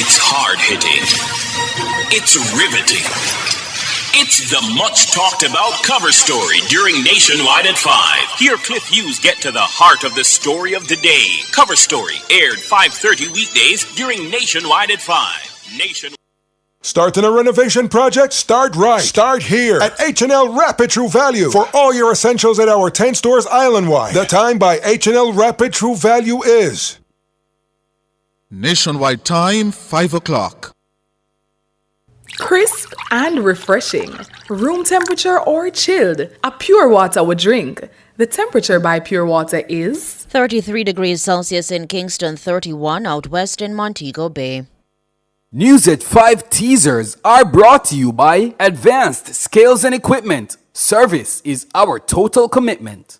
It's hard-hitting. It's riveting. It's the much-talked-about cover story during Nationwide at 5. Here Cliff Hughes get to the heart of the story of the day. Cover story aired 5:30 weekdays during Nationwide at 5. Starting a renovation project? Start right. Start here at H&L Rapid True Value for all your essentials at our 10 stores island-wide. The time by H&L Rapid True Value is Nationwide time, 5 o'clock. Crisp and refreshing. Room temperature or chilled. A pure water would drink. The temperature by Pure Water is 33 degrees Celsius in Kingston, 31 out west in Montego Bay. News at 5 teasers are brought to you by Advanced Scales and Equipment. Service is our total commitment.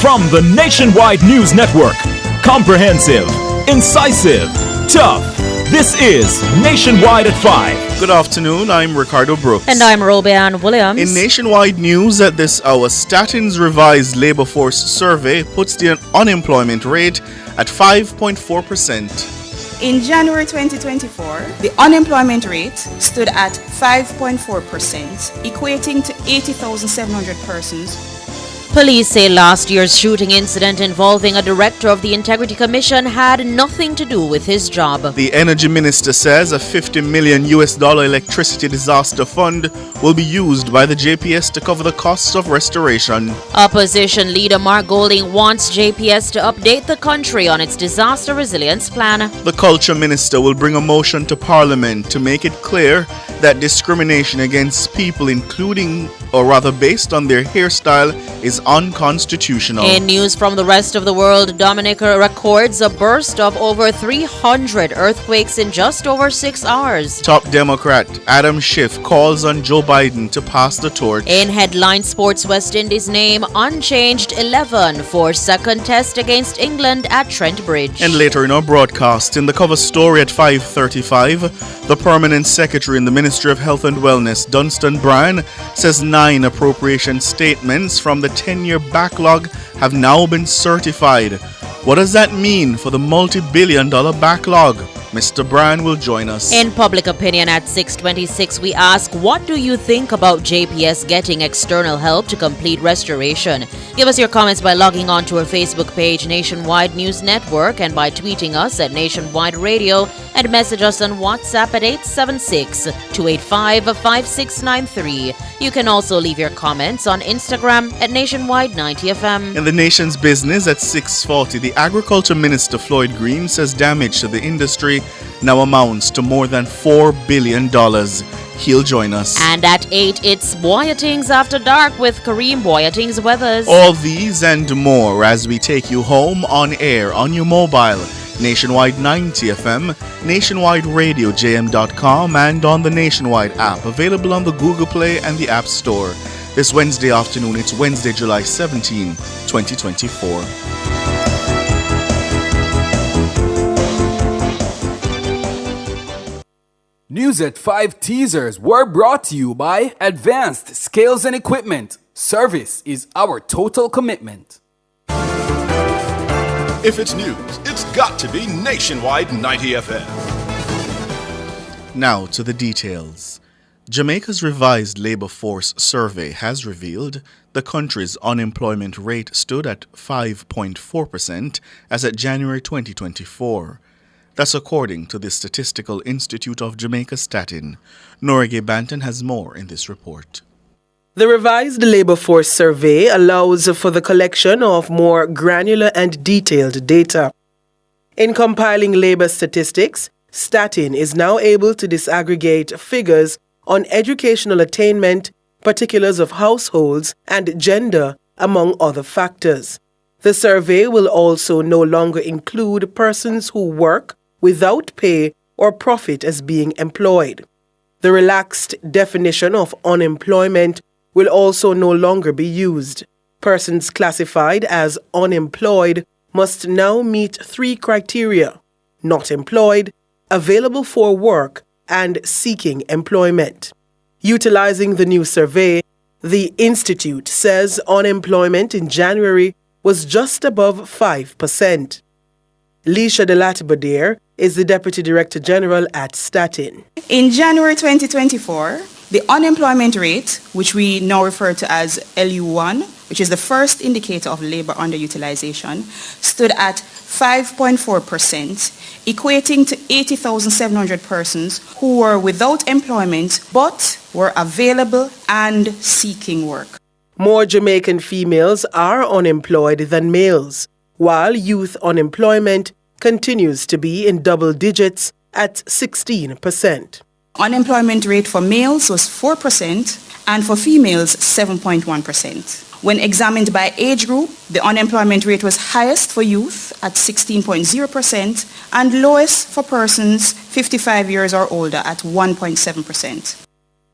From the Nationwide News Network, comprehensive, incisive, tough. This is Nationwide at 5. Good afternoon, I'm Ricardo Brooks. And I'm Robeanne Williams. In Nationwide News at this hour, Statin's revised labor force survey puts the unemployment rate at 5.4%. In January 2024, the unemployment rate stood at 5.4%, equating to 80,700 persons. Police say last year's shooting incident involving a director of the Integrity Commission had nothing to do with his job. The energy minister says a $50 million electricity disaster fund will be used by the JPS to cover the costs of restoration. Opposition leader Mark Golding wants JPS to update the country on its disaster resilience plan. The culture minister will bring a motion to Parliament to make it clear that discrimination against people, including or rather based on their hairstyle, is unconstitutional. In news from the rest of the world, Dominica records a burst of over 300 earthquakes in just over 6 hours. Top Democrat Adam Schiff calls on Joe Biden to pass the torch. In headline sports, West Indies name unchanged 11 for second test against England at Trent Bridge. And later in our broadcast, in the cover story at 5:35, the permanent secretary in the Ministry of Health and Wellness, Dunstan Bryan, says 9 appropriation statements from the 10-year backlog have now been certified. What does that mean for the multi-billion-dollar backlog? Mr. Bryan will join us. In public opinion at 6:26, we ask, what do you think about JPS getting external help to complete restoration? Give us your comments by logging on to our Facebook page, Nationwide News Network, and by tweeting us at Nationwide Radio, and message us on WhatsApp at 876-285-5693. You can also leave your comments on Instagram at Nationwide90FM. In the nation's business at 6:40, the Agriculture Minister Floyd Green says damage to the industry now amounts to more than $4 billion. He'll join us. And at 8, it's Boyatings After Dark with Kareem Boyatings Weathers. All these and more as we take you home on air on your mobile, Nationwide 90 FM, Nationwide Radio JM.com, and on the Nationwide app, available on the Google Play and the App Store. This Wednesday afternoon, it's Wednesday, July 17, 2024. News at 5 teasers were brought to you by Advanced Scales and Equipment. Service is our total commitment. If it's news, it's got to be Nationwide 90 FM. Now to the details. Jamaica's revised labor force survey has revealed the country's unemployment rate stood at 5.4% as at January 2024. That's according to the Statistical Institute of Jamaica, Statin. Norige Banton has more in this report. The revised labor force survey allows for the collection of more granular and detailed data. In compiling labor statistics, Statin is now able to disaggregate figures on educational attainment, particulars of households, and gender, among other factors. The survey will also no longer include persons who work without pay or profit as being employed. The relaxed definition of unemployment will also no longer be used. Persons classified as unemployed must now meet 3 criteria: not employed, available for work, and seeking employment. Utilizing the new survey, the Institute says unemployment in January was just above 5%. Leisha Delatibadair is the Deputy Director General at Statin. In January 2024, the unemployment rate, which we now refer to as LU1, which is the first indicator of labor underutilization, stood at 5.4%, equating to 80,700 persons who were without employment but were available and seeking work. More Jamaican females are unemployed than males, while youth unemployment continues to be in double digits at 16%. Unemployment rate for males was 4% and for females 7.1%. When examined by age group, the unemployment rate was highest for youth at 16.0% and lowest for persons 55 years or older at 1.7%.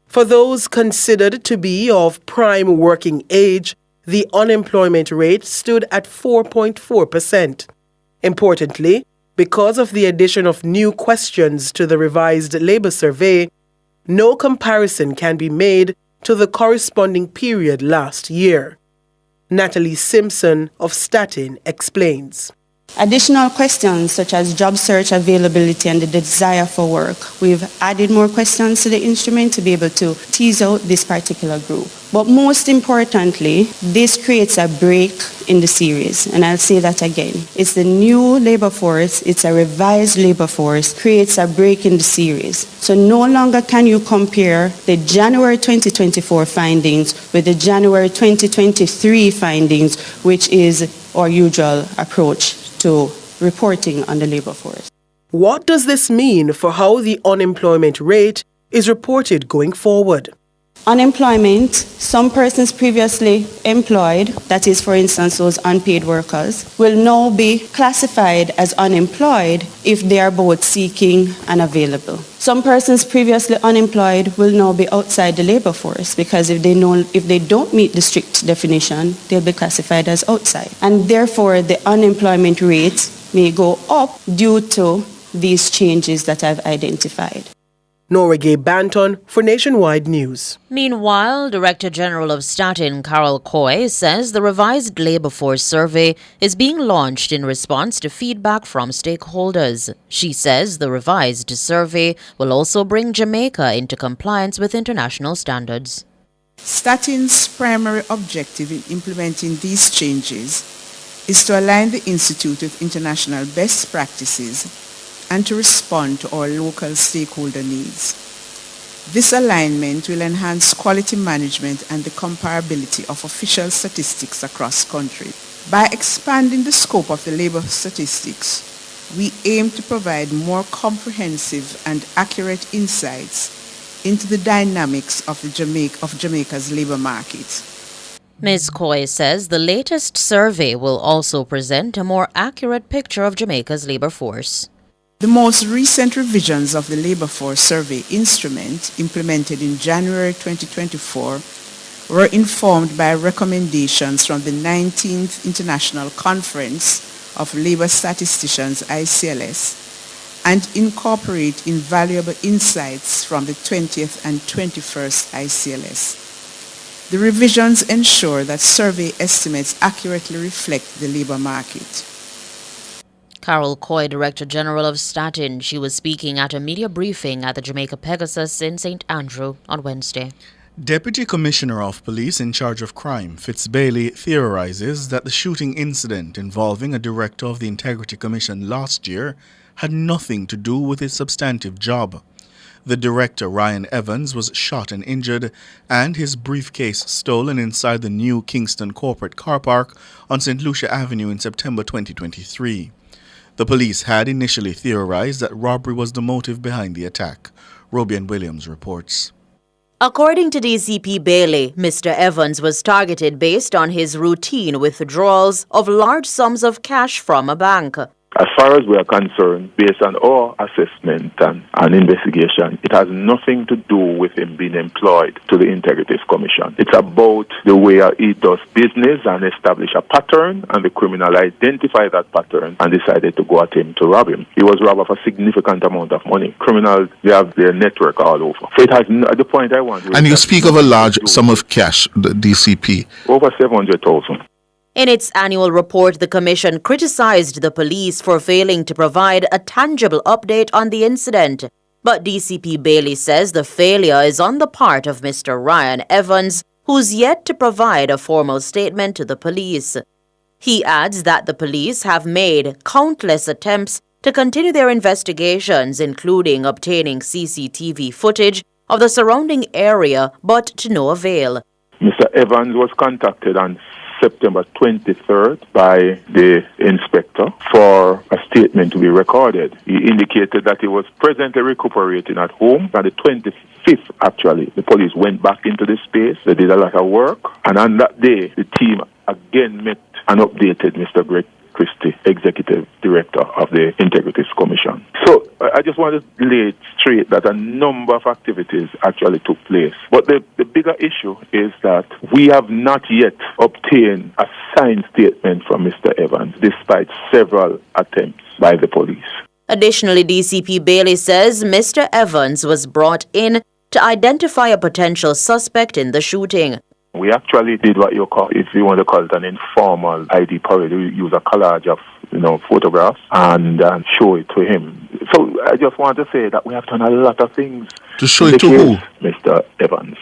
For those considered to be of prime working age, the unemployment rate stood at 4.4%. Importantly, because of the addition of new questions to the revised labor survey, no comparison can be made to the corresponding period last year. Natalie Simpson of Statin explains. Additional questions such as job search availability and the desire for work. We've added more questions to the instrument to be able to tease out this particular group. But most importantly, this creates a break in the series. And I'll say that again. It's the new labor force, it's a revised labor force, creates a break in the series. So no longer can you compare the January 2024 findings with the January 2023 findings, which is our usual approach to reporting on the labor force. What does this mean for how the unemployment rate is reported going forward? Unemployment, some persons previously employed, that is, for instance, those unpaid workers, will now be classified as unemployed if they are both seeking and available. Some persons previously unemployed will now be outside the labor force because if they don't meet the strict definition, they'll be classified as outside. And therefore, the unemployment rate may go up due to these changes that I've identified. Norige Banton for Nationwide News. Meanwhile, Director General of Statin, Carol Coy, says the revised labor force survey is being launched in response to feedback from stakeholders. She says the revised survey will also bring Jamaica into compliance with international standards. Statin's primary objective in implementing these changes is to align the Institute with international best practices and to respond to our local stakeholder needs. This alignment will enhance quality management and the comparability of official statistics across country. By expanding the scope of the labor statistics, we aim to provide more comprehensive and accurate insights into the dynamics of Jamaica's labor market. Ms. Coy says the latest survey will also present a more accurate picture of Jamaica's labor force. The most recent revisions of the Labor Force Survey instrument, implemented in January 2024, were informed by recommendations from the 19th International Conference of Labor Statisticians, ICLS, and incorporate invaluable insights from the 20th and 21st ICLS. The revisions ensure that survey estimates accurately reflect the labor market. Carol Coy, Director General of Statin, she was speaking at a media briefing at the Jamaica Pegasus in St. Andrew on Wednesday. Deputy Commissioner of Police in charge of crime, Fitz Bailey, theorizes that the shooting incident involving a director of the Integrity Commission last year had nothing to do with his substantive job. The director, Ryan Evans, was shot and injured, and his briefcase stolen inside the new Kingston corporate car park on St. Lucia Avenue in September 2023. The police had initially theorized that robbery was the motive behind the attack. Robian Williams reports. According to DCP Bailey, Mr. Evans was targeted based on his routine withdrawals of large sums of cash from a bank. As far as we are concerned, based on our assessment and investigation, it has nothing to do with him being employed to the Integrity Commission. It's about the way he does business and establish a pattern, and the criminal identified that pattern and decided to go at him to rob him. He was robbed of a significant amount of money. Criminals, they have their network all over. So it has, at the point I want... And you speak of a large sum of cash, the DCP. Over 700,000. In its annual report, the Commission criticized the police for failing to provide a tangible update on the incident. But DCP Bailey says the failure is on the part of Mr. Ryan Evans, who's yet to provide a formal statement to the police. He adds that the police have made countless attempts to continue their investigations, including obtaining CCTV footage of the surrounding area, but to no avail. Mr. Evans was contacted on September 23rd by the inspector for a statement to be recorded. He indicated that he was presently recuperating at home. On the 25th, actually, the police went back into the space. They did a lot of work. And on that day, the team again met and updated Mr. Greg Christie, Executive Director of the Integrities Commission. So I just want to lay it straight that a number of activities actually took place. But the bigger issue is that we have not yet obtained a signed statement from Mr. Evans, despite several attempts by the police. Additionally, DCP Bailey says Mr. Evans was brought in to identify a potential suspect in the shooting. We actually did what you call, if you want to call it an informal ID parade. We use a collage of, photographs and show it to him. So I just want to say that we have done a lot of things. To show it to who? Mr. Evans.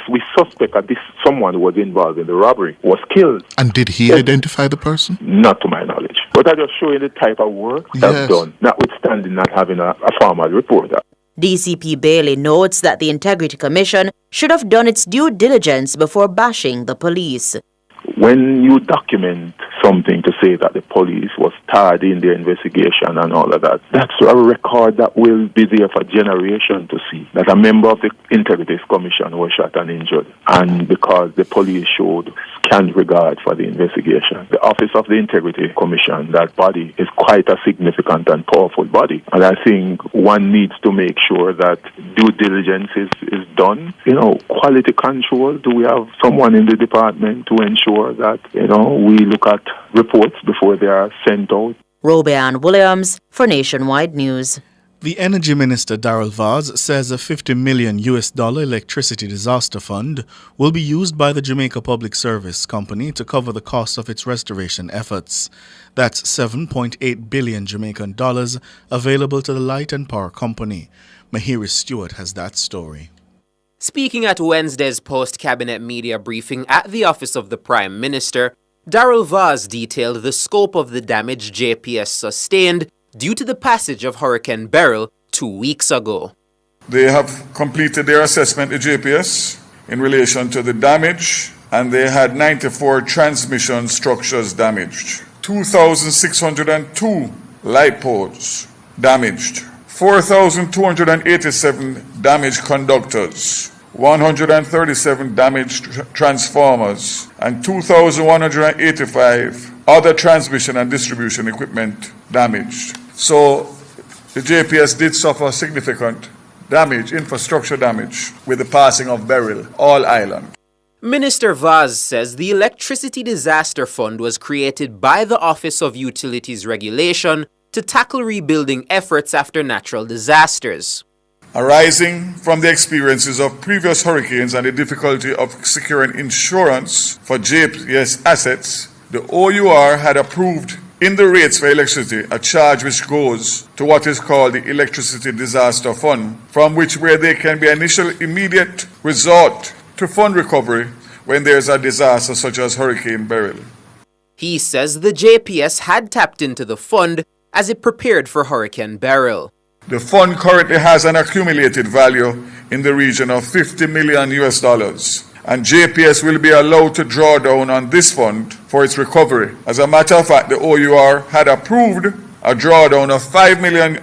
We suspect that someone who was involved in the robbery was killed. And did he identify the person? Not to my knowledge. But I just show you the type of work that's done, notwithstanding not having a formal report. DCP Bailey notes that the Integrity Commission should have done its due diligence before bashing the police. When you document something to say that the police was tardy in their investigation and all of that, that's a record that will be there for generation to see. That a member of the Integrities Commission was shot and injured, and because the police showed scant regard for the investigation. The Office of the Integrity Commission, that body, is quite a significant and powerful body. And I think one needs to make sure that due diligence is done. Quality control. Do we have someone in the department to ensure that, we look at reports before they are sent out? Robeanne Williams for Nationwide News. The Energy Minister Darrell Vaz says a $50 million electricity disaster fund will be used by the Jamaica Public Service Company to cover the cost of its restoration efforts. That's $7.8 billion Jamaican dollars available to the Light and Power Company. Mahiri Stewart has that story. Speaking at Wednesday's post-cabinet media briefing at the office of the Prime Minister, Darrell Vaz detailed the scope of the damage JPS sustained due to the passage of Hurricane Beryl 2 weeks ago. They have completed their assessment at JPS in relation to the damage, and they had 94 transmission structures damaged, 2,602 light poles damaged, 4,287 damaged conductors, 137 damaged transformers, and 2,185 other transmission and distribution equipment damaged. So the JPS did suffer significant damage, infrastructure damage, with the passing of Beryl, all island. Minister Vaz says the Electricity Disaster Fund was created by the Office of Utilities Regulation to tackle rebuilding efforts after natural disasters. Arising from the experiences of previous hurricanes and the difficulty of securing insurance for JPS assets, the OUR had approved in the rates for electricity a charge which goes to what is called the Electricity Disaster Fund, from where there can be initial immediate resort to fund recovery when there is a disaster such as Hurricane Beryl. He says the JPS had tapped into the fund as it prepared for Hurricane Beryl. The fund currently has an accumulated value in the region of $50 million, and JPS will be allowed to draw down on this fund for its recovery. As a matter of fact, the OUR had approved a drawdown of $5 million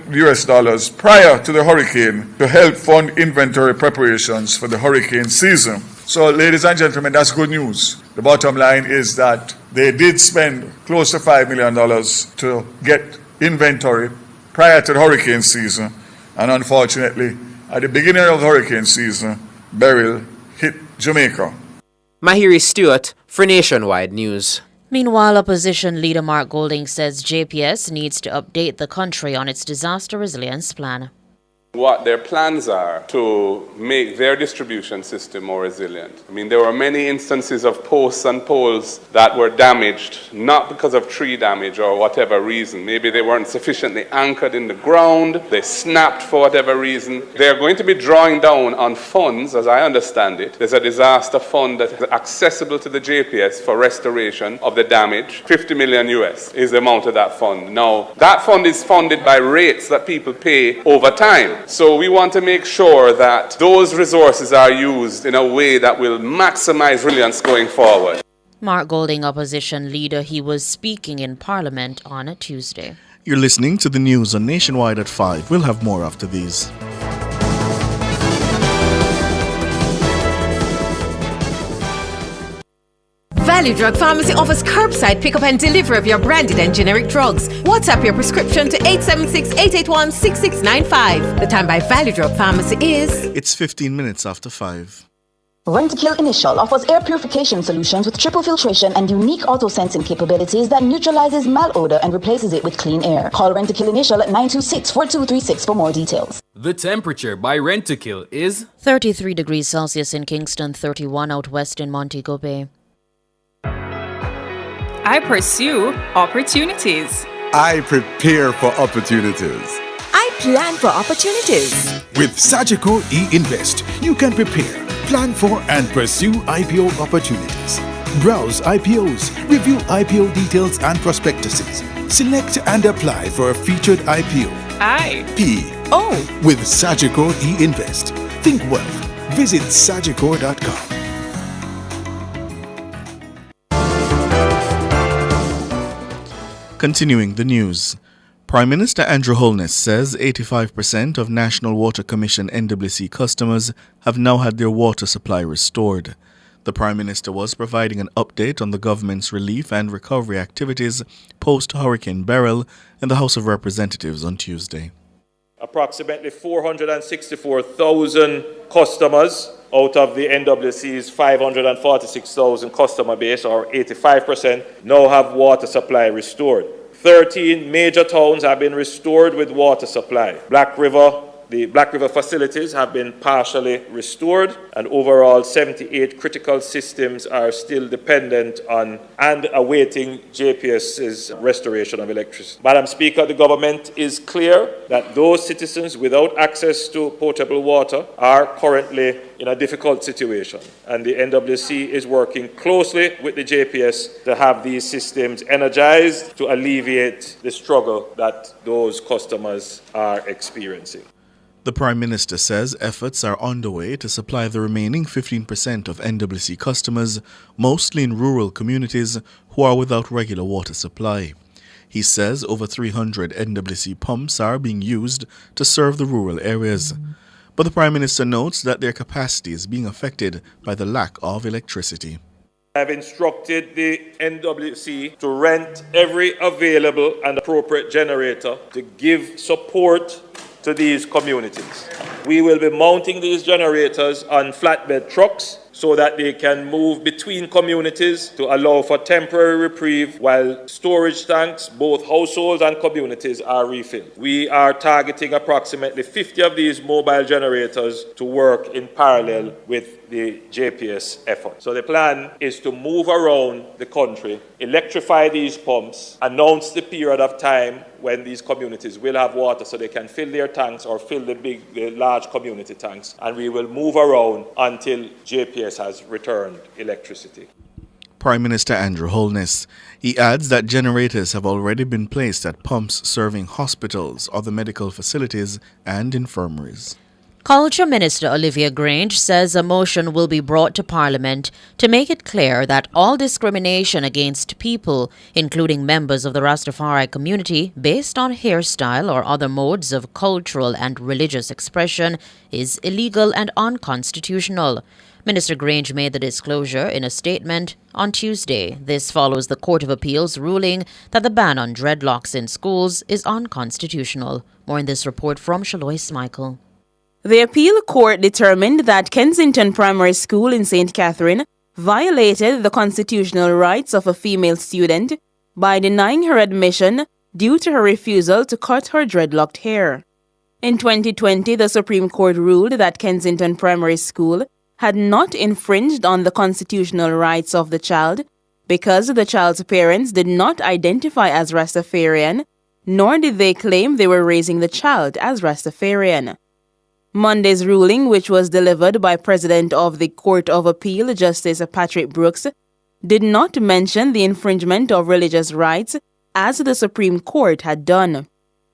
prior to the hurricane to help fund inventory preparations for the hurricane season. So, ladies and gentlemen, that's good news. The bottom line is that they did spend close to $5 million to get inventory prior to the hurricane season, and unfortunately, at the beginning of the hurricane season, Beryl hit Jamaica. Mahiri Stewart for Nationwide News. Meanwhile, opposition leader Mark Golding says JPS needs to update the country on its disaster resilience plan. what their plans are to make their distribution system more resilient. I mean, there were many instances of posts and poles that were damaged, not because of tree damage or whatever reason. Maybe they weren't sufficiently anchored in the ground, they snapped for whatever reason. They're going to be drawing down on funds, as I understand it. There's a disaster fund that is accessible to the JPS for restoration of the damage. 50 million US is the amount of that fund. Now, that fund is funded by rates that people pay over time. So we want to make sure that those resources are used in a way that will maximize resilience going forward. Mark Golding, opposition leader, he was speaking in Parliament on a Tuesday. You're listening to the news on Nationwide at 5. We'll have more after these. Value Drug Pharmacy offers curbside pickup and delivery of your branded and generic drugs. WhatsApp your prescription to 876-881-6695. The time by Value Drug Pharmacy is... It's 15 minutes after 5. Rentokil Initial offers air purification solutions with triple filtration and unique auto-sensing capabilities that neutralizes malodor and replaces it with clean air. Call Rentokil Initial at 926-4236 for more details. The temperature by Rentokil is 33 degrees Celsius in Kingston, 31 out west in Montego Bay. I pursue opportunities. I prepare for opportunities. I plan for opportunities. With Sagicor e-Invest, you can prepare, plan for and pursue IPO opportunities. Browse IPOs, review IPO details and prospectuses. Select and apply for a featured IPO. I-P-O. With Sagicor e-Invest. Think wealth. Visit sagicor.com. Continuing the news. Prime Minister Andrew Holness says 85% of National Water Commission NWC customers have now had their water supply restored. The Prime Minister was providing an update on the government's relief and recovery activities post-Hurricane Beryl in the House of Representatives on Tuesday. Approximately 464,000 customers out of the NWC's 546,000 customer base, or 85%, now have water supply restored. 13 major towns have been restored with water supply. The Black River facilities have been partially restored, and overall 78 critical systems are still dependent on and awaiting JPS's restoration of electricity. Madam Speaker, the government is clear that those citizens without access to potable water are currently in a difficult situation, and the NWC is working closely with the JPS to have these systems energized to alleviate the struggle that those customers are experiencing. The Prime Minister says efforts are underway to supply the remaining 15% of NWC customers, mostly in rural communities, who are without regular water supply. He says over 300 NWC pumps are being used to serve the rural areas. But the Prime Minister notes that their capacity is being affected by the lack of electricity. I've instructed the NWC to rent every available and appropriate generator to give support to these communities. We will be mounting these generators on flatbed trucks so that they can move between communities to allow for temporary reprieve while storage tanks, both households and communities, are refilled. We are targeting approximately 50 of these mobile generators to work in parallel with the JPS effort. So the plan is to move around the country, electrify these pumps, announce the period of time when these communities will have water so they can fill their tanks or fill the large community tanks, and we will move around until JPS has returned electricity. Prime Minister Andrew Holness. He adds that generators have already been placed at pumps serving hospitals, other medical facilities and infirmaries. Culture Minister Olivia Grange says a motion will be brought to Parliament to make it clear that all discrimination against people, including members of the Rastafari community, based on hairstyle or other modes of cultural and religious expression is illegal and unconstitutional. Minister Grange made the disclosure in a statement on Tuesday. This follows the Court of Appeal's ruling that the ban on dreadlocks in schools is unconstitutional. More in this report from Shalois Michael. The appeal court determined that Kensington Primary School in St. Catherine violated the constitutional rights of a female student by denying her admission due to her refusal to cut her dreadlocked hair. In 2020, the Supreme Court ruled that Kensington Primary School had not infringed on the constitutional rights of the child because the child's parents did not identify as Rastafarian, nor did they claim they were raising the child as Rastafarian. Monday's ruling, which was delivered by President of the Court of Appeal, Justice Patrick Brooks, did not mention the infringement of religious rights as the Supreme Court had done.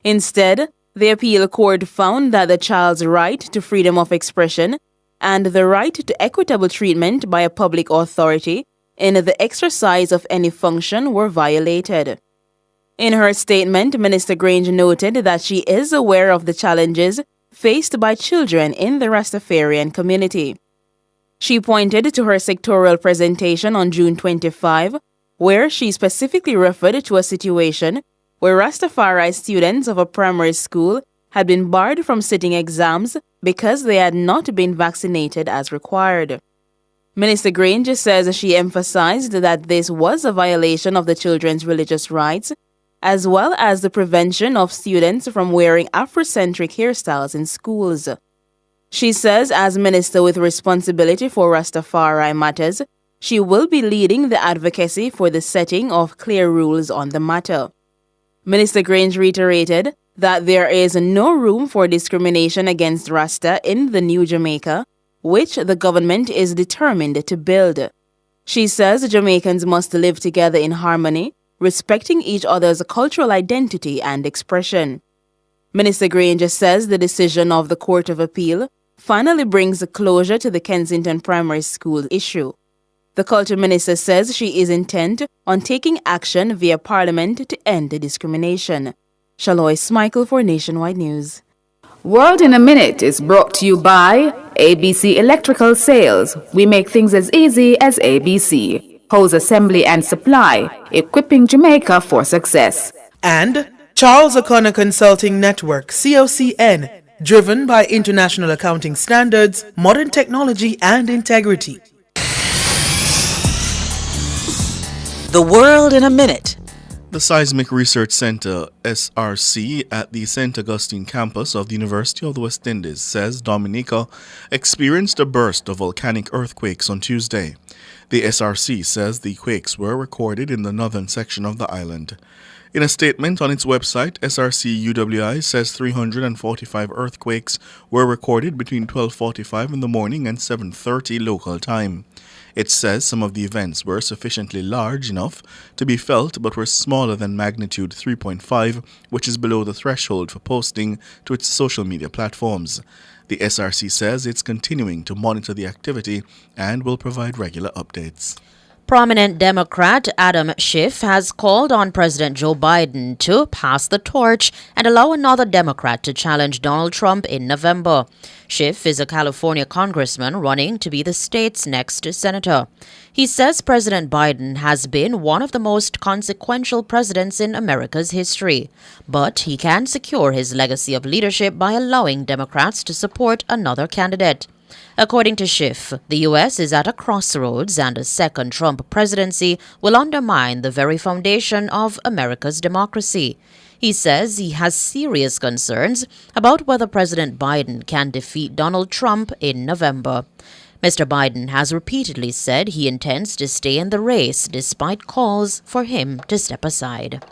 Instead, the appeal court found that the child's right to freedom of expression and the right to equitable treatment by a public authority in the exercise of any function were violated. In her statement, Minister Grange noted that she is aware of the challenges faced by children in the Rastafarian community. She pointed to her sectoral presentation on June 25, where she specifically referred to a situation where Rastafari students of a primary school had been barred from sitting exams because they had not been vaccinated as required. Minister Grange says she emphasized that this was a violation of the children's religious rights, as well as the prevention of students from wearing Afrocentric hairstyles in schools. She says as minister with responsibility for Rastafari matters, she will be leading the advocacy for the setting of clear rules on the matter. Minister Grange reiterated that there is no room for discrimination against Rasta in the new Jamaica, which the government is determined to build. She says Jamaicans must live together in harmony, respecting each other's cultural identity and expression. Minister Grange says the decision of the Court of Appeal finally brings closure to the Kensington Primary School issue. The Culture Minister says she is intent on taking action via Parliament to end the discrimination. Shalois Michael for Nationwide News. World in a Minute is brought to you by ABC Electrical Sales. We make things as easy as ABC. Hose assembly and supply, equipping Jamaica for success. And Charles O'Connor Consulting Network, COCN, driven by international accounting standards, modern technology and integrity. The World in a Minute. The Seismic Research Center, SRC, at the St. Augustine campus of the University of the West Indies says Dominica experienced a burst of volcanic earthquakes on Tuesday. The SRC says the quakes were recorded in the northern section of the island. In a statement on its website, SRC UWI says 345 earthquakes were recorded between 12:45 in the morning and 7:30 local time. It says some of the events were sufficiently large enough to be felt but were smaller than magnitude 3.5, which is below the threshold for posting to its social media platforms. The SRC says it's continuing to monitor the activity and will provide regular updates. Prominent Democrat Adam Schiff has called on President Joe Biden to pass the torch and allow another Democrat to challenge Donald Trump in November. Schiff is a California congressman running to be the state's next senator. He says President Biden has been one of the most consequential presidents in America's history, but he can secure his legacy of leadership by allowing Democrats to support another candidate. According to Schiff, the U.S. is at a crossroads and a second Trump presidency will undermine the very foundation of America's democracy. He says he has serious concerns about whether President Biden can defeat Donald Trump in November. Mr. Biden has repeatedly said he intends to stay in the race despite calls for him to step aside.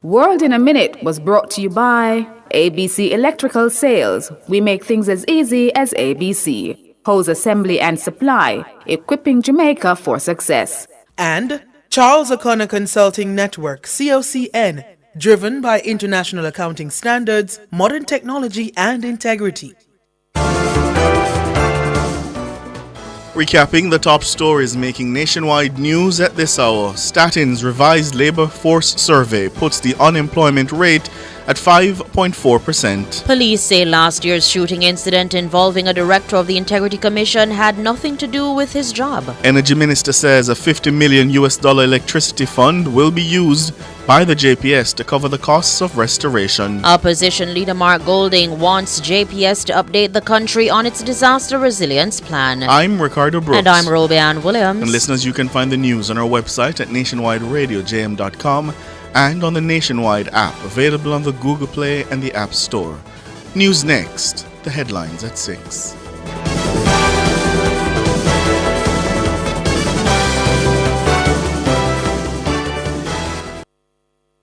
World in a Minute was brought to you by ABC Electrical Sales. We make things as easy as ABC. Hose assembly and supply, equipping Jamaica for success. And Charles O'Connor Consulting Network, COCN, driven by international accounting standards, modern technology and integrity. Recapping the top stories making nationwide news at this hour, Statin's revised labor force survey puts the unemployment rate at 5.4%. Police say last year's shooting incident involving a director of the Integrity Commission had nothing to do with his job. Energy Minister says a $50 million electricity fund will be used by the JPS to cover the costs of restoration. Opposition leader Mark Golding wants JPS to update the country on its disaster resilience plan. I'm Ricardo Brooks. And I'm Robianne Williams. And listeners, you can find the news on our website at nationwideradiojm.com and on the Nationwide app, available on the Google Play and the App Store. News next, the headlines at 6.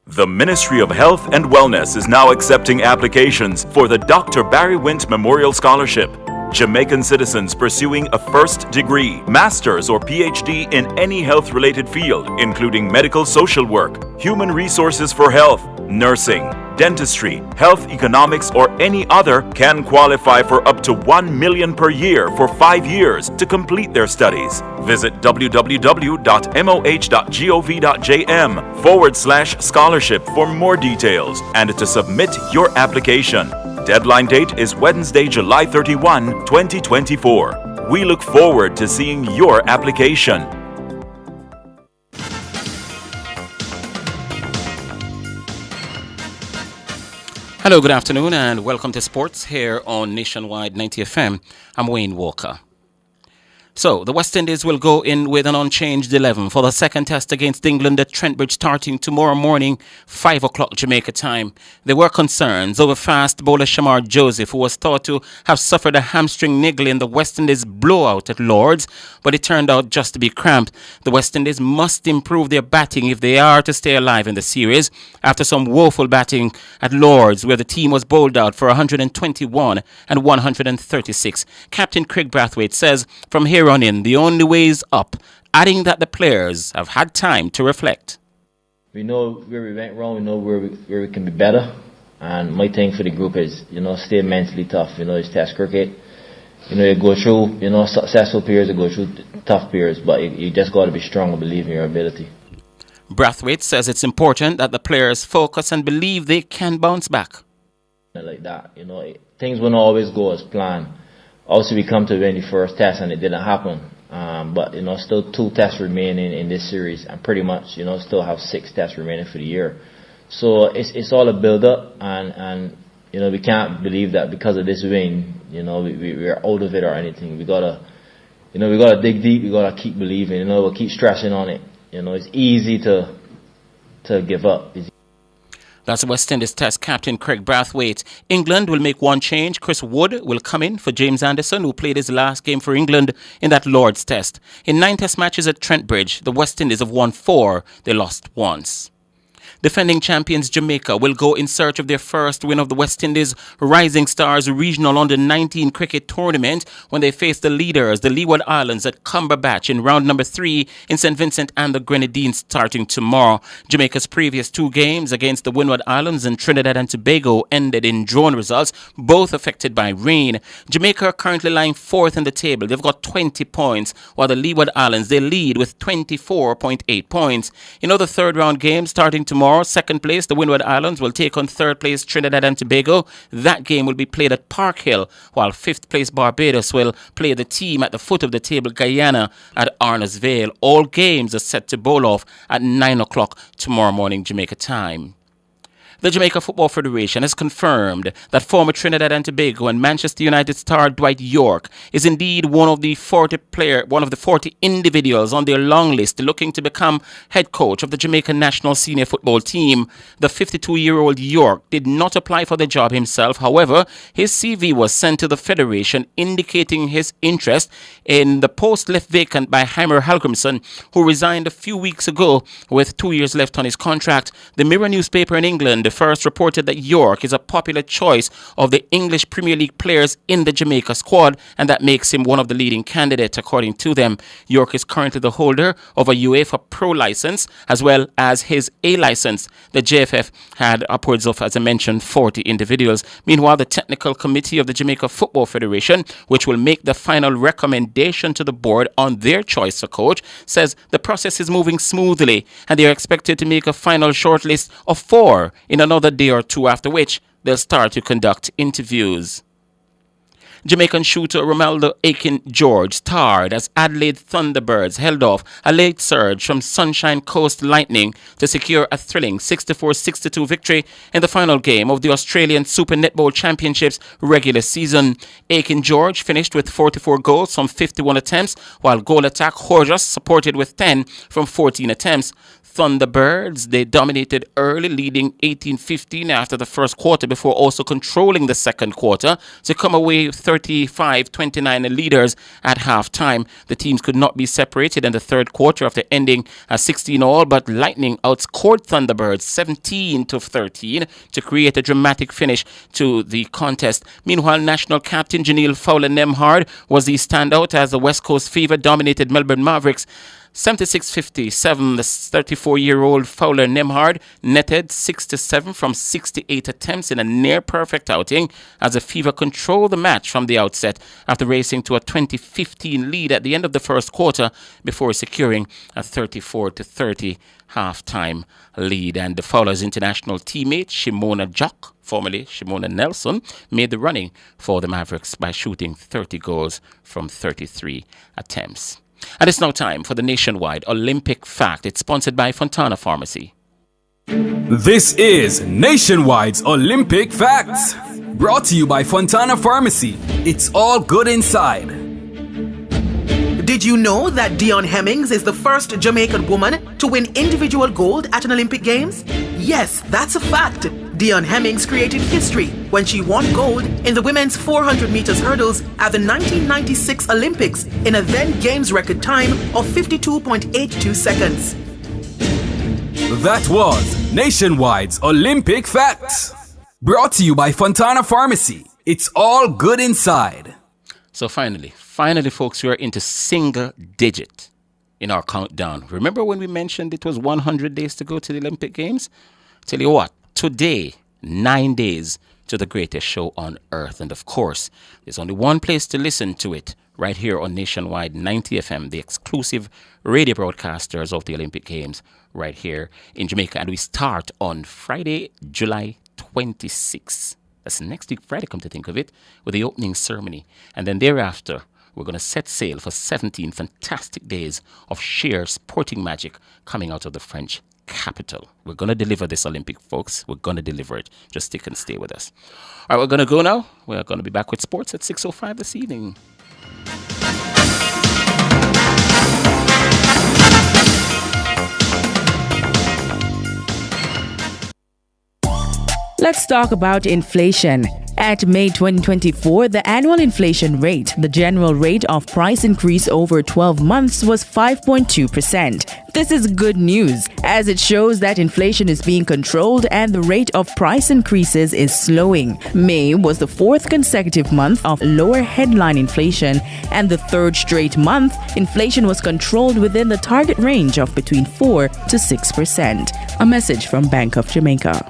The Ministry of Health and Wellness is now accepting applications for the Dr. Barry Wint Memorial Scholarship. Jamaican citizens pursuing a first degree, master's or PhD in any health-related field, including medical social work, human resources for health, nursing, dentistry, health economics, or any other, can qualify for up to $1 million per year for 5 years to complete their studies. Visit www.moh.gov.jm/scholarship for more details and to submit your application. Deadline date is Wednesday, July 31, 2024. We look forward to seeing your application. Hello, good afternoon, and welcome to Sports here on Nationwide 90 FM. I'm Wayne Walker. So, the West Indies will go in with an unchanged 11 for the second test against England at Trent Bridge starting tomorrow morning, 5 o'clock Jamaica time. There were concerns over fast bowler Shamar Joseph, who was thought to have suffered a hamstring niggle in the West Indies blowout at Lord's, but it turned out just to be cramped. The West Indies must improve their batting if they are to stay alive in the series, after some woeful batting at Lord's, where the team was bowled out for 121 and 136. Captain Craig Brathwaite says, from here on in, the only way is up, adding that the players have had time to reflect. We know where we went wrong, we know where we can be better, and my thing for the group is, stay mentally tough. It's Test cricket. You go through, successful periods, you go through tough periods, but you just got to be strong and believe in your ability. Brathwaite says it's important that the players focus and believe they can bounce back. Like that, things won't always go as planned. Obviously, we come to win the first test and it didn't happen. But, still 2 tests remaining in this series, and pretty much, still have 6 tests remaining for the year. So it's all a build-up, and we can't believe that because of this win, we're out of it or anything. We gotta dig deep. We gotta keep believing. We'll keep stressing on it. It's easy to give up. That's West Indies Test captain Craig Brathwaite. England will make one change. Chris Wood will come in for James Anderson, who played his last game for England in that Lord's Test. In 9 Test matches at Trent Bridge, the West Indies have won 4. They lost once. Defending champions Jamaica will go in search of their first win of the West Indies Rising Stars Regional Under-19 Cricket Tournament when they face the leaders, the Leeward Islands, at Cumberbatch in round number 3 in St. Vincent and the Grenadines starting tomorrow. Jamaica's previous 2 games against the Windward Islands and Trinidad and Tobago ended in drawn results, both affected by rain. Jamaica are currently lying 4th in the table. They've got 20 points, while the Leeward Islands, they lead with 24.8 points. The third round game starting tomorrow. Second place, the Windward Islands will take on third place Trinidad and Tobago. That game will be played at Park Hill, while fifth place Barbados will play the team at the foot of the table, Guyana, at Arnos Vale. All games are set to bowl off at 9 o'clock tomorrow morning Jamaica time. The Jamaica Football Federation has confirmed that former Trinidad and Tobago and Manchester United star Dwight Yorke is indeed one of the 40 individuals on their long list looking to become head coach of the Jamaican national senior football team. The 52-year-old Yorke did not apply for the job himself. However, his CV was sent to the Federation indicating his interest in the post left vacant by Heimer Halgrimsson, who resigned a few weeks ago with 2 years left on his contract. The Mirror newspaper in England first reported that Yorke is a popular choice of the English Premier League players in the Jamaica squad, and that makes him one of the leading candidates according to them. Yorke is currently the holder of a UEFA Pro license as well as his A license. The JFF had upwards of, as I mentioned, 40 individuals. Meanwhile, the Technical Committee of the Jamaica Football Federation, which will make the final recommendation to the board on their choice of coach, says the process is moving smoothly and they are expected to make a final shortlist of 4 in another day or two, after which they'll start to conduct interviews. Jamaican shooter Romeldo Aiken-George starred as Adelaide Thunderbirds held off a late surge from Sunshine Coast Lightning to secure a thrilling 64-62 victory in the final game of the Australian Super Netball Championships regular season. Aiken-George finished with 44 goals from 51 attempts, while goal attack Horjas supported with 10 from 14 attempts. Thunderbirds, they dominated early, leading 18-15 after the first quarter before also controlling the second quarter to come away 35-29 leaders at halftime. The teams could not be separated in the third quarter after ending 16-all, but Lightning outscored Thunderbirds 17-13 to create a dramatic finish to the contest. Meanwhile, national captain Janelle Fowler-Nemhard was the standout as the West Coast Fever dominated Melbourne Mavericks 76-57. The 34-year-old Fowler-Nemhard netted 6-7 from 68 attempts in a near-perfect outing as the Fever controlled the match from the outset after racing to a 20-15 lead at the end of the first quarter before securing a 34-30 halftime lead. And the Fowler's international teammate Shimona Jock, formerly Shimona Nelson, made the running for the Mavericks by shooting 30 goals from 33 attempts. And it's now time for the Nationwide Olympic Fact. It's sponsored by Fontana Pharmacy. This is Nationwide's Olympic Facts, brought to you by Fontana Pharmacy. It's all good inside. Did you know that Dion Hemmings is the first Jamaican woman to win individual gold at an Olympic Games? Yes, that's a fact. Dion Hemmings created history when she won gold in the women's 400 meters hurdles at the 1996 Olympics in a then Games record time of 52.82 seconds. That was Nationwide's Olympic Facts, brought to you by Fontana Pharmacy. It's all good inside. So finally, folks, we are into single digit in our countdown. Remember when we mentioned it was 100 days to go to the Olympic Games? Tell you what, today, 9 days to the greatest show on earth. And of course, there's only one place to listen to it, right here on Nationwide 90 FM, the exclusive radio broadcasters of the Olympic Games right here in Jamaica. And we start on Friday, July 26th. That's next week Friday, come to think of it, with the opening ceremony. And then thereafter, we're going to set sail for 17 fantastic days of sheer sporting magic coming out of the French capital. We're going to deliver this Olympic, folks. We're going to deliver it. Just stick and stay with us. All right, we're going to go now. We're going to be back with sports at 6:05 this evening. Let's talk about inflation. At May 2024, the annual inflation rate, the general rate of price increase over 12 months, was 5.2%. This is good news, as it shows that inflation is being controlled and the rate of price increases is slowing. May was the fourth consecutive month of lower headline inflation, and the third straight month, inflation was controlled within the target range of between 4 to 6%. A message from Bank of Jamaica.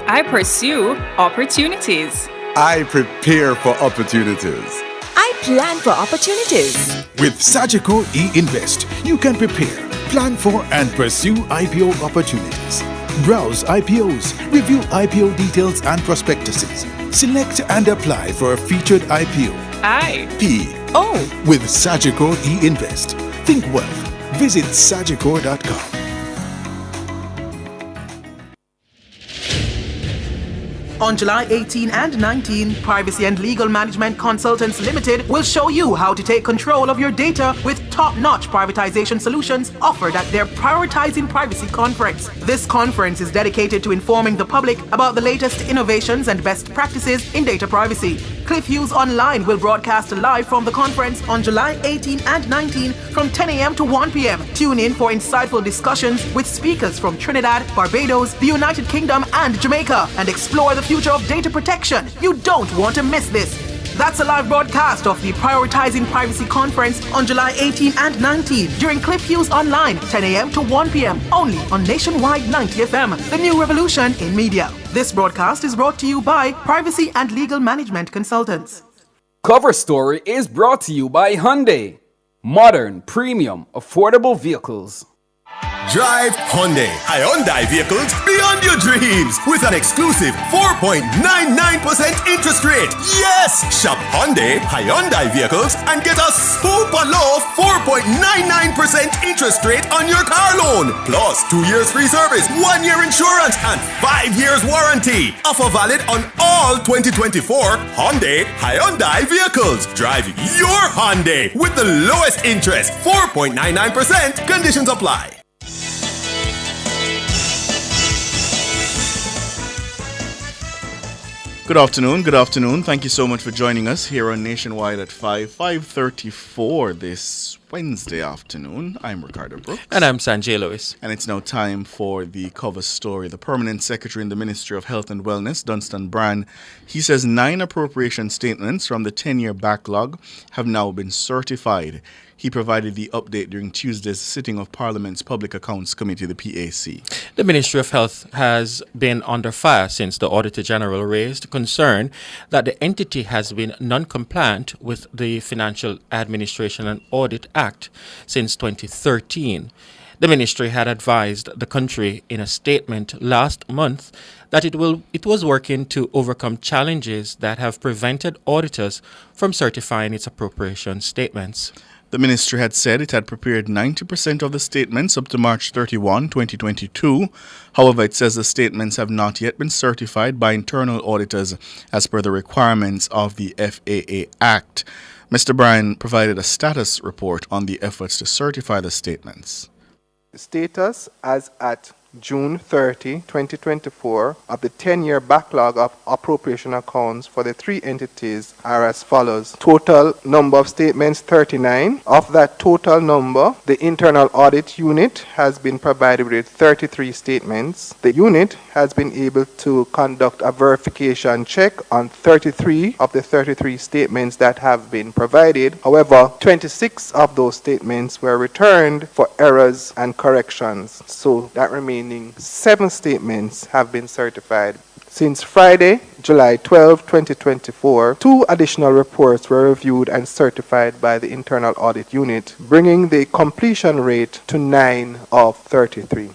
I pursue opportunities. I prepare for opportunities. I plan for opportunities. With Sagicor e-Invest, you can prepare, plan for and pursue IPO opportunities. Browse IPOs, review IPO details and prospectuses. Select and apply for a featured IPO. IPO with Sagicor e-Invest. Think wealth. Visit sagicor.com. On July 18 and 19, Privacy and Legal Management Consultants Limited will show you how to take control of your data with top-notch privatization solutions offered at their Prioritizing Privacy Conference. This conference is dedicated to informing the public about the latest innovations and best practices in data privacy. Cliff Hughes Online will broadcast live from the conference on July 18 and 19 from 10 a.m. to 1 p.m. Tune in for insightful discussions with speakers from Trinidad, Barbados, the United Kingdom, and Jamaica, and explore the future of data protection. You don't want to miss this. That's a live broadcast of the Prioritizing Privacy Conference on July 18 and 19 during Cliff Hughes Online, 10 a.m. to 1 p.m. only on Nationwide 90 FM, the new revolution in media. This broadcast is brought to you by Privacy and Legal Management Consultants. Cover Story is brought to you by Hyundai. Modern, premium, affordable vehicles. Drive Hyundai. Hyundai vehicles beyond your dreams with an exclusive 4.99% interest rate. Yes! Shop Hyundai vehicles and get a super low 4.99% interest rate on your car loan. Plus 2 years free service, 1 year insurance, and 5 years warranty. Offer valid on all 2024 Hyundai vehicles. Drive your Hyundai with the lowest interest, 4.99%. Conditions apply. Good afternoon. Thank you so much for joining us here on Nationwide at 5:34 this Wednesday afternoon. I'm Ricardo Brooks. And I'm Sanjay Lewis. And it's now time for the cover story. The Permanent Secretary in the Ministry of Health and Wellness, Dunstan Brand, he says 9 appropriation statements from the 10-year backlog have now been certified. He provided the update during Tuesday's sitting of Parliament's Public Accounts Committee, the PAC. The Ministry of Health has been under fire since the Auditor General raised concern that the entity has been non-compliant with the Financial Administration and Audit Act since 2013. The ministry had advised the country in a statement last month that it was working to overcome challenges that have prevented auditors from certifying its appropriation statements. The ministry had said it had prepared 90% of the statements up to March 31, 2022. However, it says the statements have not yet been certified by internal auditors as per the requirements of the FAA Act. Mr. Bryan provided a status report on the efforts to certify the statements. The status as at June 30, 2024 of the 10-year backlog of appropriation accounts for the 3 entities are as follows. Total number of statements 39. Of that total number, the internal audit unit has been provided with 33 statements. The unit has been able to conduct a verification check on 33 of the 33 statements that have been provided. However, 26 of those statements were returned for errors and corrections. So that remains 7 statements have been certified. Since Friday, July 12, 2024, 2 additional reports were reviewed and certified by the Internal Audit Unit, bringing the completion rate to 9 of 33.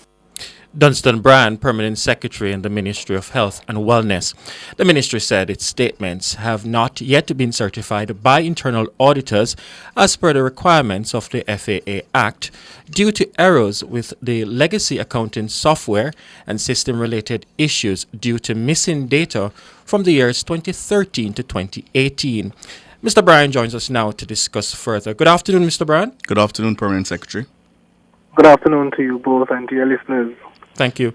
Dunstan Brand, Permanent Secretary in the Ministry of Health and Wellness. The ministry said its statements have not yet been certified by internal auditors as per the requirements of the FAA Act due to errors with the legacy accounting software and system-related issues due to missing data from the years 2013 to 2018. Mr. Bryan joins us now to discuss further. Good afternoon, Mr. Bryan. Good afternoon, Permanent Secretary. Good afternoon to you both and to your listeners. Thank you.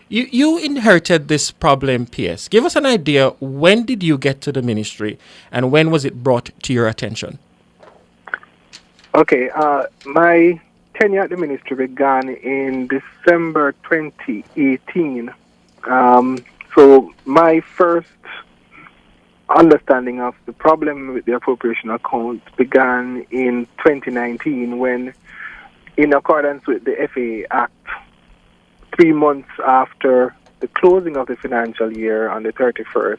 You inherited this problem, PS. Give us an idea, when did you get to the ministry and when was it brought to your attention? Okay, my tenure at the ministry began in December 2018. So my first understanding of the problem with the appropriation account began in 2019 when, in accordance with the FAA Act, 3 months after the closing of the financial year on the 31st,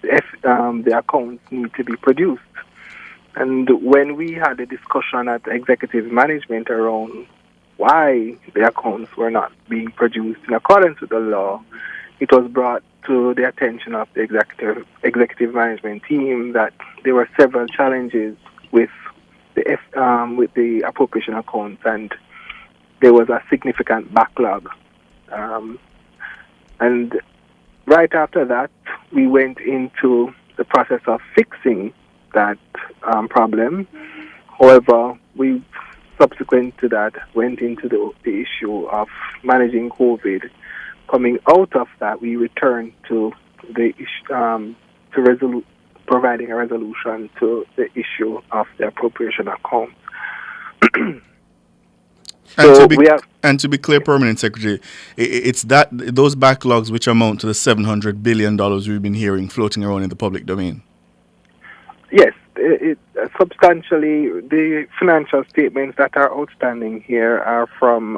the accounts need to be produced. And when we had a discussion at executive management around why the accounts were not being produced in accordance with the law, it was brought to the attention of the executive management team that there were several challenges with the appropriation accounts, and there was a significant backlog. And right after that, we went into the process of fixing that problem. However, we, subsequent to that, went into the issue of managing COVID. Coming out of that, we returned to the providing a resolution to the issue of the appropriation account. And to be clear, Permanent Secretary, it's that those backlogs which amount to the $700 billion we've been hearing floating around in the public domain. Yes, substantially, the financial statements that are outstanding here are from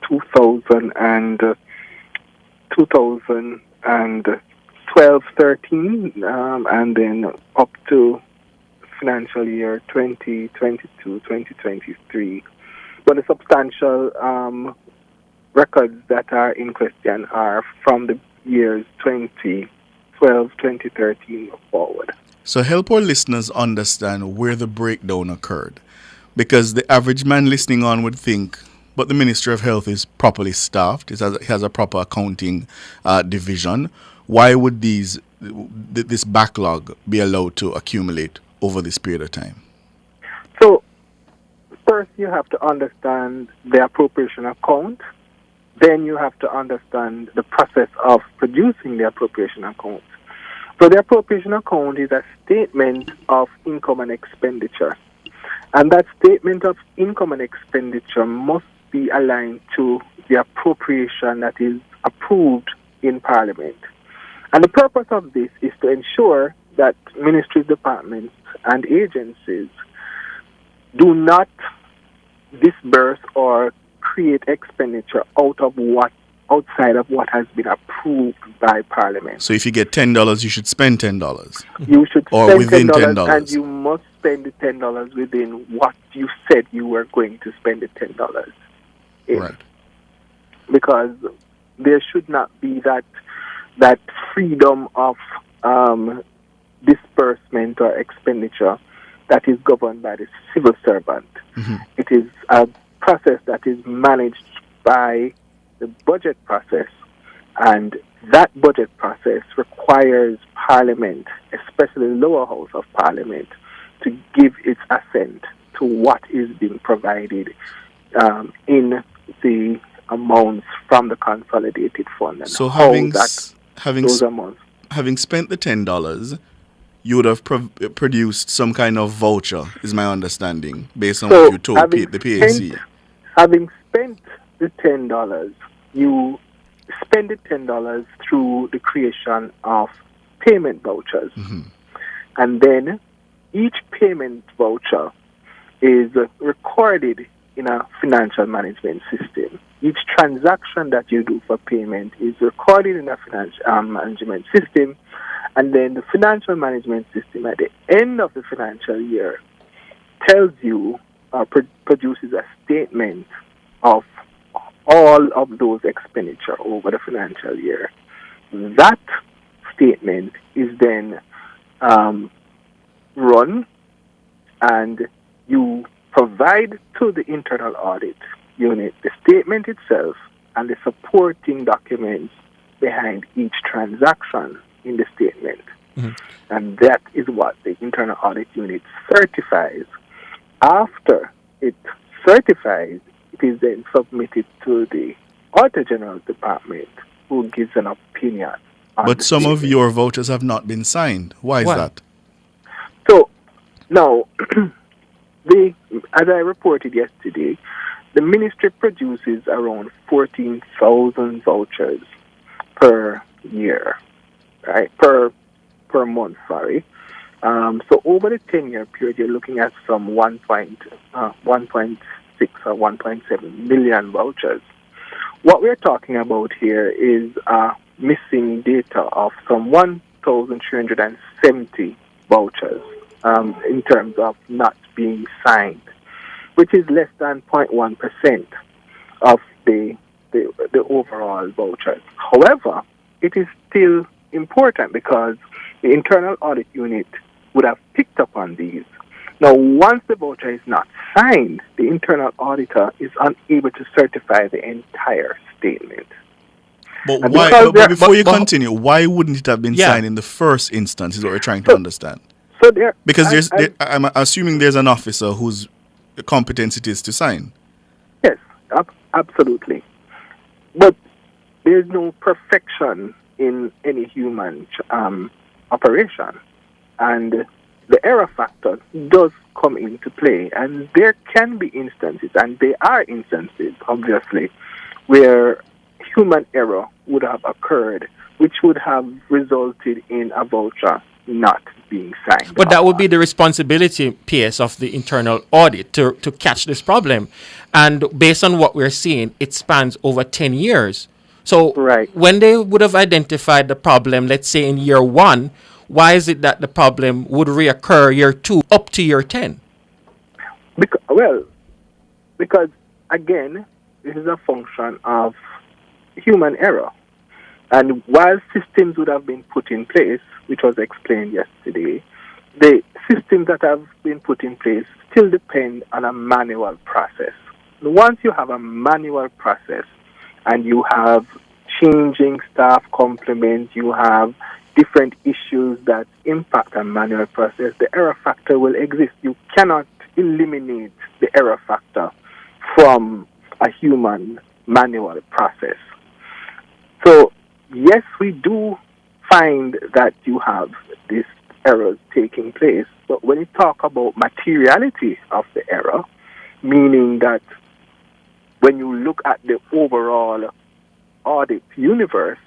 2012-13, and then up to financial year 2022-2023. But the substantial records that are in question are from the years 2012, 2013 forward. So help our listeners understand where the breakdown occurred. Because the average man listening on would think, but the Ministry of Health is properly staffed, it has a proper accounting division. Why would this backlog be allowed to accumulate over this period of time? So, first you have to understand the appropriation account. Then you have to understand the process of producing the appropriation account. So the appropriation account is a statement of income and expenditure. And that statement of income and expenditure must be aligned to the appropriation that is approved in Parliament. And the purpose of this is to ensure that ministries, departments, and agencies do not disburse or create expenditure outside of what has been approved by Parliament. So if you get $10, you should spend $10. You should or spend within $10. and you must spend the $10 within what you said you were going to spend the $10 in. Right. Because there should not be that freedom of disbursement or expenditure that is governed by the civil servant. Mm-hmm. It is a process that is managed by the budget process, and that budget process requires Parliament, especially the lower house of Parliament, to give its assent to what is being provided in the amounts from the consolidated fund. And so having spent the $10, you would have produced some kind of voucher, is my understanding, based on what you told the PAC. Having spent the $10, you spend the $10 through the creation of payment vouchers. Mm-hmm. And then each payment voucher is recorded in a financial management system. Each transaction that you do for payment is recorded in a financial management system, and then the financial management system at the end of the financial year tells you, produces a statement of all of those expenditure over the financial year. That statement is then run, and you provide to the internal audit unit the statement itself and the supporting documents behind each transaction in the statement. Mm-hmm. And that is what the internal audit unit certifies. After it certifies, it is then submitted to the Auditor General's Department, who gives an opinion. But some of your vouchers have not been signed. Why is that? So, now, as I reported yesterday, the ministry produces around 14,000 vouchers per year, right? Per month, sorry. So over the 10-year period, you're looking at some 1.6 or 1.7 million vouchers. What we're talking about here is missing data of some 1,370 vouchers in terms of not being signed, which is less than 0.1% of the overall vouchers. However, it is still important because the internal audit unit would have picked up on these. Now, once the voucher is not signed, the internal auditor is unable to certify the entire statement. But why? But before you continue, why wouldn't it have been signed in the first instance? Is what we're trying to understand. So because I'm assuming there's an officer whose competence it is to sign. Yes, absolutely. But there's no perfection in any human operation, and the error factor does come into play, and there can be instances, and there are instances, obviously, where human error would have occurred, which would have resulted in a voucher not being signed. But that would be the responsibility, PS, of the internal audit to catch this problem. And based on what we're seeing, it spans over 10 years. So when they would have identified the problem, let's say in year 1, why is it that the problem would reoccur year 2 up to year 10? Because again, this is a function of human error. And while systems would have been put in place, which was explained yesterday, the systems that have been put in place still depend on a manual process. Once you have a manual process and you have changing staff complement, you have different issues that impact a manual process, the error factor will exist. You cannot eliminate the error factor from a human manual process. So, yes, we do find that you have these errors taking place, but when you talk about materiality of the error, meaning that when you look at the overall audit universe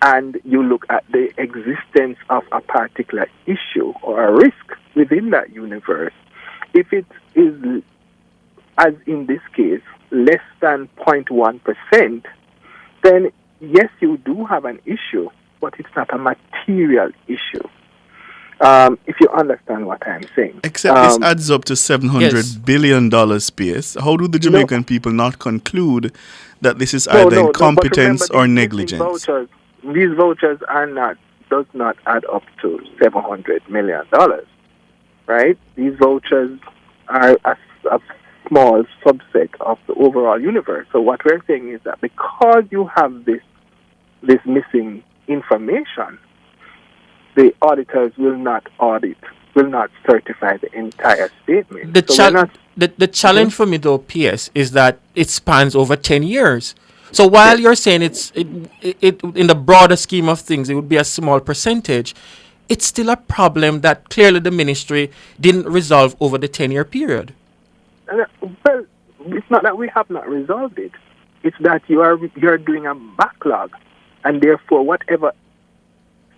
and you look at the existence of a particular issue or a risk within that universe, if it is, as in this case, less than 0.1%, then yes, you do have an issue, but it's not a material issue. If you understand what I'm saying. Except this adds up to $700 billion space. How do the Jamaican people not conclude that this is either incompetence or negligence? These vouchers does not add up to $700 million, right? These vouchers are a small subset of the overall universe. So what we're saying is that because you have this missing information, the auditors will not certify the entire statement. The challenge for me, though, PS, is that it spans over 10 years. So while you're saying it in the broader scheme of things, it would be a small percentage, it's still a problem that clearly the ministry didn't resolve over the 10-year period. Well, it's not that we have not resolved it. It's that you're doing a backlog, and therefore whatever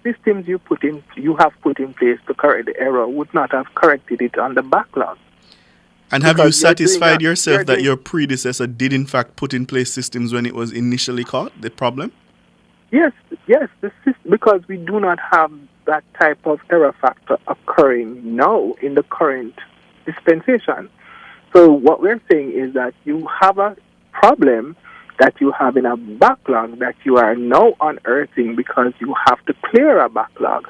systems you have put in place to correct the error would not have corrected it on the backlog. And have you satisfied yourself that your predecessor did in fact put in place systems when it was initially caught, the problem? Yes, because we do not have that type of error factor occurring now in the current dispensation. So what we're saying is that you have a problem that you have in a backlog that you are now unearthing because you have to clear a backlog.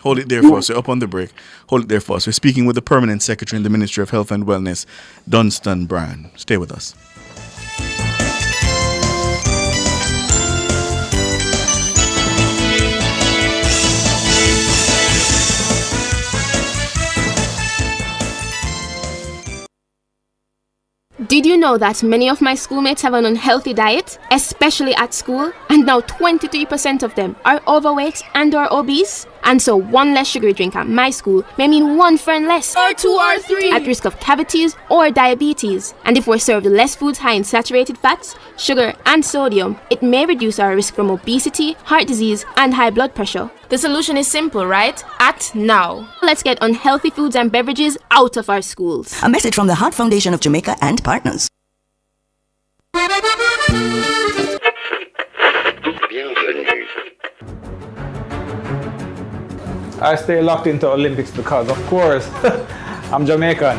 Hold it there for us. We're up on the break. Hold it there for us. We're speaking with the Permanent Secretary in the Ministry of Health and Wellness, Dunstan Bryan. Stay with us. Did you know that many of my schoolmates have an unhealthy diet, especially at school? And now 23% of them are overweight and or obese? And so one less sugary drink at my school may mean one friend less, or two or three, at risk of cavities or diabetes. And if we're served less foods high in saturated fats, sugar and sodium, it may reduce our risk from obesity, heart disease and high blood pressure. The solution is simple, right? Act now. Let's get unhealthy foods and beverages out of our schools. A message from the Heart Foundation of Jamaica and partners. I stay locked into Olympics because, of course, I'm Jamaican.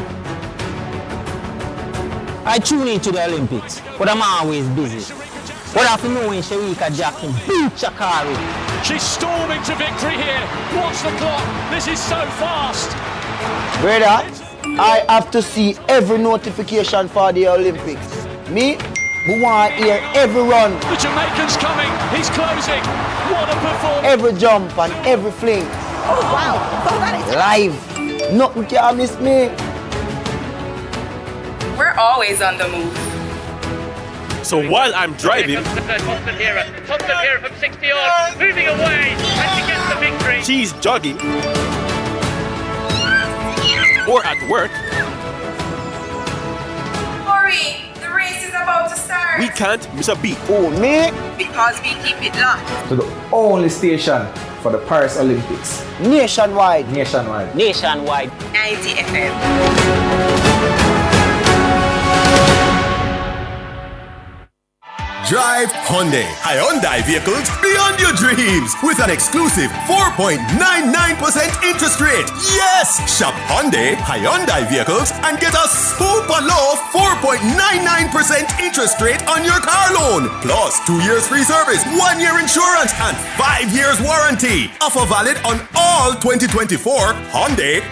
I tune into the Olympics, but I'm always busy. What have to know when Sharika Jackson beat Shakari? She's storming to victory here. Watch the clock. This is so fast. Brother, I have to see every notification for the Olympics. Me, we want to hear every run. The Jamaican's coming. He's closing. What a performance. Every jump and every fling. Oh, wow. Live. Nothing can miss me. We're always on the move. So while I'm driving, Thompson here from 60 odd, moving away, and she gets the victory. She's jogging, or at work. Hurry, the race is about to start. We can't miss a beat. Oh, me? Because we keep it locked. To the only station for the Paris Olympics. Nationwide. 90 FM. Drive Hyundai. Hyundai vehicles beyond your dreams with an exclusive 4.99% interest rate. Yes! Shop Hyundai vehicles and get a super low 4.99% interest rate on your car loan. Plus 2 years free service, 1 year insurance, and 5 years warranty. Offer valid on all 2024 Hyundai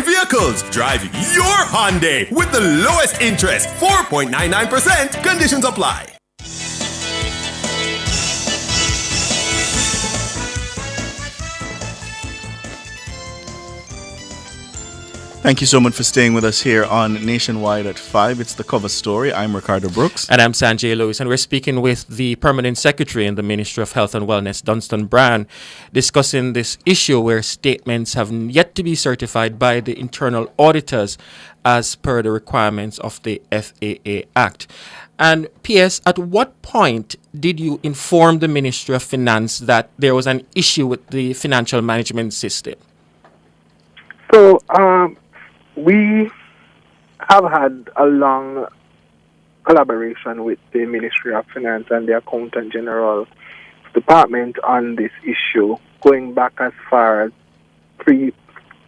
vehicles. Drive your Hyundai with the lowest interest, 4.99%. Conditions apply. Thank you so much for staying with us here on Nationwide at 5. It's the cover story. I'm Ricardo Brooks. And I'm Sanjay Lewis. And we're speaking with the Permanent Secretary in the Ministry of Health and Wellness, Dunstan Brand, discussing this issue where statements have yet to be certified by the internal auditors as per the requirements of the FAA Act. And P.S., at what point did you inform the Ministry of Finance that there was an issue with the financial management system? So, we have had a long collaboration with the Ministry of Finance and the Accountant General Department on this issue, going back as far as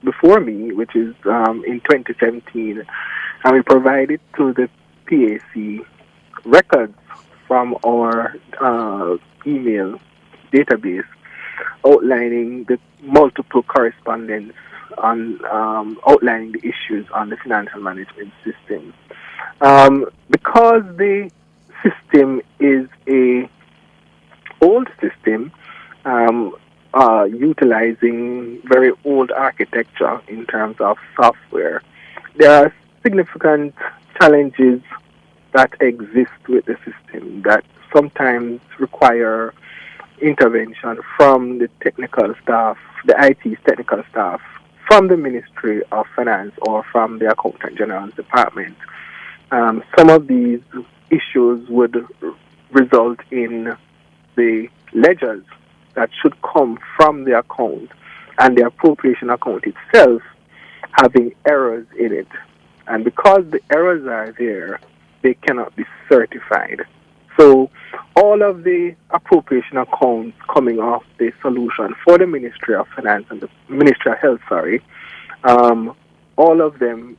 before me, which is in 2017, and we provided to the PAC records from our email database outlining the multiple correspondence on outlining the issues on the financial management system. Because the system is a old system, utilizing very old architecture in terms of software, there are significant challenges that exist with the system that sometimes require intervention from the technical staff, the IT technical staff, from the Ministry of Finance or from the Accountant General's Department. Some of these issues would result in the ledgers that should come from the account and the appropriation account itself having errors in it. And because the errors are there, they cannot be certified. So all of the appropriation accounts coming off the solution for the Ministry of Finance and the Ministry of Health, all of them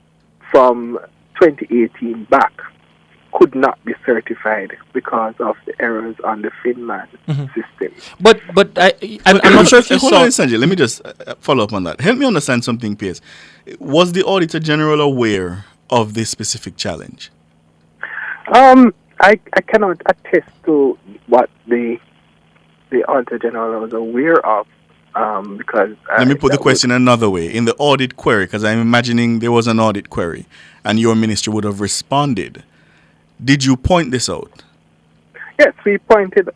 from 2018 back could not be certified because of the errors on the FinMan system. But I'm not sure if you hold saw... on, Sanjay. Let me just follow up on that. Help me understand something, P.S. Was the Auditor General aware of this specific challenge? I cannot attest to what the Auditor General was aware of because... Let me put the question another way. In the audit query, because I'm imagining there was an audit query and your ministry would have responded. Did you point this out? Yes, we pointed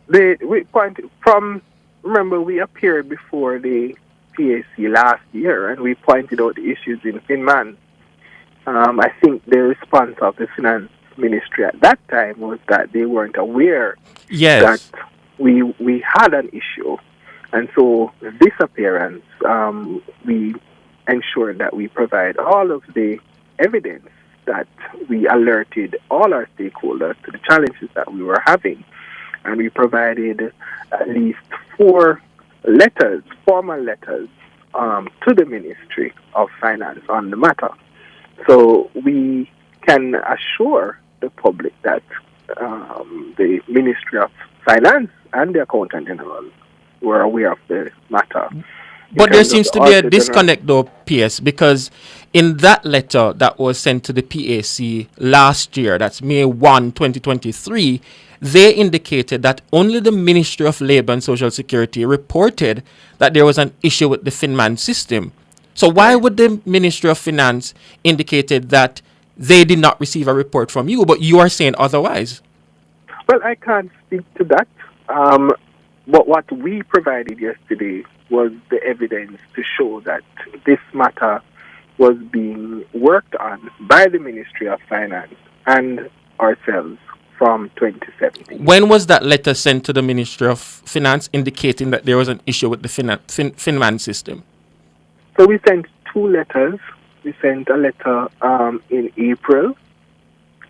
from... Remember, we appeared before the PAC last year and we pointed out the issues in FinMan. I think the response of the Finance Ministry at that time was that they weren't aware that we had an issue, and so this appearance we ensured that we provide all of the evidence that we alerted all our stakeholders to the challenges that we were having, and we provided at least 4 letters, formal letters, to the Ministry of Finance on the matter. So we can assure the public that the Ministry of Finance and the Accountant General were aware of the matter. But there seems to be a disconnect though, PS, because in that letter that was sent to the PAC last year, that's May 1, 2023, they indicated that only the Ministry of Labour and Social Security reported that there was an issue with the FinMan system. So why would the Ministry of Finance indicated that they did not receive a report from you, but you are saying otherwise? Well, I can't speak to that. But what we provided yesterday was the evidence to show that this matter was being worked on by the Ministry of Finance and ourselves from 2017. When was that letter sent to the Ministry of Finance indicating that there was an issue with the FinMan system? So we sent 2 letters. We sent a letter in April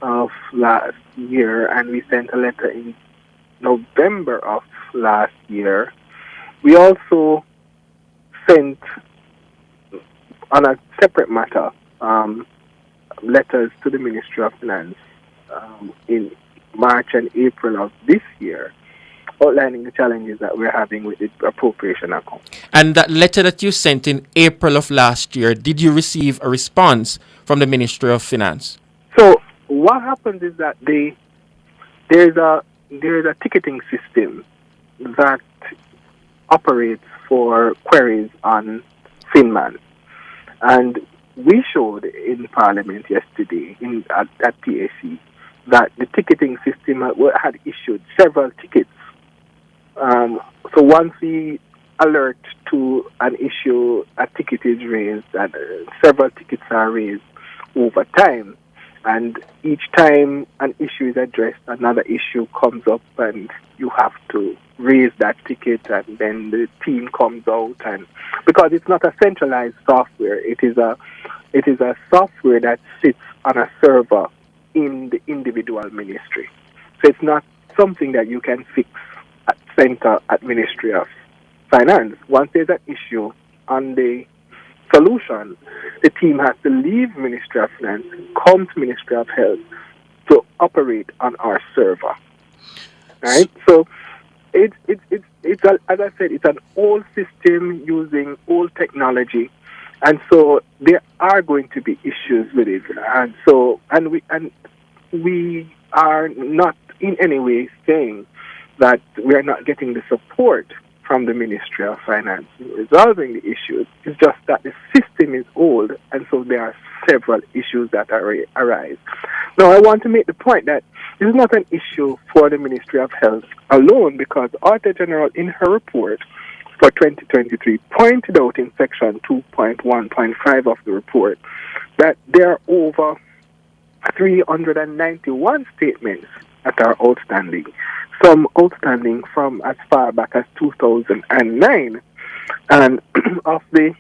of last year, and we sent a letter in November of last year, we also sent, on a separate matter, letters to the Ministry of Finance in March and April of this year, outlining the challenges that we're having with the appropriation account. And that letter that you sent in April of last year, did you receive a response from the Ministry of Finance? So what happens is that there's a ticketing system that operates for queries on Finman, and we showed in Parliament yesterday at PAC that the ticketing system had issued several tickets. So once we alert to an issue, a ticket is raised, and several tickets are raised over time. And each time an issue is addressed, another issue comes up, and you have to raise that ticket, and then the team comes out. And because it's not a centralized software, it is a software that sits on a server in the individual ministry. So it's not something that you can fix at center at Ministry of Finance. Once there's an issue on the solution, the team has to leave Ministry of Finance, come to Ministry of Health to operate on our server. Right? So it's as I said, it's an old system using old technology, and so there are going to be issues with it. And so we are not in any way saying that we are not getting the support from the Ministry of Finance in resolving the issues. It's just that the system is old, and so there are several issues that arise. Now, I want to make the point that this is not an issue for the Ministry of Health alone, because Auditor General in her report for 2023 pointed out in section 2.1.5 of the report that there are over 391 statements that are outstanding. Some outstanding from as far back as 2009. And of the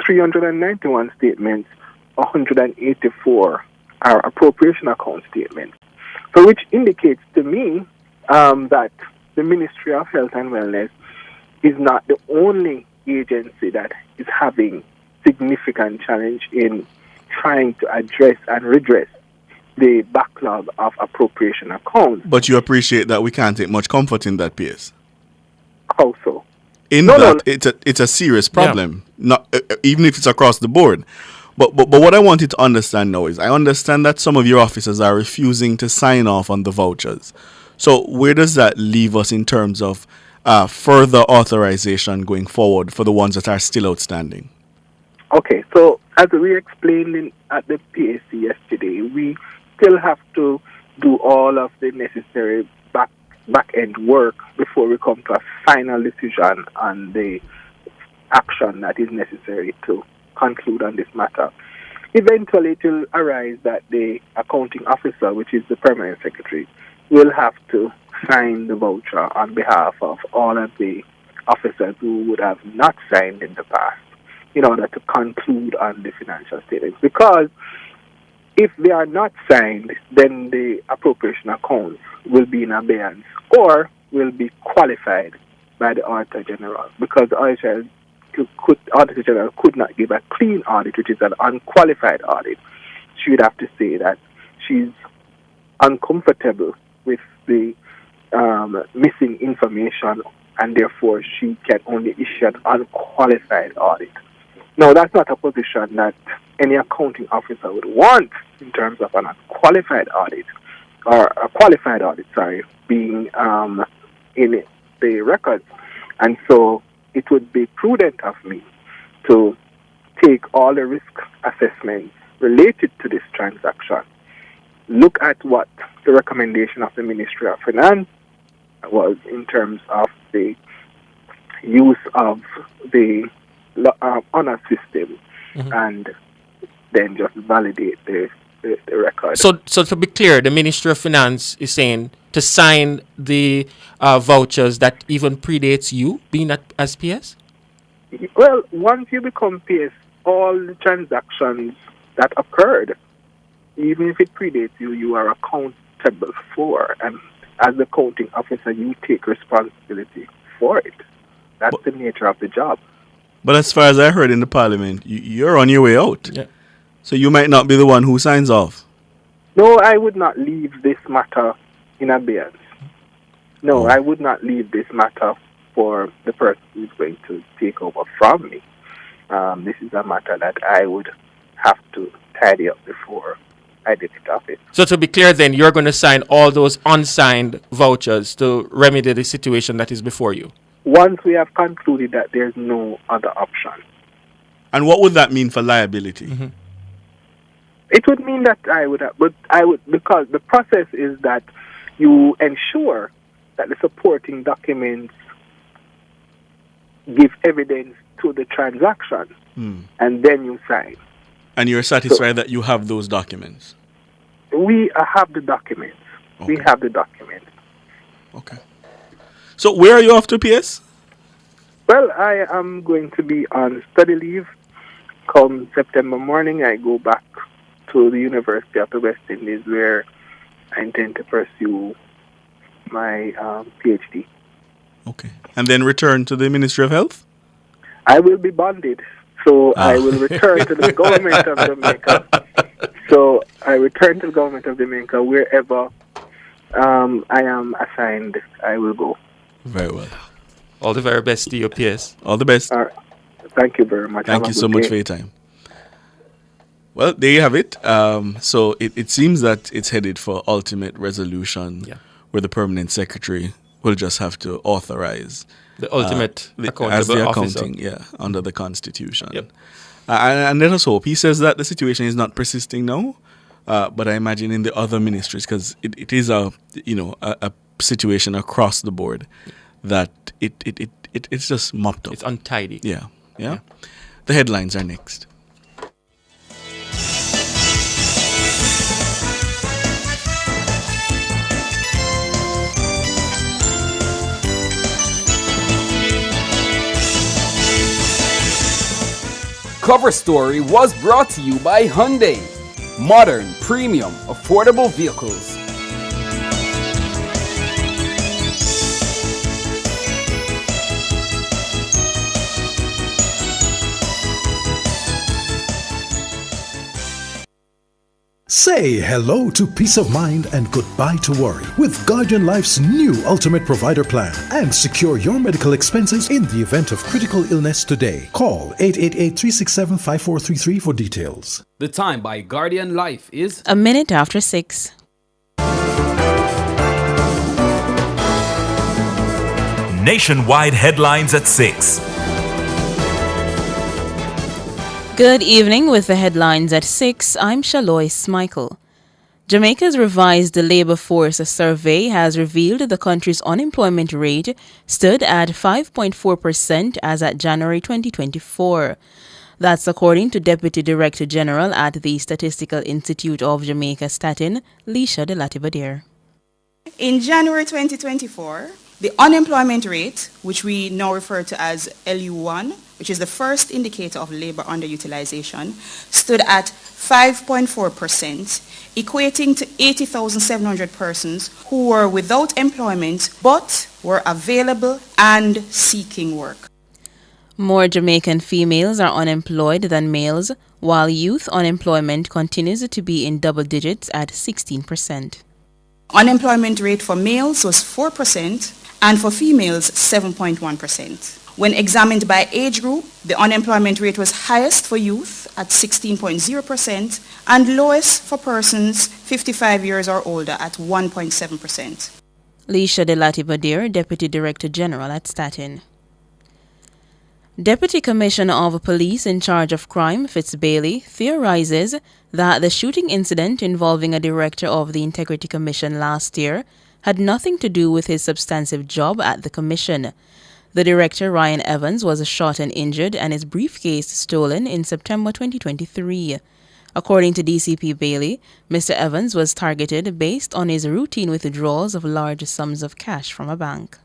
391 statements, 184 are appropriation account statements. So which indicates to me that the Ministry of Health and Wellness is not the only agency that is having significant challenge in trying to address and redress the backlog of appropriation accounts. But you appreciate that we can't take much comfort in that, Piers. How so? It's a serious problem. Yeah. Not even if it's across the board. But what I wanted to understand now is I understand that some of your officers are refusing to sign off on the vouchers. So where does that leave us in terms of further authorization going forward for the ones that are still outstanding? Okay, so as we explained at the PAC yesterday, we still have to do all of the necessary back-end work before we come to a final decision on the action that is necessary to conclude on this matter. Eventually, it will arise that the accounting officer, which is the permanent secretary, will have to sign the voucher on behalf of all of the officers who would have not signed in the past in order to conclude on the financial statements. Because if they are not signed, then the appropriation accounts will be in abeyance or will be qualified by the Auditor General, because the Auditor General could not give a clean audit, which is an unqualified audit. She would have to say that she's uncomfortable with the missing information, and therefore she can only issue an unqualified audit. Now, that's not a position that any accounting officer would want in terms of an unqualified audit, or a qualified audit, being in the records. And so it would be prudent of me to take all the risk assessments related to this transaction, look at what the recommendation of the Ministry of Finance was in terms of the use of the honor system, and then just validate the record. So to be clear, the Ministry of Finance is saying to sign the vouchers that even predates you being as PS? Well, once you become PS, all the transactions that occurred, even if it predates you, you are accountable for. And as the counting officer, you take responsibility for it. That's the nature of the job. But as far as I heard in the parliament, you're on your way out. Yeah. So you might not be the one who signs off. No, I would not leave this matter in abeyance. No, I would not leave this matter for the person who's going to take over from me. This is a matter that I would have to tidy up before I did it off it. So to be clear then, you're going to sign all those unsigned vouchers to remedy the situation that is before you? Once we have concluded that there's no other option. And what would that mean for liability? Mm-hmm. It would mean that I would, because the process is that you ensure that the supporting documents give evidence to the transaction, and then you sign. And you're satisfied that you have those documents? We have the documents. Okay. We have the documents. Okay. So where are you off to, PS? Well, I am going to be on study leave. Come September morning, I go back to the University of the West Indies, where I intend to pursue my PhD. Okay. And then return to the Ministry of Health? I will be bonded, so I will return to the government of Jamaica. So I return to the government of Jamaica wherever I am assigned, I will go. Very well. All the very best to your PS. All the best. Thank you very much. Thank you so much for your time. Well, there you have it. So it seems that it's headed for ultimate resolution, where the permanent secretary will just have to authorize the ultimate as the accounting, under the Constitution. Yep. And let us hope. He says that the situation is not persisting now, but I imagine in the other ministries, because it is a situation across the board that it's just mopped up. It's untidy. Yeah. The headlines are next. Cover Story was brought to you by Hyundai. Modern, premium, affordable vehicles. Say hello to peace of mind and goodbye to worry with Guardian Life's new Ultimate Provider Plan, and secure your medical expenses in the event of critical illness today. Call 888-367-5433 for details. The time by Guardian Life is 6:01. Nationwide headlines at 6. Good evening with the headlines at 6. I'm Shalois Michael. Jamaica's revised labor force survey has revealed the country's unemployment rate stood at 5.4% as at January 2024. That's according to Deputy Director General at the Statistical Institute of Jamaica, Statin, Leisha de Latibadir. In January 2024, the unemployment rate, which we now refer to as LU1, which is the first indicator of labor underutilization, stood at 5.4%, equating to 80,700 persons who were without employment but were available and seeking work. More Jamaican females are unemployed than males, while youth unemployment continues to be in double digits at 16%. Unemployment rate for males was 4% and for females 7.1%. When examined by age group, the unemployment rate was highest for youth at 16.0% and lowest for persons 55 years or older at 1.7%. Leisha de Latibadir, Deputy Director General at Statin. Deputy Commissioner of Police in charge of crime, Fitz Bailey, theorizes that the shooting incident involving a director of the Integrity Commission last year had nothing to do with his substantive job at the commission. The director, Ryan Evans, was shot and injured and his briefcase stolen in September 2023. According to DCP Bailey, Mr. Evans was targeted based on his routine withdrawals of large sums of cash from a bank.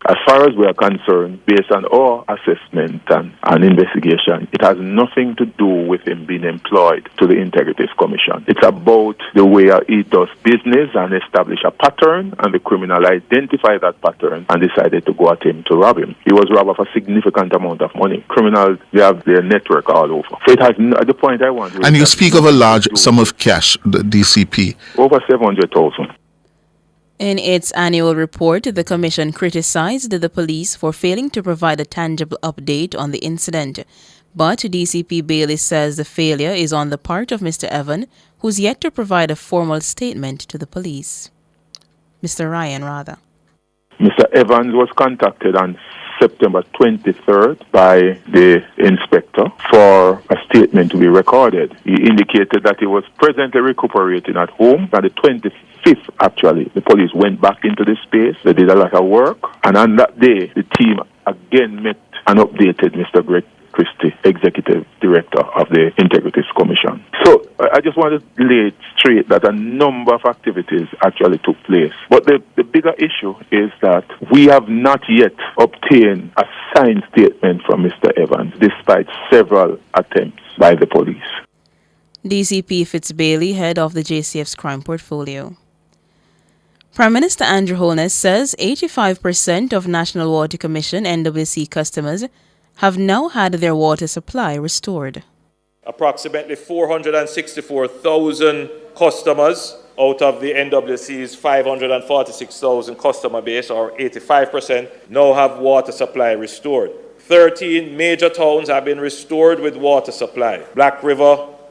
As far as we are concerned, based on our assessment and investigation, it has nothing to do with him being employed to the Integrity Commission. It's about the way he does business and establish a pattern, and the criminal identified that pattern and decided to go at him to rob him. He was robbed of a significant amount of money. Criminals, they have their network all over. So it has the point I want. And you speak of a large sum of cash, the DCP. Over 700,000. In its annual report, the Commission criticized the police for failing to provide a tangible update on the incident. But DCP Bailey says the failure is on the part of Mr. Evan, who's yet to provide a formal statement to the police. Mr. Ryan, rather. Mr. Evans was contacted on September 23rd by the inspector for a statement to be recorded. He indicated that he was presently recuperating at home. On the 25th, actually, the police went back into the space. They did a lot of work. And on that day, the team again met and updated Mr. Greg Christie, Executive Director of the Integrity Commission. So I just want to lay it straight that a number of activities actually took place. But the bigger issue is that we have not yet obtained a signed statement from Mr. Evans, despite several attempts by the police. DCP Fitzbailey, head of the JCF's crime portfolio. Prime Minister Andrew Holness says 85% of National Water Commission NWC customers have now had their water supply restored. Approximately 464,000 customers out of the NWC's 546,000 customer base, or 85%, now have water supply restored. 13 major towns have been restored with water supply.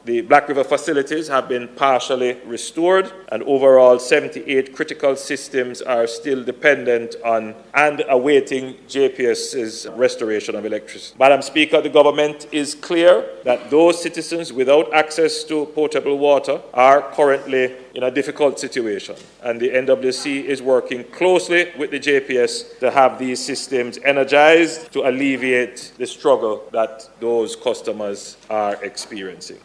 The Black River facilities have been partially restored, and overall 78 critical systems are still dependent on and awaiting JPS's restoration of electricity. Madam Speaker, the government is clear that those citizens without access to potable water are currently in a difficult situation, and the NWC is working closely with the JPS to have these systems energized to alleviate the struggle that those customers are experiencing.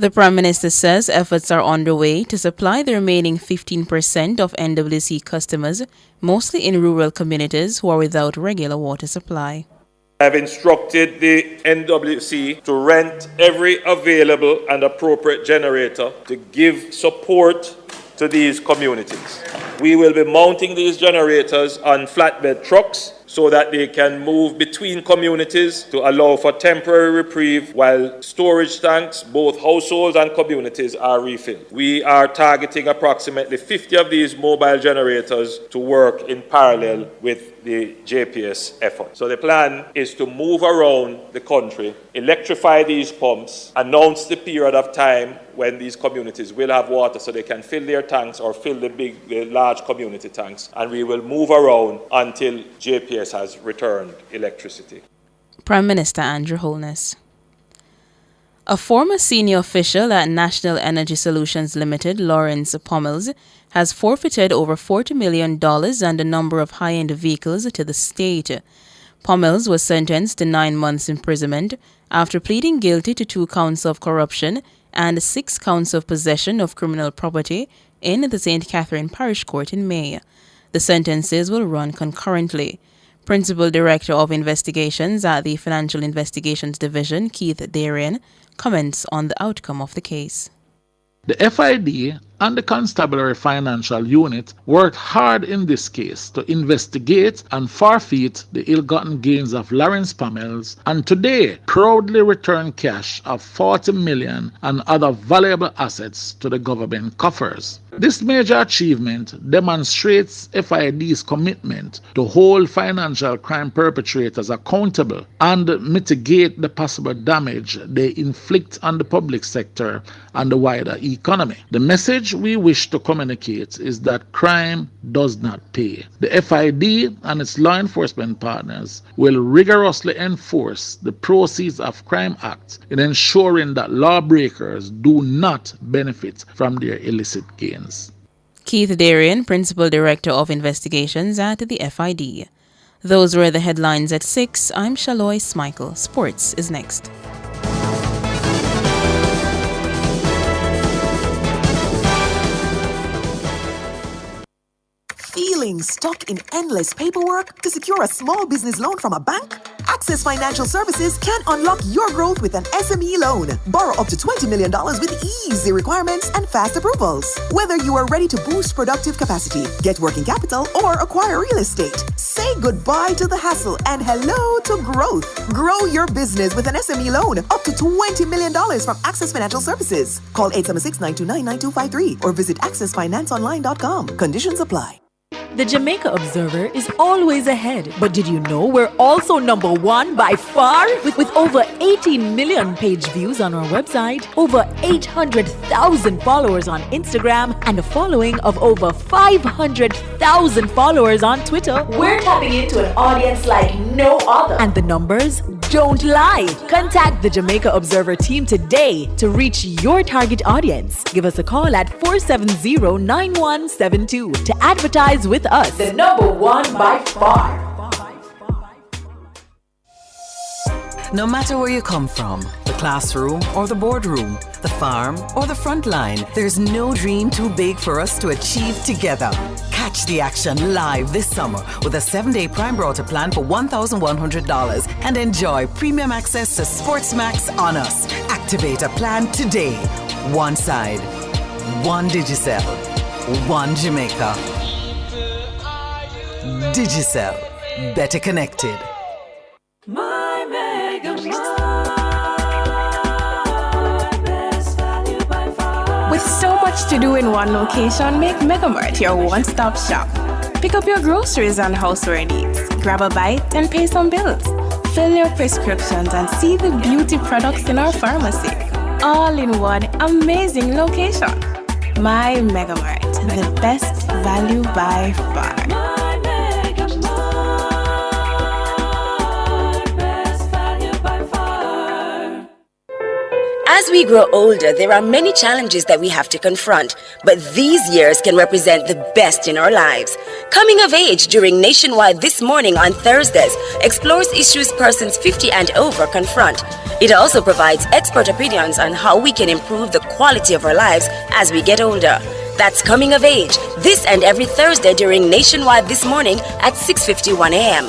The Prime Minister says efforts are underway to supply the remaining 15% of NWC customers, mostly in rural communities who are without regular water supply. I have instructed the NWC to rent every available and appropriate generator to give support to these communities. We will be mounting these generators on flatbed trucks so that they can move between communities to allow for temporary reprieve while storage tanks, both households and communities, are refilled. We are targeting approximately 50 of these mobile generators to work in parallel with the JPS effort. So the plan is to move around the country, electrify these pumps, announce the period of time when these communities will have water so they can fill their tanks or fill the large community tanks, and we will move around until JPS has returned electricity. Prime Minister Andrew Holness. A former senior official at National Energy Solutions Limited, Lawrence Pommels, has forfeited over $40 million and a number of high-end vehicles to the state. Pommels was sentenced to 9 months imprisonment after pleading guilty to 2 counts of corruption and 6 counts of possession of criminal property in the St. Catherine Parish Court in May. The sentences will run concurrently. Principal Director of Investigations at the Financial Investigations Division, Keith Darian, comments on the outcome of the case. The FID and the Constabulary Financial Unit worked hard in this case to investigate and forfeit the ill-gotten gains of Lawrence Pommels, and today proudly return cash of $40 million and other valuable assets to the government coffers. This major achievement demonstrates FID's commitment to hold financial crime perpetrators accountable and mitigate the possible damage they inflict on the public sector and the wider economy. The message we wish to communicate is that crime does not pay. The FID and its law enforcement partners will rigorously enforce the Proceeds of Crime Act in ensuring that lawbreakers do not benefit from their illicit gains. Keith Darian, Principal Director of Investigations at the FID. Those were the headlines at 6. I'm Shaloy Smichael. Sports is next. Feel Feeling stuck in endless paperwork to secure a small business loan from a bank? Access Financial Services can unlock your growth with an SME loan. Borrow up to $20 million with easy requirements and fast approvals. Whether you are ready to boost productive capacity, get working capital, or acquire real estate, say goodbye to the hassle and hello to growth. Grow your business with an SME loan up to $20 million from Access Financial Services. Call 876-929-9253 or visit accessfinanceonline.com. Conditions apply. The Jamaica Observer is always ahead. But did you know we're also number one by far? With over 18 million page views on our website, over 800,000 followers on Instagram, and a following of over 500,000 followers on Twitter, We're tapping into an audience like no other. and the numbers don't lie. Contact the Jamaica Observer team today to reach your target audience. Give us a call at 470-9172 to advertise with us. The number one by far. No matter where you come from, the classroom or the boardroom, the farm or the front line, there's no dream too big for us to achieve together. Catch the action live this summer with a 7-day Prime Router plan for $1,100 and enjoy premium access to Sportsmax on us. Activate a plan today. One side, one Digicel, one Jamaica. Digicel, better connected. My Mega With so much to do in one location, make Megamart your one-stop shop. Pick up your groceries and houseware needs, grab a bite and pay some bills, fill your prescriptions and see the beauty products in our pharmacy. All in one amazing location. My Megamart, the best value by far. As we grow older, there are many challenges that we have to confront, but these years can represent the best in our lives. Coming of Age during Nationwide This Morning on Thursdays explores issues persons 50 and over confront. It also provides expert opinions on how we can improve the quality of our lives as we get older. That's Coming of Age, this and every Thursday during Nationwide This Morning at 6:51 a.m.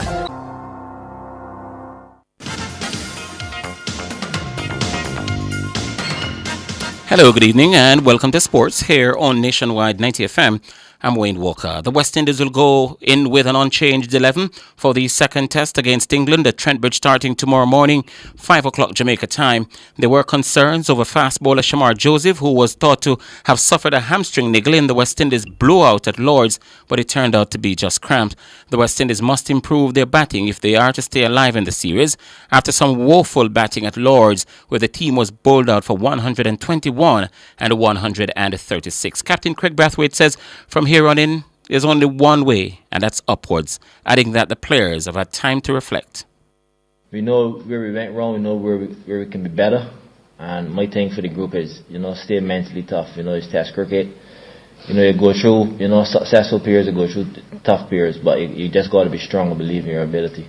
Hello, good evening, and welcome to Sports here on Nationwide 90 FM. I'm Wayne Walker. The West Indies will go in with an unchanged 11 for the second test against England at Trent Bridge starting tomorrow morning, 5 o'clock Jamaica time. There were concerns over fast bowler Shamar Joseph, who was thought to have suffered a hamstring niggle in the West Indies blowout at Lord's, but it turned out to be just cramped. The West Indies must improve their batting if they are to stay alive in the series after some woeful batting at Lord's, where the team was bowled out for 121 and 136. Captain Craig Brathwaite says from here on in, there's only one way, and that's upwards, adding that the players have had time to reflect. We know where we went wrong, we know where we can be better, and my thing for the group is, stay mentally tough. It's test cricket. You go through, successful periods, you go through tough periods, but you just got to be strong and believe in your ability.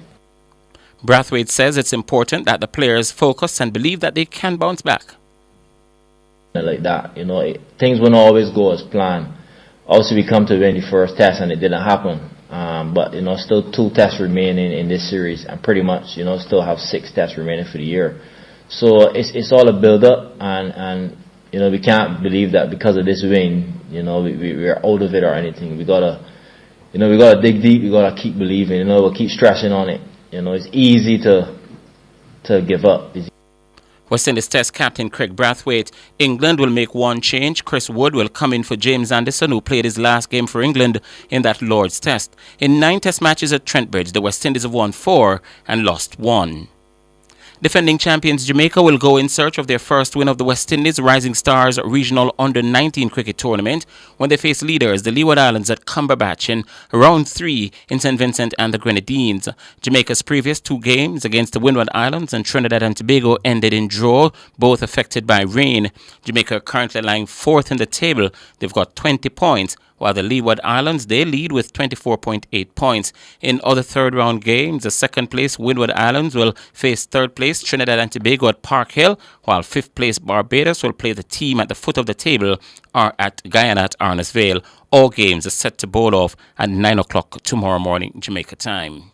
Brathwaite says it's important that the players focus and believe that they can bounce back. Like that, things won't always go as planned. Obviously, we come to the 21st test and it didn't happen. But, still 2 tests remaining in this series and pretty much, still have 6 tests remaining for the year. So it's all a build-up and we can't believe that because of this win, we're out of it or anything. We gotta dig deep, we gotta keep believing, we'll keep stressing on it. It's easy to give up. West Indies Test captain Craig Brathwaite. England will make one change. Chris Wood will come in for James Anderson, who played his last game for England in that Lord's Test. In 9 Test matches at Trent Bridge, the West Indies have won 4 and lost 1. Defending champions Jamaica will go in search of their first win of the West Indies Rising Stars Regional Under-19 Cricket Tournament when they face leaders, the Leeward Islands, at Cumberbatch in round 3 in St. Vincent and the Grenadines. Jamaica's previous 2 games against the Windward Islands and Trinidad and Tobago ended in draw, both affected by rain. Jamaica are currently lying 4th in the table. They've got 20 points while the Leeward Islands, they lead with 24.8 points. In other third-round games, the second-place Windward Islands will face third-place Trinidad and Tobago at Park Hill, while fifth-place Barbados will play the team at the foot of the table or at Guyana at Arnes Vale. All games are set to bowl off at 9 o'clock tomorrow morning, Jamaica time.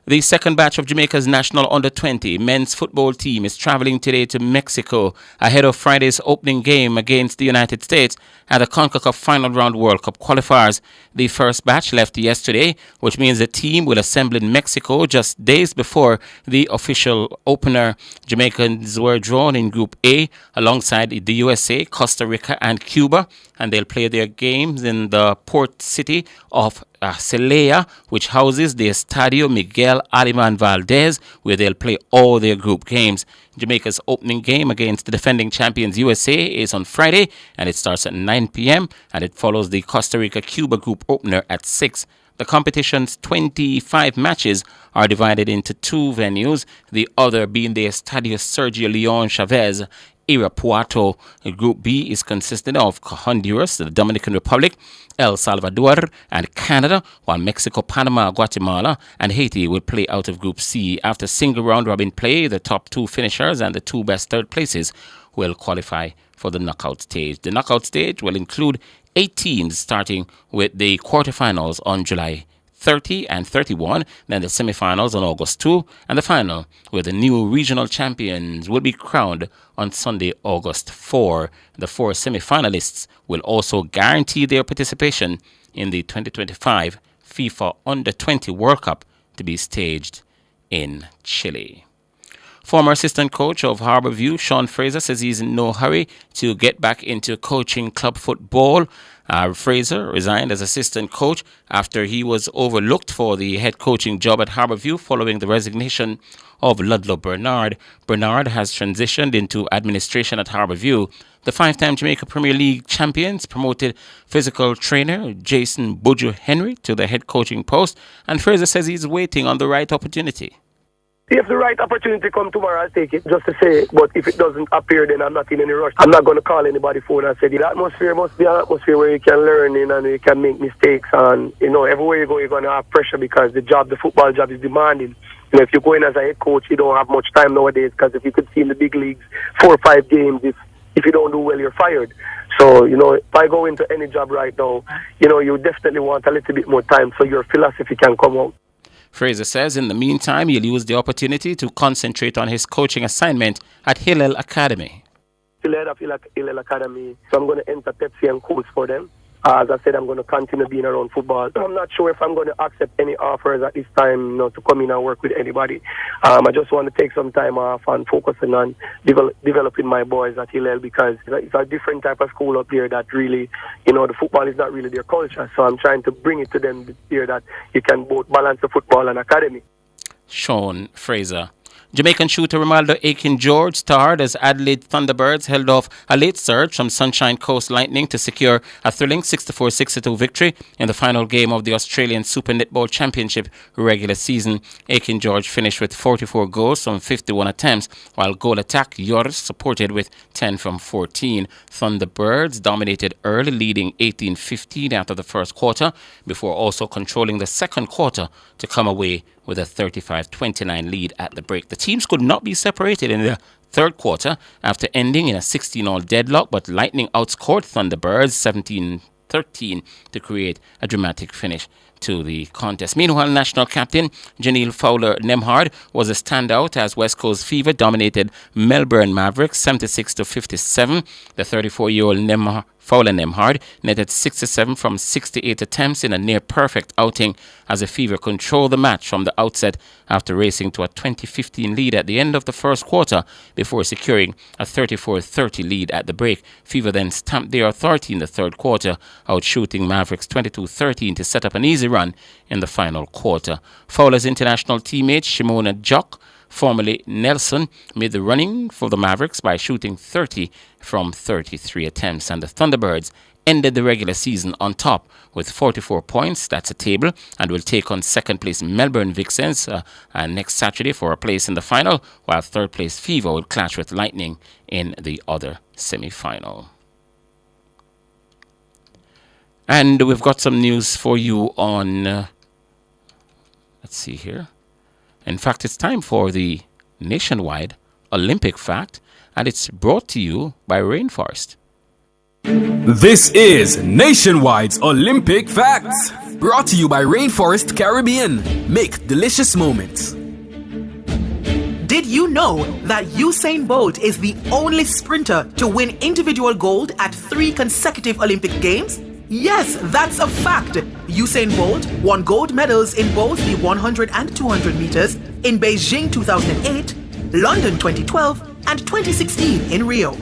The second batch of Jamaica's national under-20 men's football team is traveling today to Mexico ahead of Friday's opening game against the United States at the CONCACAF Final Round World Cup qualifiers. The first batch left yesterday, which means the team will assemble in Mexico just days before the official opener. Jamaicans were drawn in Group A alongside the USA, Costa Rica and Cuba, and they'll play their games in the port city of Celaya, which houses the Estadio Miguel Aliman Valdez, where they'll play all their group games. Jamaica's opening game against the defending champions USA is on Friday, and it starts at 9 p.m., and it follows the Costa Rica-Cuba group opener at 6. The competition's 25 matches are divided into two venues, the other being the Estadio Sergio Leon Chavez Irapuato. Group B is consisting of Honduras, the Dominican Republic, El Salvador, and Canada, while Mexico, Panama, Guatemala, and Haiti will play out of Group C. After single round-robin play, the top two finishers and the two best third places will qualify for the knockout stage. The knockout stage will include 8 teams, starting with the quarterfinals on July 30 and 31, then the semifinals on August 2, and the final, where the new regional champions will be crowned on Sunday, August 4. The 4 semifinalists will also guarantee their participation in the 2025 FIFA Under-20 World Cup to be staged in Chile. Former assistant coach of Harbourview, Sean Fraser, says he's in no hurry to get back into coaching club football. Fraser resigned as assistant coach after he was overlooked for the head coaching job at Harbourview following the resignation of Ludlow Bernard. Bernard has transitioned into administration at Harbourview. The 5-time Jamaica Premier League champions promoted physical trainer Jason Buju Henry to the head coaching post, and Fraser says he's waiting on the right opportunity. If the right opportunity comes tomorrow, I'll take it, just to say it. But if it doesn't appear, then I'm not in any rush. I'm not going to call anybody phone and say, the atmosphere must be an atmosphere where you can learn in and you can make mistakes. And, everywhere you go, you're going to have pressure because the football job is demanding. If you go in as a head coach, you don't have much time nowadays because if you could see in the big leagues, 4 or 5 games, if you don't do well, you're fired. So, if I go into any job right now, you definitely want a little bit more time so your philosophy can come out. Fraser says in the meantime, he'll use the opportunity to concentrate on his coaching assignment at Hillel Academy. Hillel Academy, so I'm going to enter Pepsi and coach for them. As I said, I'm going to continue being around football. I'm not sure if I'm going to accept any offers at this time, to come in and work with anybody. I just want to take some time off and focusing on developing my boys at Hillel because it's a different type of school up there that really, the football is not really their culture. So I'm trying to bring it to them here that you can both balance the football and academy. Sean Fraser. Jamaican shooter Romaldo Aiken-George starred as Adelaide Thunderbirds held off a late surge from Sunshine Coast Lightning to secure a thrilling 64-62 victory in the final game of the Australian Super Netball Championship regular season. Aiken-George finished with 44 goals from 51 attempts, while goal attack Yoris supported with 10 from 14. Thunderbirds dominated early, leading 18-15 after the first quarter, before also controlling the second quarter to come away with a 35-29 lead at the break. The teams could not be separated in the third quarter after ending in a 16-all deadlock, but Lightning outscored Thunderbirds 17-13 to create a dramatic finish to the contest. Meanwhile, national captain Janelle Fowler-Nemhard was a standout as West Coast Fever dominated Melbourne Mavericks 76-57. The 34-year-old Fowler-Nemhard netted 67 from 68 attempts in a near-perfect outing as the Fever controlled the match from the outset after racing to a 20-15 lead at the end of the first quarter before securing a 34-30 lead at the break. Fever then stamped their authority in the third quarter, outshooting Mavericks 22-13 to set up an easy run in the final quarter. Fowler's international teammate Shimona Jock, formerly Nelson, made the running for the Mavericks by shooting 30 from 33 attempts, and the Thunderbirds ended the regular season on top with 44 points. That's a table, and will take on second place Melbourne Vixens next Saturday for a place in the final, while third place Fever will clash with Lightning in the other semi-final. And we've got some news for you on, let's see here. In fact, it's time for the nationwide Olympic fact, and it's brought to you by Rainforest. This is Nationwide's Olympic Facts, brought to you by Rainforest Caribbean. Make delicious moments. Did you know that Usain Bolt is the only sprinter to win individual gold at 3 consecutive Olympic Games? Yes, that's a fact. Usain Bolt won gold medals in both the 100 and 200 meters in Beijing 2008, London 2012, and 2016 in Rio.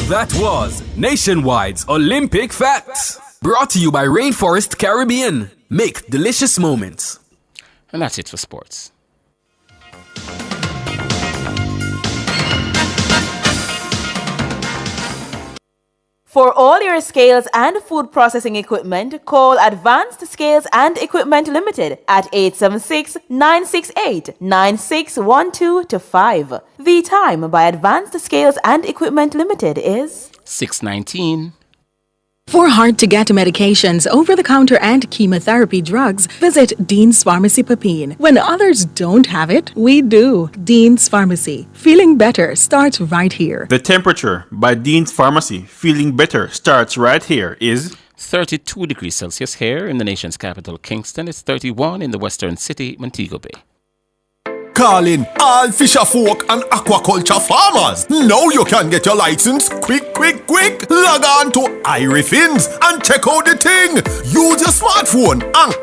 That was Nationwide's Olympic Facts, brought to you by Rainforest Caribbean. Make delicious moments. And that's it for sports. For all your scales and food processing equipment, call Advanced Scales and Equipment Limited at 876-968-9612 to 5. The time by Advanced Scales and Equipment Limited is 6:19. For hard-to-get medications, over-the-counter and chemotherapy drugs, visit Dean's Pharmacy Papine. When others don't have it, we do. Dean's Pharmacy. Feeling better starts right here. The temperature by Dean's Pharmacy, feeling better, starts right here is 32 degrees Celsius here in the nation's capital, Kingston. It's 31 in the western city, Montego Bay. Calling all fisher folk and aquaculture farmers. Now you can get your license quick. Log on to iRefins and check out the thing. Use your smartphone and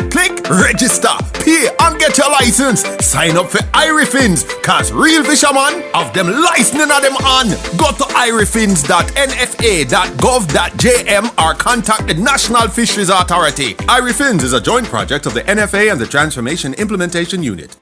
click, register, pay and get your license. Sign up for iRefins, cause real fishermen have them licensing of them on. Go to irefins.nfa.gov.jm or contact the National Fisheries Authority. iRefins is a joint project of the NFA and the Transformation Implementation Unit.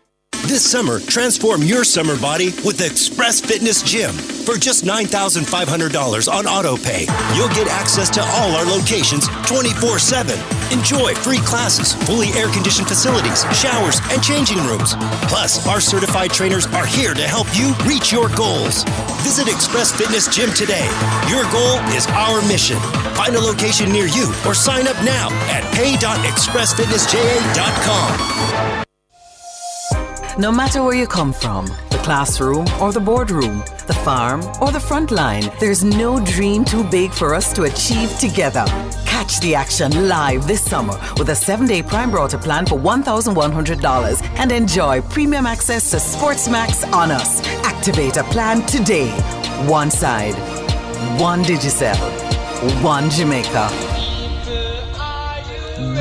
This summer, transform your summer body with the Express Fitness Gym. For just $9,500 on AutoPay, you'll get access to all our locations 24/7. Enjoy free classes, fully air-conditioned facilities, showers, and changing rooms. Plus, our certified trainers are here to help you reach your goals. Visit Express Fitness Gym today. Your goal is our mission. Find a location near you or sign up now at pay.expressfitnessja.com. No matter where you come from, the classroom or the boardroom, the farm or the front line, there's no dream too big for us to achieve together. Catch the action live this summer with a 7-day Prime Router plan for $1,100 and enjoy premium access to SportsMax on us. Activate a plan today. One side, one Digicel, one Jamaica.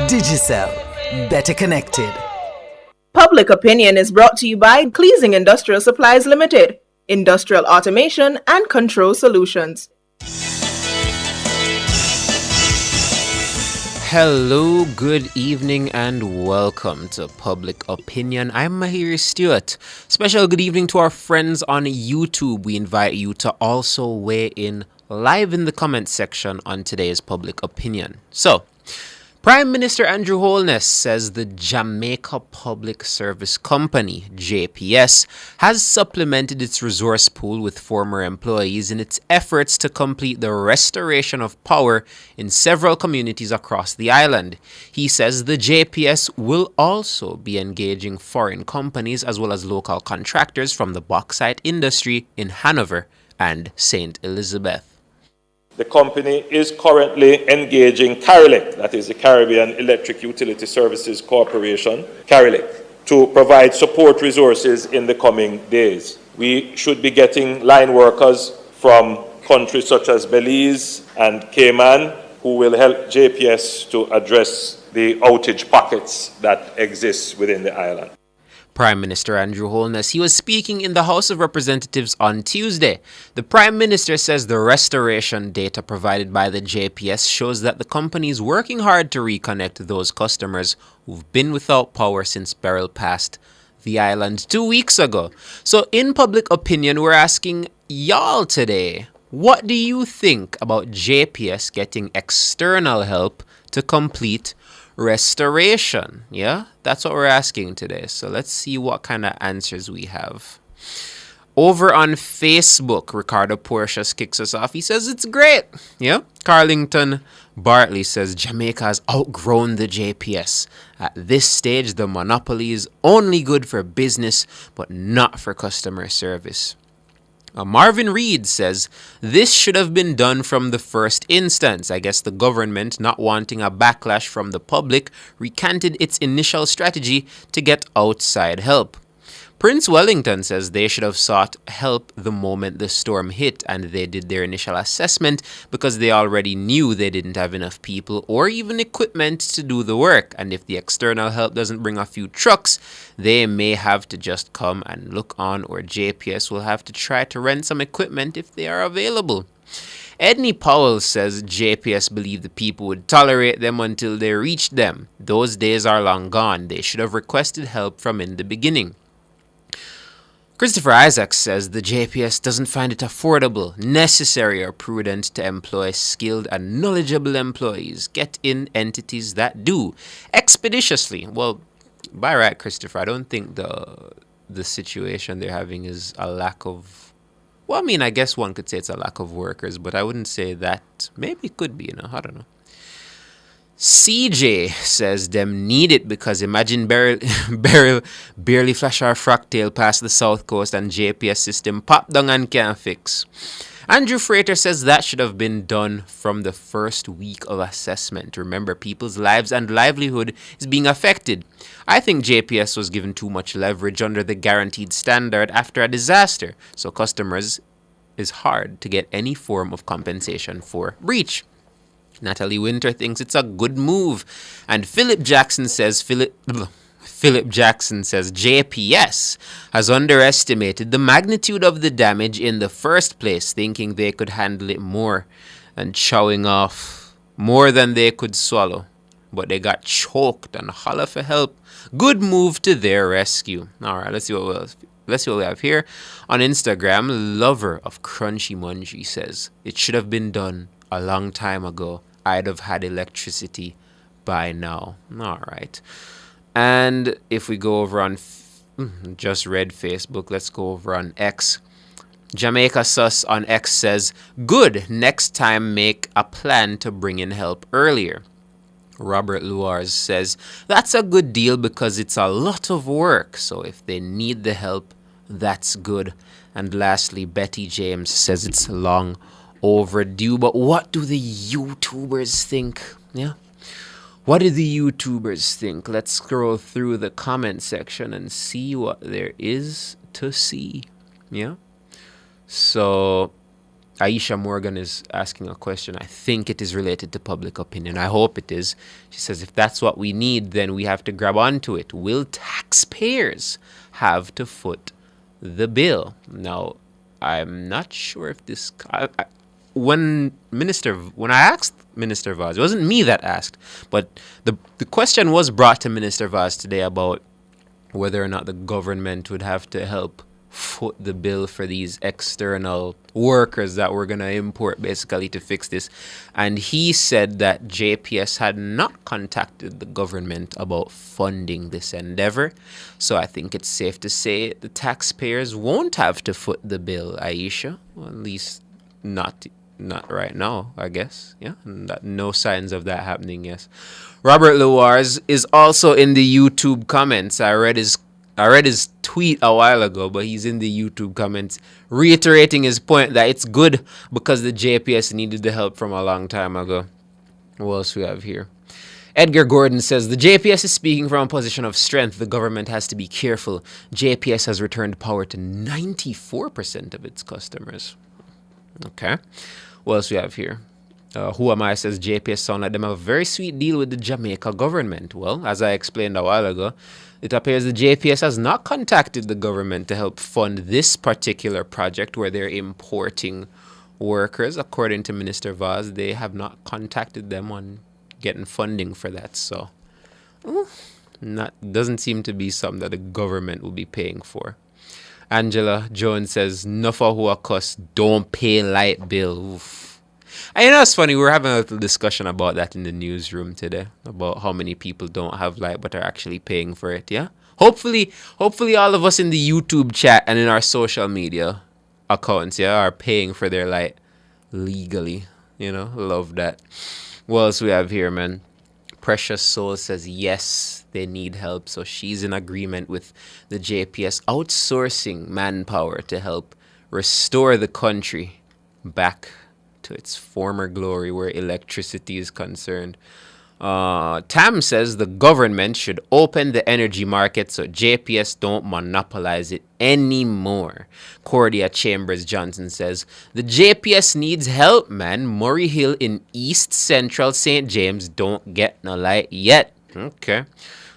Digicel, better connected. Public Opinion is brought to you by Cleasing Industrial Supplies Limited, Industrial Automation and Control Solutions. Hello, good evening, and welcome to Public Opinion. I'm Mahiri Stewart. Special good evening to our friends on YouTube. We invite you to also weigh in live in the comment section on today's Public Opinion. So, Prime Minister Andrew Holness says the Jamaica Public Service Company, JPS, has supplemented its resource pool with former employees in its efforts to complete the restoration of power in several communities across the island. He says the JPS will also be engaging foreign companies as well as local contractors from the bauxite industry in Hanover and St. Elizabeth. The company is currently engaging CARILEC, that is the Caribbean Electric Utility Services Corporation, CARILEC, to provide support resources in the coming days. We should be getting line workers from countries such as Belize and Cayman who will help JPS to address the outage pockets that exist within the island. Prime Minister Andrew Holness, he was speaking in the House of Representatives on Tuesday. The Prime Minister says the restoration data provided by the JPS shows that the company is working hard to reconnect those customers who've been without power since Beryl passed the island 2 weeks ago. So in Public Opinion, we're asking y'all today, What do you think about JPS getting external help to complete restoration? Yeah, that's what we're asking today. So let's see what kind of answers we have. Over on Facebook, Ricardo Portius kicks us off. He says it's great. Yeah. Carlington Bartley says Jamaica has outgrown the JPS. At this stage, the monopoly is only good for business, but not for customer service. Marvin Reed says, this should have been done from the first instance. I guess the government, not wanting a backlash from the public, recanted its initial strategy to get outside help. Prince Wellington says they should have sought help the moment the storm hit, and they did their initial assessment because they already knew they didn't have enough people or even equipment to do the work, and if the external help doesn't bring a few trucks, they may have to just come and look on, or JPS will have to try to rent some equipment if they are available. Edney Powell says JPS believed the people would tolerate them until they reached them. Those days are long gone. They should have requested help from in the beginning. Christopher Isaacs says the JPS doesn't find it affordable, necessary, or prudent to employ skilled and knowledgeable employees. Get in entities that do expeditiously. Well, by right, Christopher, I don't think the situation they're having is a lack of. Well, I mean, I guess one could say it's a lack of workers, but I wouldn't say that. Maybe it could be, I don't know. CJ says them need it because imagine barely flash our fracktail past the south coast and JPS system pop down and can't fix. Andrew Frater says that should have been done from the first week of assessment. Remember, people's lives and livelihood is being affected. I think JPS was given too much leverage under the guaranteed standard after a disaster, so customers is hard to get any form of compensation for breach. Natalie Winter thinks it's a good move. And Philip Jackson says JPS has underestimated the magnitude of the damage in the first place, thinking they could handle it more and chowing off more than they could swallow. But they got choked and holler for help. Good move to their rescue. All right, let's see what we have here. On Instagram, Lover of Crunchy Munchie says, it should have been done a long time ago. I'd have had electricity by now. All right. And if we go over on just read Facebook, let's go over on X. Jamaica Sus on X says, good, next time make a plan to bring in help earlier. Robert Luars says, that's a good deal because it's a lot of work. So if they need the help, that's good. And lastly, Betty James says it's long overdue. But what do the YouTubers think? Yeah. What do the YouTubers think? Let's scroll through the comment section and see what there is to see. Yeah. So Aisha Morgan is asking a question. I think it is related to public opinion. I hope it is. She says, if that's what we need, then we have to grab onto it. Will taxpayers have to foot the bill? Now, I'm not sure if this... When I asked Minister Vaz, it wasn't me that asked, but the question was brought to Minister Vaz today about whether or not the government would have to help foot the bill for these external workers that we're going to import basically to fix this. And he said that JPS had not contacted the government about funding this endeavor. So I think it's safe to say the taxpayers won't have to foot the bill, Aisha. Well, at least not right now, I guess. Yeah, no signs of that happening. Yes. Robert Luars is also in the YouTube comments. I read his tweet a while ago, but he's in the YouTube comments reiterating his point that it's good because the JPS needed the help from a long time ago. What else we have here? Edgar Gordon says, the JPS is speaking from a position of strength. The government has to be careful. JPS has returned power to 94% of its customers. Okay. What else we have here? Who Am I says JPS sound like them have a very sweet deal with the Jamaica government. Well, as I explained a while ago, it appears the JPS has not contacted the government to help fund this particular project where they're importing workers. According to Minister Vaz, they have not contacted them on getting funding for that. So, doesn't seem to be something that the government will be paying for. Angela Jones says, "Nuffa who a cuss don't pay light bill." Oof. And you know, it's funny. We were having a little discussion about that in the newsroom today about how many people don't have light but are actually paying for it. Yeah. Hopefully, all of us in the YouTube chat and in our social media accounts, are paying for their light legally. Love that. What else we have here, man? Precious Soul says yes, they need help. So she's in agreement with the JPS outsourcing manpower to help restore the country back to its former glory where electricity is concerned. Tam says the government should open the energy market so JPS don't monopolize it anymore. Cordia Chambers Johnson says the JPS needs help, man. Murray Hill in East Central St. James don't get no light yet. Okay.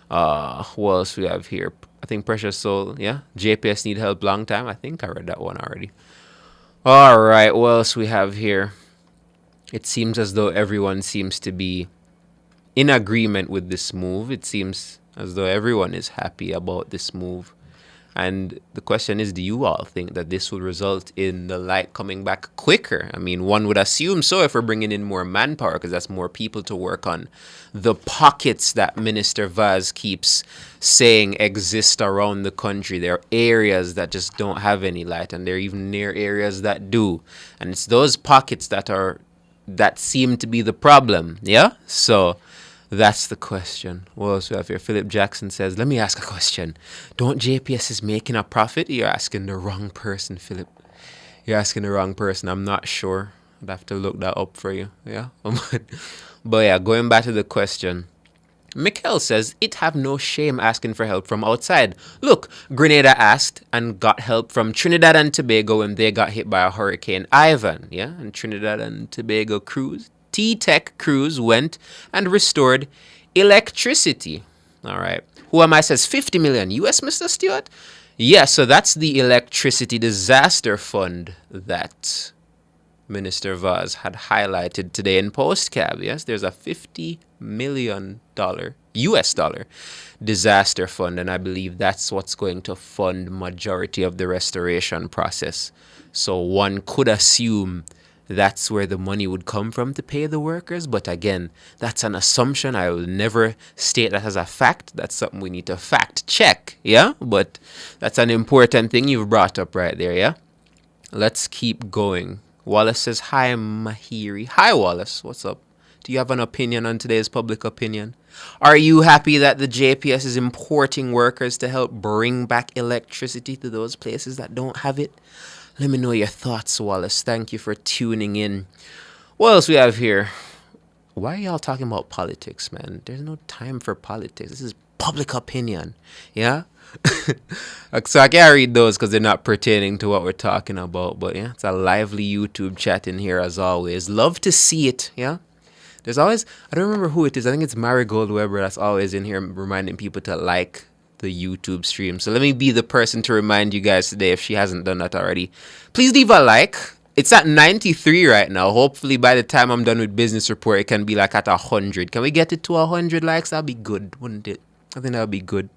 What else we have here? I think Precious Soul, JPS need help long time. I think I read that one already. All right, what else we have here? It seems as though everyone seems to be in agreement with this move. It seems as though everyone is happy about this move. And the question is, do you all think that this will result in the light coming back quicker? I mean, one would assume so if we're bringing in more manpower, because that's more people to work on the pockets that Minister Vaz keeps saying exist around the country. There are areas that just don't have any light, and there are even near areas that do. And it's those pockets that seem to be the problem. Yeah? So that's the question. What else we have here? Philip Jackson says, let me ask a question. Don't JPS is making a profit? You're asking the wrong person, Philip. You're asking the wrong person. I'm not sure. I'd have to look that up for you. Yeah. But yeah, going back to the question. Mikkel says, it have no shame asking for help from outside. Look, Grenada asked and got help from Trinidad and Tobago when they got hit by a Hurricane Ivan. Yeah. And Trinidad and Tobago cruise. T-Tech cruise went and restored electricity. All right. Who am I says 50 million US, Mr. Stewart? Yeah, so that's the electricity disaster fund that Minister Vaz had highlighted today in Postcab. Yes, there's a $50 million US dollar disaster fund, and I believe that's what's going to fund majority of the restoration process. So one could assume that's where the money would come from to pay the workers. But again, that's an assumption. I will never state that as a fact. That's something we need to fact check. Yeah, but that's an important thing you've brought up right there. Yeah, let's keep going. Wallace says, hi, Mahiri. Hi, Wallace. What's up? Do you have an opinion on today's public opinion? Are you happy that the JPS is importing workers to help bring back electricity to those places that don't have it? Let me know your thoughts, Wallace. Thank you for tuning in. What else we have here? Why are y'all talking about politics, man? There's no time for politics. This is public opinion. Yeah? So I can't read those because they're not pertaining to what we're talking about. But yeah, it's a lively YouTube chat in here as always. Love to see it. Yeah? There's always, I don't remember who it is. I think it's Marigold Weber that's always in here reminding people to like the YouTube stream. So let me be the person to remind you guys today if she hasn't done that already. Please leave a like. It's at 93 right now. Hopefully by the time I'm done with business report, it can be like at 100. Can we get it to 100 likes? That'd be good, wouldn't it? I think that would be good.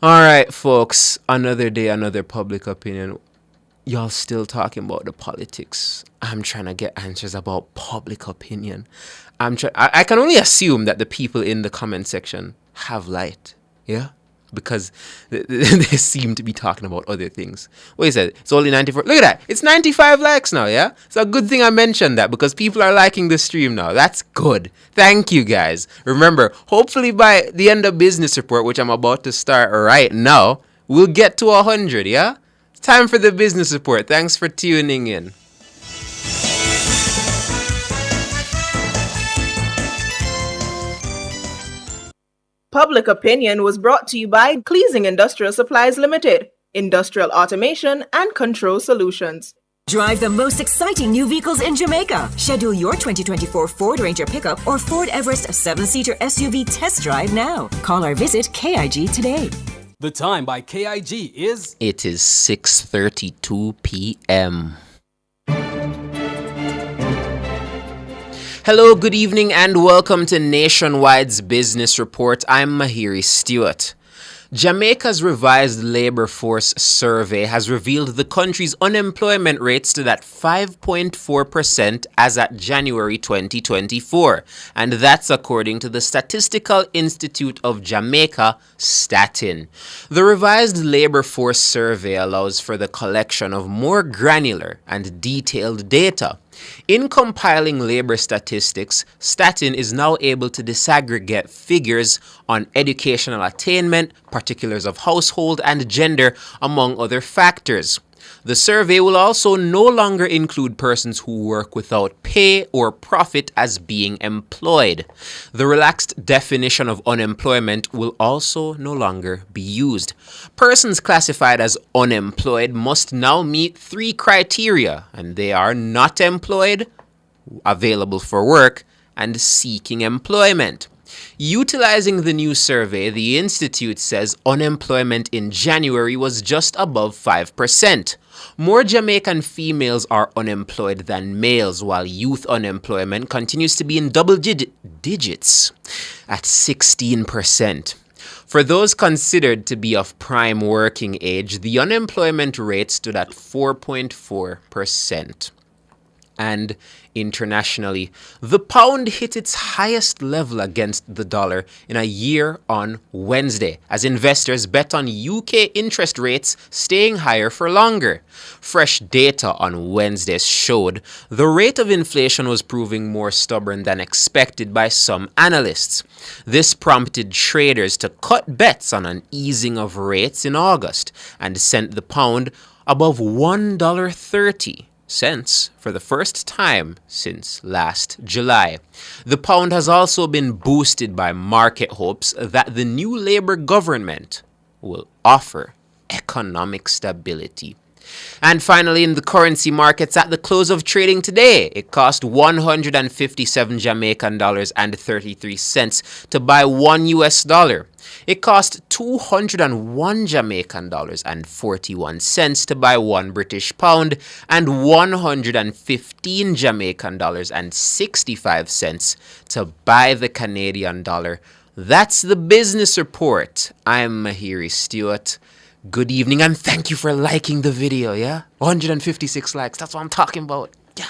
All right, folks. Another day, another public opinion. Y'all still talking about the politics. I'm trying to get answers about public opinion. I can only assume that the people in the comment section have light. Yeah? Because they seem to be talking about other things. What you said? It's only 94. Look at that. It's 95 likes now, yeah? It's a good thing I mentioned that because people are liking the stream now. That's good. Thank you, guys. Remember, hopefully by the end of business report, which I'm about to start right now, we'll get to 100, yeah? It's time for the business report. Thanks for tuning in. Public Opinion was brought to you by Cleasing Industrial Supplies Limited, Industrial Automation and Control Solutions. Drive the most exciting new vehicles in Jamaica. Schedule your 2024 Ford Ranger pickup or Ford Everest 7-seater SUV test drive now. Call or visit KIG today. The time by KIG is... It is 6:32 p.m. Hello, good evening, and welcome to Nationwide's Business Report. I'm Mahiri Stewart. Jamaica's revised labor force survey has revealed the country's unemployment rate stood at 5.4% as at January 2024, and that's according to the Statistical Institute of Jamaica, Statin. The revised labor force survey allows for the collection of more granular and detailed data. In compiling labor statistics, Statin is now able to disaggregate figures on educational attainment, particulars of household and gender, among other factors. The survey will also no longer include persons who work without pay or profit as being employed. The relaxed definition of unemployment will also no longer be used. Persons classified as unemployed must now meet 3 criteria, and they are not employed, available for work, and seeking employment. Utilizing the new survey, the Institute says unemployment in January was just above 5%. More Jamaican females are unemployed than males, while youth unemployment continues to be in double digits at 16%. For those considered to be of prime working age, the unemployment rate stood at 4.4%. And internationally, the pound hit its highest level against the dollar in a year on Wednesday, as investors bet on UK interest rates staying higher for longer. Fresh data on Wednesday showed the rate of inflation was proving more stubborn than expected by some analysts. This prompted traders to cut bets on an easing of rates in August and sent the pound above $1.30. For the first time since last July. The pound has also been boosted by market hopes that the new Labour government will offer economic stability. And finally, in the currency markets at the close of trading today, it cost 157 Jamaican dollars and 33 cents to buy $1. It cost 201 Jamaican dollars and 41 cents to buy £1 British pound and 115 Jamaican dollars and 65 cents to buy the Canadian dollar. That's the business report. I'm Mahiri Stewart. Good evening and thank you for liking the video, yeah? 156 likes, that's what I'm talking about. Yeah.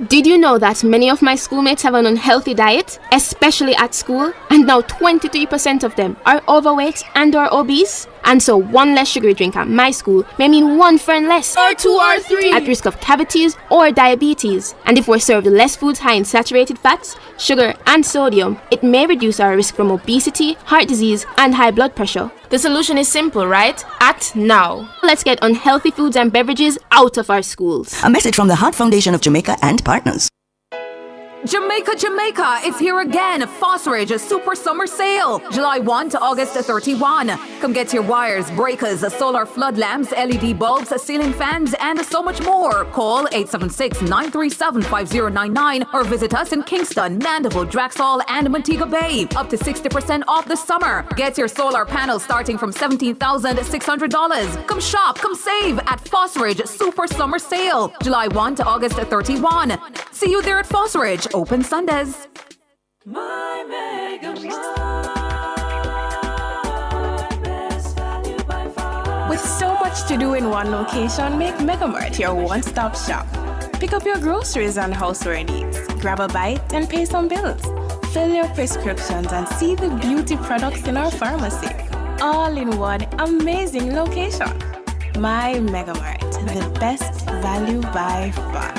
Did you know that many of my schoolmates have an unhealthy diet, especially at school? And now 23% of them are overweight and or obese? And so one less sugary drink at my school may mean one friend less, or 2 or 3, at risk of cavities or diabetes. And if we're served less foods high in saturated fats, sugar and sodium, it may reduce our risk from obesity, heart disease and high blood pressure. The solution is simple, right? Act now. Let's get unhealthy foods and beverages out of our schools. A message from the Heart Foundation of Jamaica and partners. Jamaica, Jamaica, it's here again. Phosphorage Super Summer Sale, July 1 to August 31. Come get your wires, breakers, solar flood lamps, LED bulbs, ceiling fans, and so much more. Call 876-937-5099 or visit us in Kingston, Mandeville, Draxall, and Montego Bay. Up to 60% off the summer. Get your solar panels starting from $17,600. Come shop, come save at Phosphorage Super Summer Sale, July 1 to August 31. See you there at Phosphorage. Open Sundays. My Mega With so much to do in one location, make Megamart your one-stop shop. Pick up your groceries and houseware needs, grab a bite and pay some bills. Fill your prescriptions and see the beauty products in our pharmacy. All in one amazing location. My Megamart, the best value by far.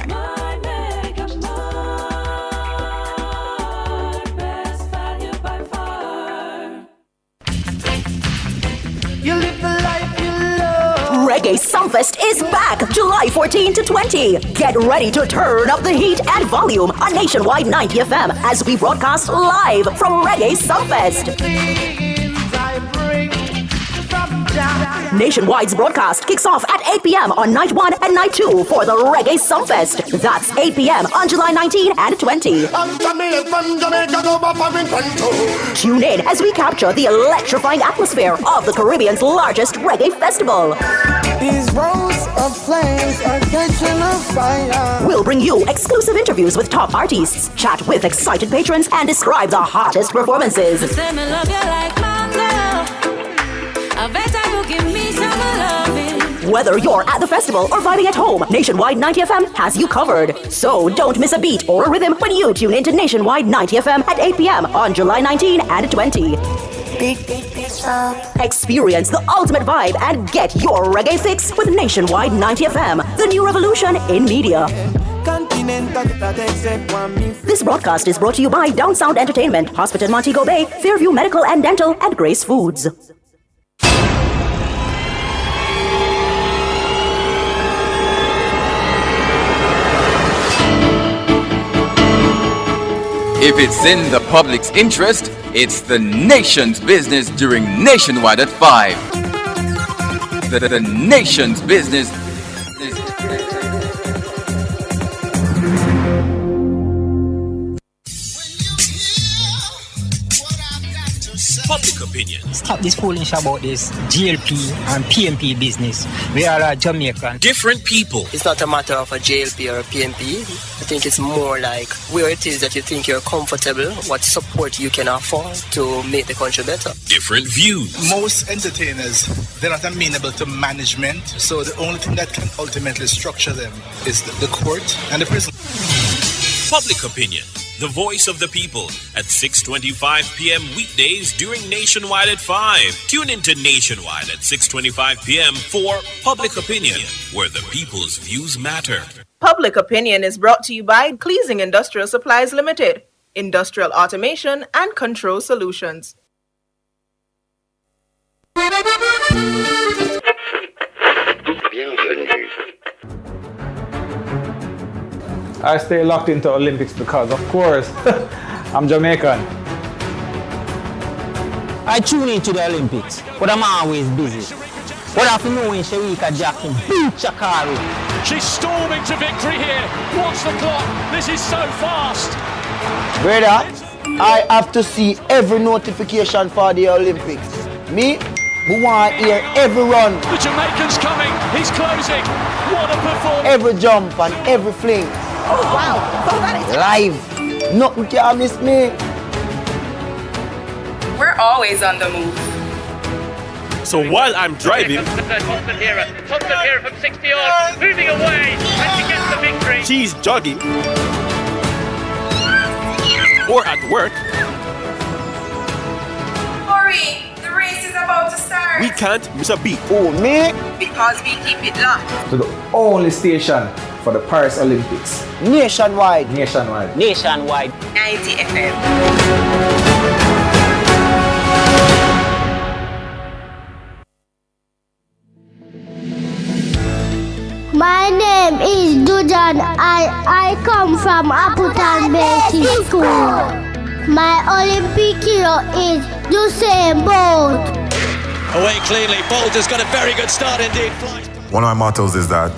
You live the life you love. Reggae Sumfest is back July 14 to 20. Get ready to turn up the heat and volume on Nationwide 90 FM as we broadcast live from Reggae Sumfest. Nationwide's broadcast kicks off at 8 p.m. on night 1 and night 2 for the Reggae Sumfest. That's 8 p.m. on July 19 and 20. Tune in as we capture the electrifying atmosphere of the Caribbean's largest reggae festival. These rows of flames are catching a fire. We'll bring you exclusive interviews with top artists, chat with excited patrons, and describe the hottest performances. Whether you're at the festival or vibing at home, Nationwide 90 FM has you covered. So don't miss a beat or a rhythm when you tune into Nationwide 90 FM at 8 p.m. on July 19 and 20. Experience the ultimate vibe and get your reggae fix with Nationwide 90 FM, the new revolution in media. This broadcast is brought to you by Down Sound Entertainment, Hospital Montego Bay, Fairview Medical and Dental, and Grace Foods. If it's in the public's interest, it's the nation's business during Nationwide at 5. The nation's business. Public opinion. Stop this foolish about this GLP and PMP business. We are a Jamaican. Different people. It's not a matter of a GLP or a PMP. I think it's more like where it is that you think you're comfortable, what support you can afford to make the country better. Different views. Most entertainers, they're not amenable to management, so the only thing that can ultimately structure them is the court and the prison. Public opinion. The voice of the people at 6:25 p.m. weekdays during Nationwide at 5. Tune into Nationwide at 6:25 p.m. for Public Opinion, where the people's views matter. Public Opinion is brought to you by Cleasing Industrial Supplies Limited, Industrial Automation and Control Solutions. I stay locked into Olympics because, of course, I'm Jamaican. I tune into the Olympics, but I'm always busy. What have you know when Sharika Jackson beat Chakari? She's storming to victory here. Watch the clock. This is so fast. Brother, I have to see every notification for the Olympics. Me, who want to hear every run. The Jamaican's coming. He's closing. What a performance. Every jump and every fling. Oh, wow. Oh, that is live. Nothing can miss me. We're always on the move. So while I'm driving, Thompson here from 60 odd, moving away, and she gets the victory. she's jogging, or at work, Hurry, the race is about to start. we can't miss a beat. Oh, me? Because we keep it locked. To the only station for the Paris Olympics. Nationwide. Nationwide. Nationwide. 90 FM. My name is Dujan and I come from Appleton Basic School. My Olympic hero is Usain Bolt. Away cleanly, Bolt has got a very good start indeed. One of my mottos is that,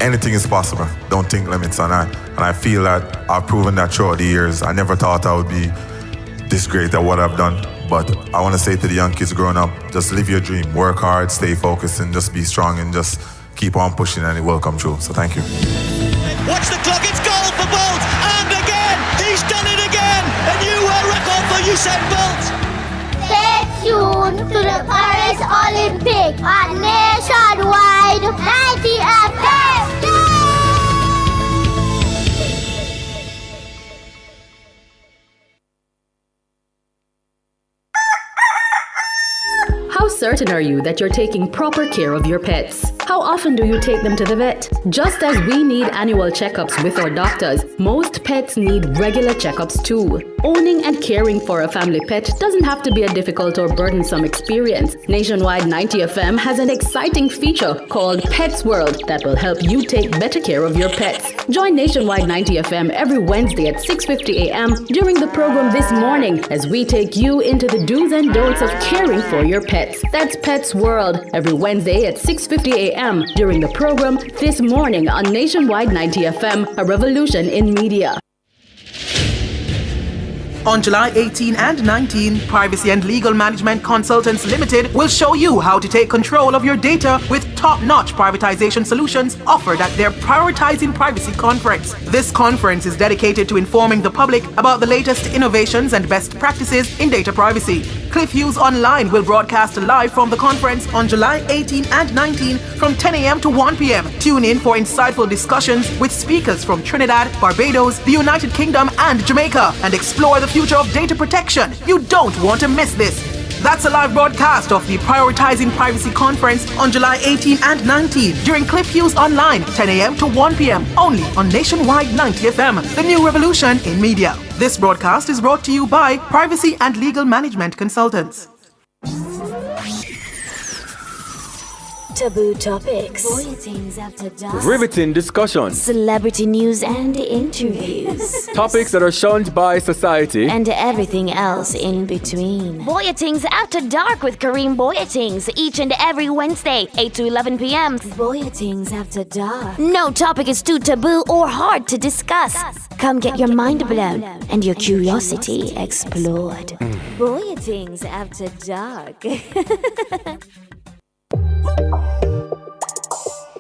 anything is possible. Don't think limits on that. And I feel that I've proven that throughout the years. I never thought I would be this great at what I've done. But I want to say to the young kids growing up, just live your dream, work hard, stay focused, and just be strong and just keep on pushing and it will come true. So thank you. Watch the clock, it's goal for Bolt, and again, he's done it again, a new world record for Usain Bolt. Stay tuned to the Paris Olympics at Nationwide 90 FM. How certain are you that you're taking proper care of your pets? How often do you take them to the vet? Just as we need annual checkups with our doctors, most pets need regular checkups too. Owning and caring for a family pet doesn't have to be a difficult or burdensome experience. Nationwide 90 FM has an exciting feature called Pets World that will help you take better care of your pets. Join Nationwide 90 FM every Wednesday at 6:50 a.m. during the program This Morning as we take you into the do's and don'ts of caring for your pets. That's Pets World every Wednesday at 6:50 a.m. during the program This Morning on Nationwide 90 FM, a revolution in media. On July 18 and 19, Privacy and Legal Management Consultants Limited will show you how to take control of your data with top-notch privatization solutions offered at their Prioritizing Privacy conference. This conference is dedicated to informing the public about the latest innovations and best practices in data privacy. Cliff Hughes Online will broadcast live from the conference on July 18 and 19 from 10 a.m. to 1 p.m. Tune in for insightful discussions with speakers from Trinidad, Barbados, the United Kingdom, and Jamaica, and explore the future of data protection. You don't want to miss this. That's a live broadcast of the Prioritizing Privacy Conference on July 18 and 19 during Cliff Hughes Online, 10 a.m. to 1 p.m. only on Nationwide 90 FM, the new revolution in media. This broadcast is brought to you by Privacy and Legal Management Consultants. Taboo topics, bulletins after dark, riveting discussions, celebrity news and interviews, topics that are shunned by society, and everything else in between. Boyatings After Dark with Kareem Boyatings each and every Wednesday, 8 to 11 p.m. Boyatings After Dark. No topic is too taboo or hard to discuss. Come get your mind blown and your curiosity explored. Boyatings After Dark.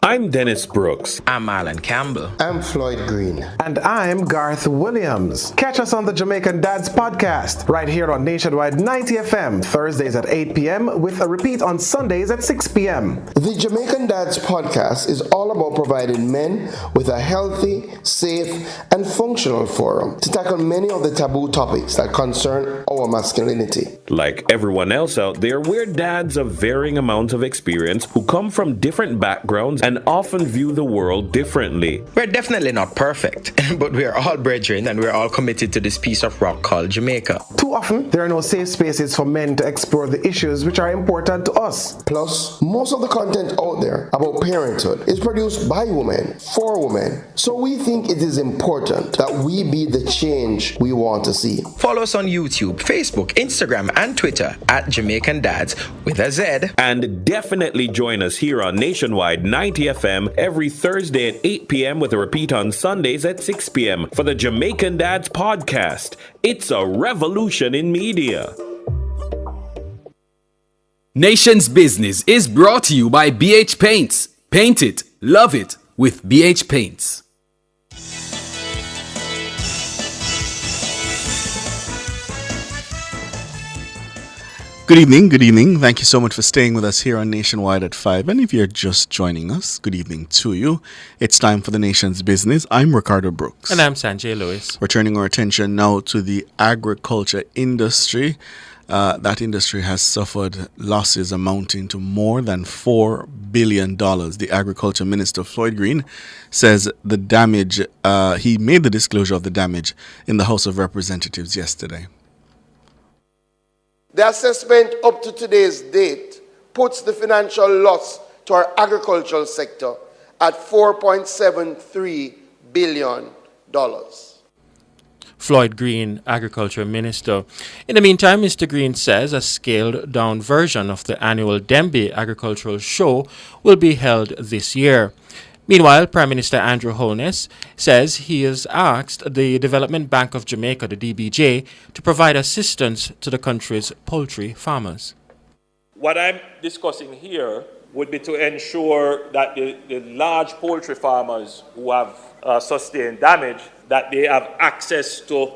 I'm Dennis Brooks. I'm Alan Campbell. I'm Floyd Green. And I'm Garth Williams. Catch us on the Jamaican Dads podcast right here on Nationwide 90 FM, Thursdays at 8 p.m. with a repeat on Sundays at 6 p.m. The Jamaican Dads podcast is all about providing men with a healthy, safe, and functional forum to tackle many of the taboo topics that concern our masculinity. Like everyone else out there, we're dads of varying amounts of experience who come from different backgrounds and often view the world differently. We're definitely not perfect, but we're all brethren and we're all committed to this piece of rock called Jamaica. Too often, there are no safe spaces for men to explore the issues which are important to us. Plus, most of the content out there about parenthood is produced by women, for women. So we think it is important that we be the change we want to see. Follow us on YouTube, Facebook, Instagram, and Twitter at Jamaican Dads with a Z. And definitely join us here on Nationwide 90 FM every Thursday at 8 p.m. with a repeat on Sundays at 6 p.m. for the Jamaican Dads podcast. It's a revolution in media. Nation's Business is brought to you by BH Paints. Paint it, love it with BH Paints. Good evening. Thank you so much for staying with us here on Nationwide at 5. And if you're just joining us, good evening to you. It's time for the Nation's Business. I'm Ricardo Brooks. And I'm Sanjay Lewis. We're turning our attention now to the agriculture industry. That industry has suffered losses amounting to more than $4 billion. The Agriculture Minister, Floyd Green, says the damage, he made the disclosure of the damage in the House of Representatives yesterday. The assessment up to today's date puts the financial loss to our agricultural sector at $4.73 billion. Floyd Green, Agriculture Minister. In the meantime, Mr. Green says a scaled-down version of the annual Dembe Agricultural Show will be held this year. Meanwhile, Prime Minister Andrew Holness says he has asked the Development Bank of Jamaica, the DBJ, to provide assistance to the country's poultry farmers. What I'm discussing here would be to ensure that the large poultry farmers who have sustained damage, that they have access to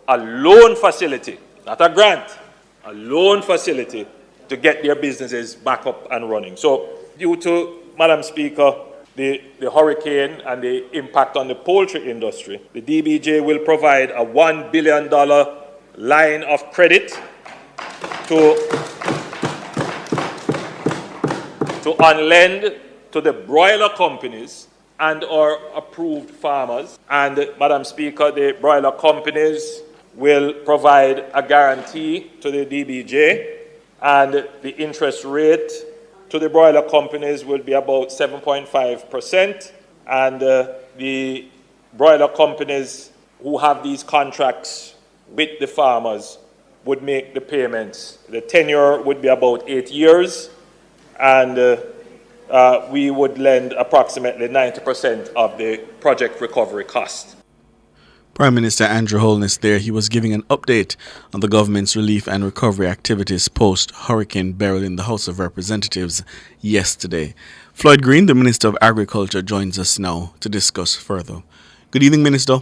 a loan facility, not a grant, a loan facility to get their businesses back up and running. So due to, Madam Speaker, the hurricane and the impact on the poultry industry, the DBJ will provide a $1 billion line of credit to unlend to the broiler companies and our approved farmers. And, Madam Speaker, the broiler companies will provide a guarantee to the DBJ, and the interest rate to the broiler companies will be about 7.5%, and the broiler companies who have these contracts with the farmers would make the payments. The tenure would be about 8 years, and we would lend approximately 90% of the project recovery cost. Prime Minister Andrew Holness there. He was giving an update on the government's relief and recovery activities post-Hurricane Beryl in the House of Representatives yesterday. Floyd Green, the Minister of Agriculture, joins us now to discuss further. Good evening, Minister.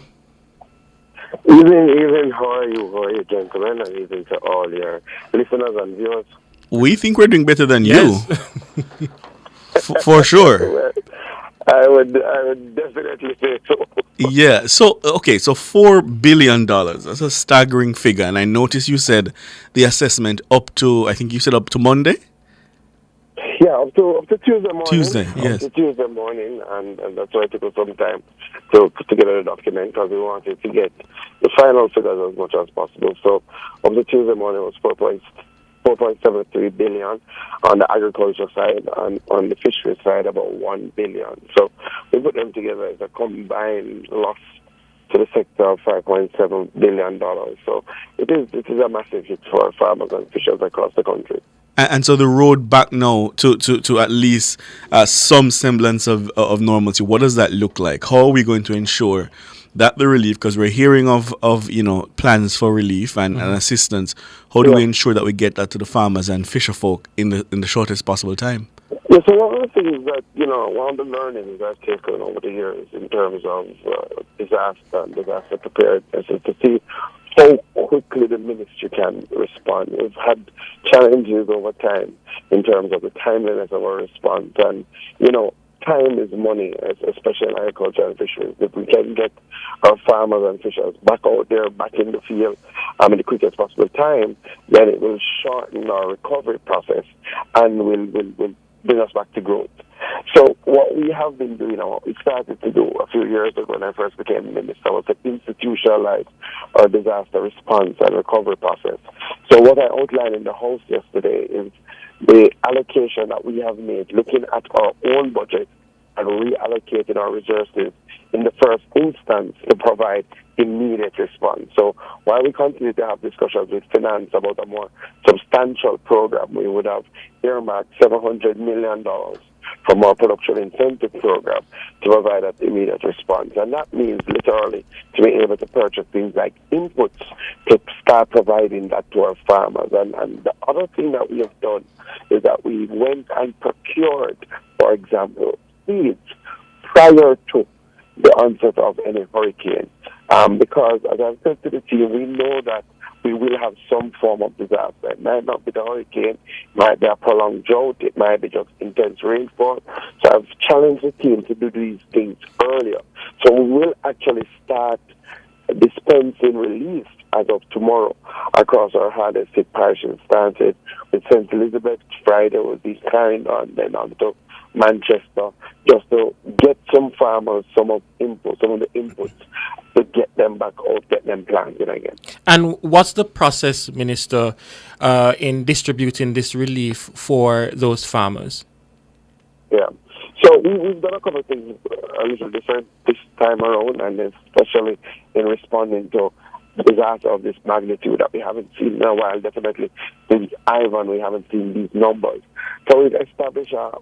Evening. How are you, gentlemen? And evening to all your listeners and viewers. We think we're doing better than you. For sure. I would definitely say so. Yeah. So $4 billion. That's a staggering figure. And I noticed you said the assessment up to Monday? Yeah, up to Tuesday morning. Yes. Up to Tuesday morning, and that's why it took us some time to put together the document, because we wanted to get the final figures as much as possible. So up to Tuesday morning it was 4.73 billion on the agriculture side, and on the fishery side about 1 billion. So we put them together as a combined loss to the sector of $5.7 billion. So it is a massive hit for farmers and fishers across the country. And so the road back now to at least some semblance of normalcy, what does that look like? How are we going to ensure that the relief, because we're hearing of plans for relief and assistance, how do we ensure that we get that to the farmers and fisher folk in the shortest possible time? Yeah, so one of the things that, one of the learnings I've taken over the years in terms of disaster and disaster preparedness is to see how quickly the ministry can respond. We've had challenges over time in terms of the timeliness of our response, and time is money, especially in agriculture and fisheries. If we can get our farmers and fishers back out there, back in the field in the quickest possible time, then it will shorten our recovery process and will bring us back to growth. So what we have been doing, or what we started to do a few years ago when I first became minister, was to institutionalize our disaster response and recovery process. So what I outlined in the House yesterday is the allocation that we have made, looking at our own budget and reallocating our resources in the first instance to provide immediate response. So while we continue to have discussions with finance about a more substantial program, we would have earmarked $700 million from our production incentive program to provide that immediate response. And that means literally to be able to purchase things like inputs to start providing that to our farmers. And the other thing that we have done is that we went and procured, for example, seeds prior to the onset of any hurricane. Because, as I've said to the team, we know that we will have some form of disaster. It might not be the hurricane, it might be a prolonged drought, it might be just intense rainfall. So I've challenged the team to do these things earlier. So we will actually start dispensing relief as of tomorrow across our hardest hit parishes. Started with St. Elizabeth, Friday will be Clarendon, then on to Manchester, just to get some farmers some of the inputs to get them back out, get them planting again. And what's the process, Minister, in distributing this relief for those farmers? Yeah. So we've done a couple of things a little different this time around, and especially in responding to disaster of this magnitude that we haven't seen in a while. Definitely since Ivan, we haven't seen these numbers. So we've established a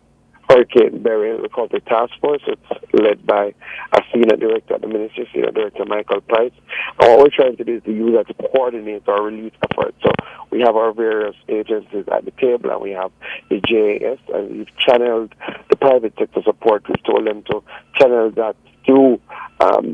Hurricane Beryl Recovery Task Force. It's led by a senior director at the ministry, Senior Director Michael Price. And what we're trying to do is to use that to coordinate our relief efforts. So we have our various agencies at the table, and we have the JAS, and we've channeled the private sector support. We've told them to channel that through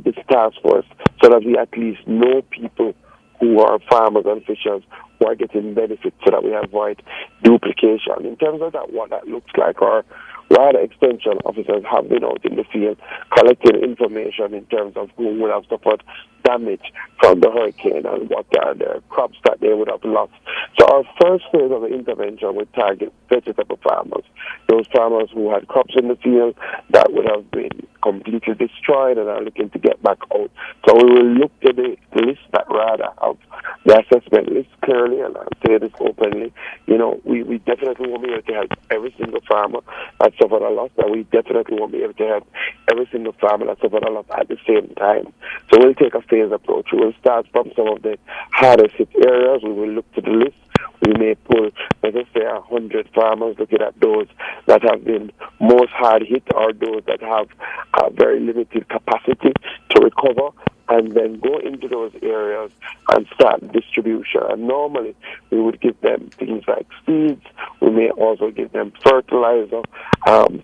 this task force so that we at least know people who are farmers and fishers who are getting benefits, so that we avoid duplication. In terms of that, what that looks like, our rather extension officers have been out in the field collecting information in terms of who would have suffered damage from the hurricane and what are their crops that they would have lost. So our first phase of the intervention would target vegetable farmers, those farmers who had crops in the field that would have been completely destroyed and are looking to get back out. So we will look to the list that rather of the assessment list clearly, and I'll say this openly. We definitely won't be able to help every single farmer that suffered a loss, and we definitely won't be able to help every single farmer that suffered a loss at the same time. So we'll take a phased approach. We will start from some of the hardest hit areas. We will look to the list. We may pull, let's say, 100 farmers, looking at those that have been most hard hit or those that have a very limited capacity to recover. and then go into those areas and start distribution. And normally we would give them things like seeds. We may also give them fertilizer,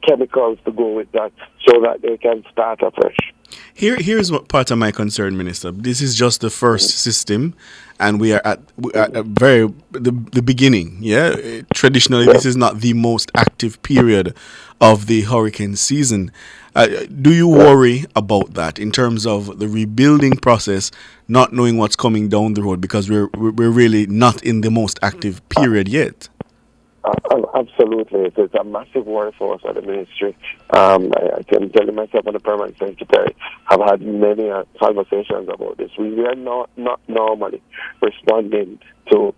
chemicals to go with that so that they can start afresh. Here's what part of my concern, Minister. This is just the first system, and we are at the beginning. Yeah, traditionally, this is not the most active period of the hurricane season. Do you worry about that in terms of the rebuilding process, not knowing what's coming down the road, because we're really not in the most active period yet? Absolutely. It's a massive worry for us at the ministry. I can tell you myself and the permanent secretary have had many conversations about this. We are not normally responding to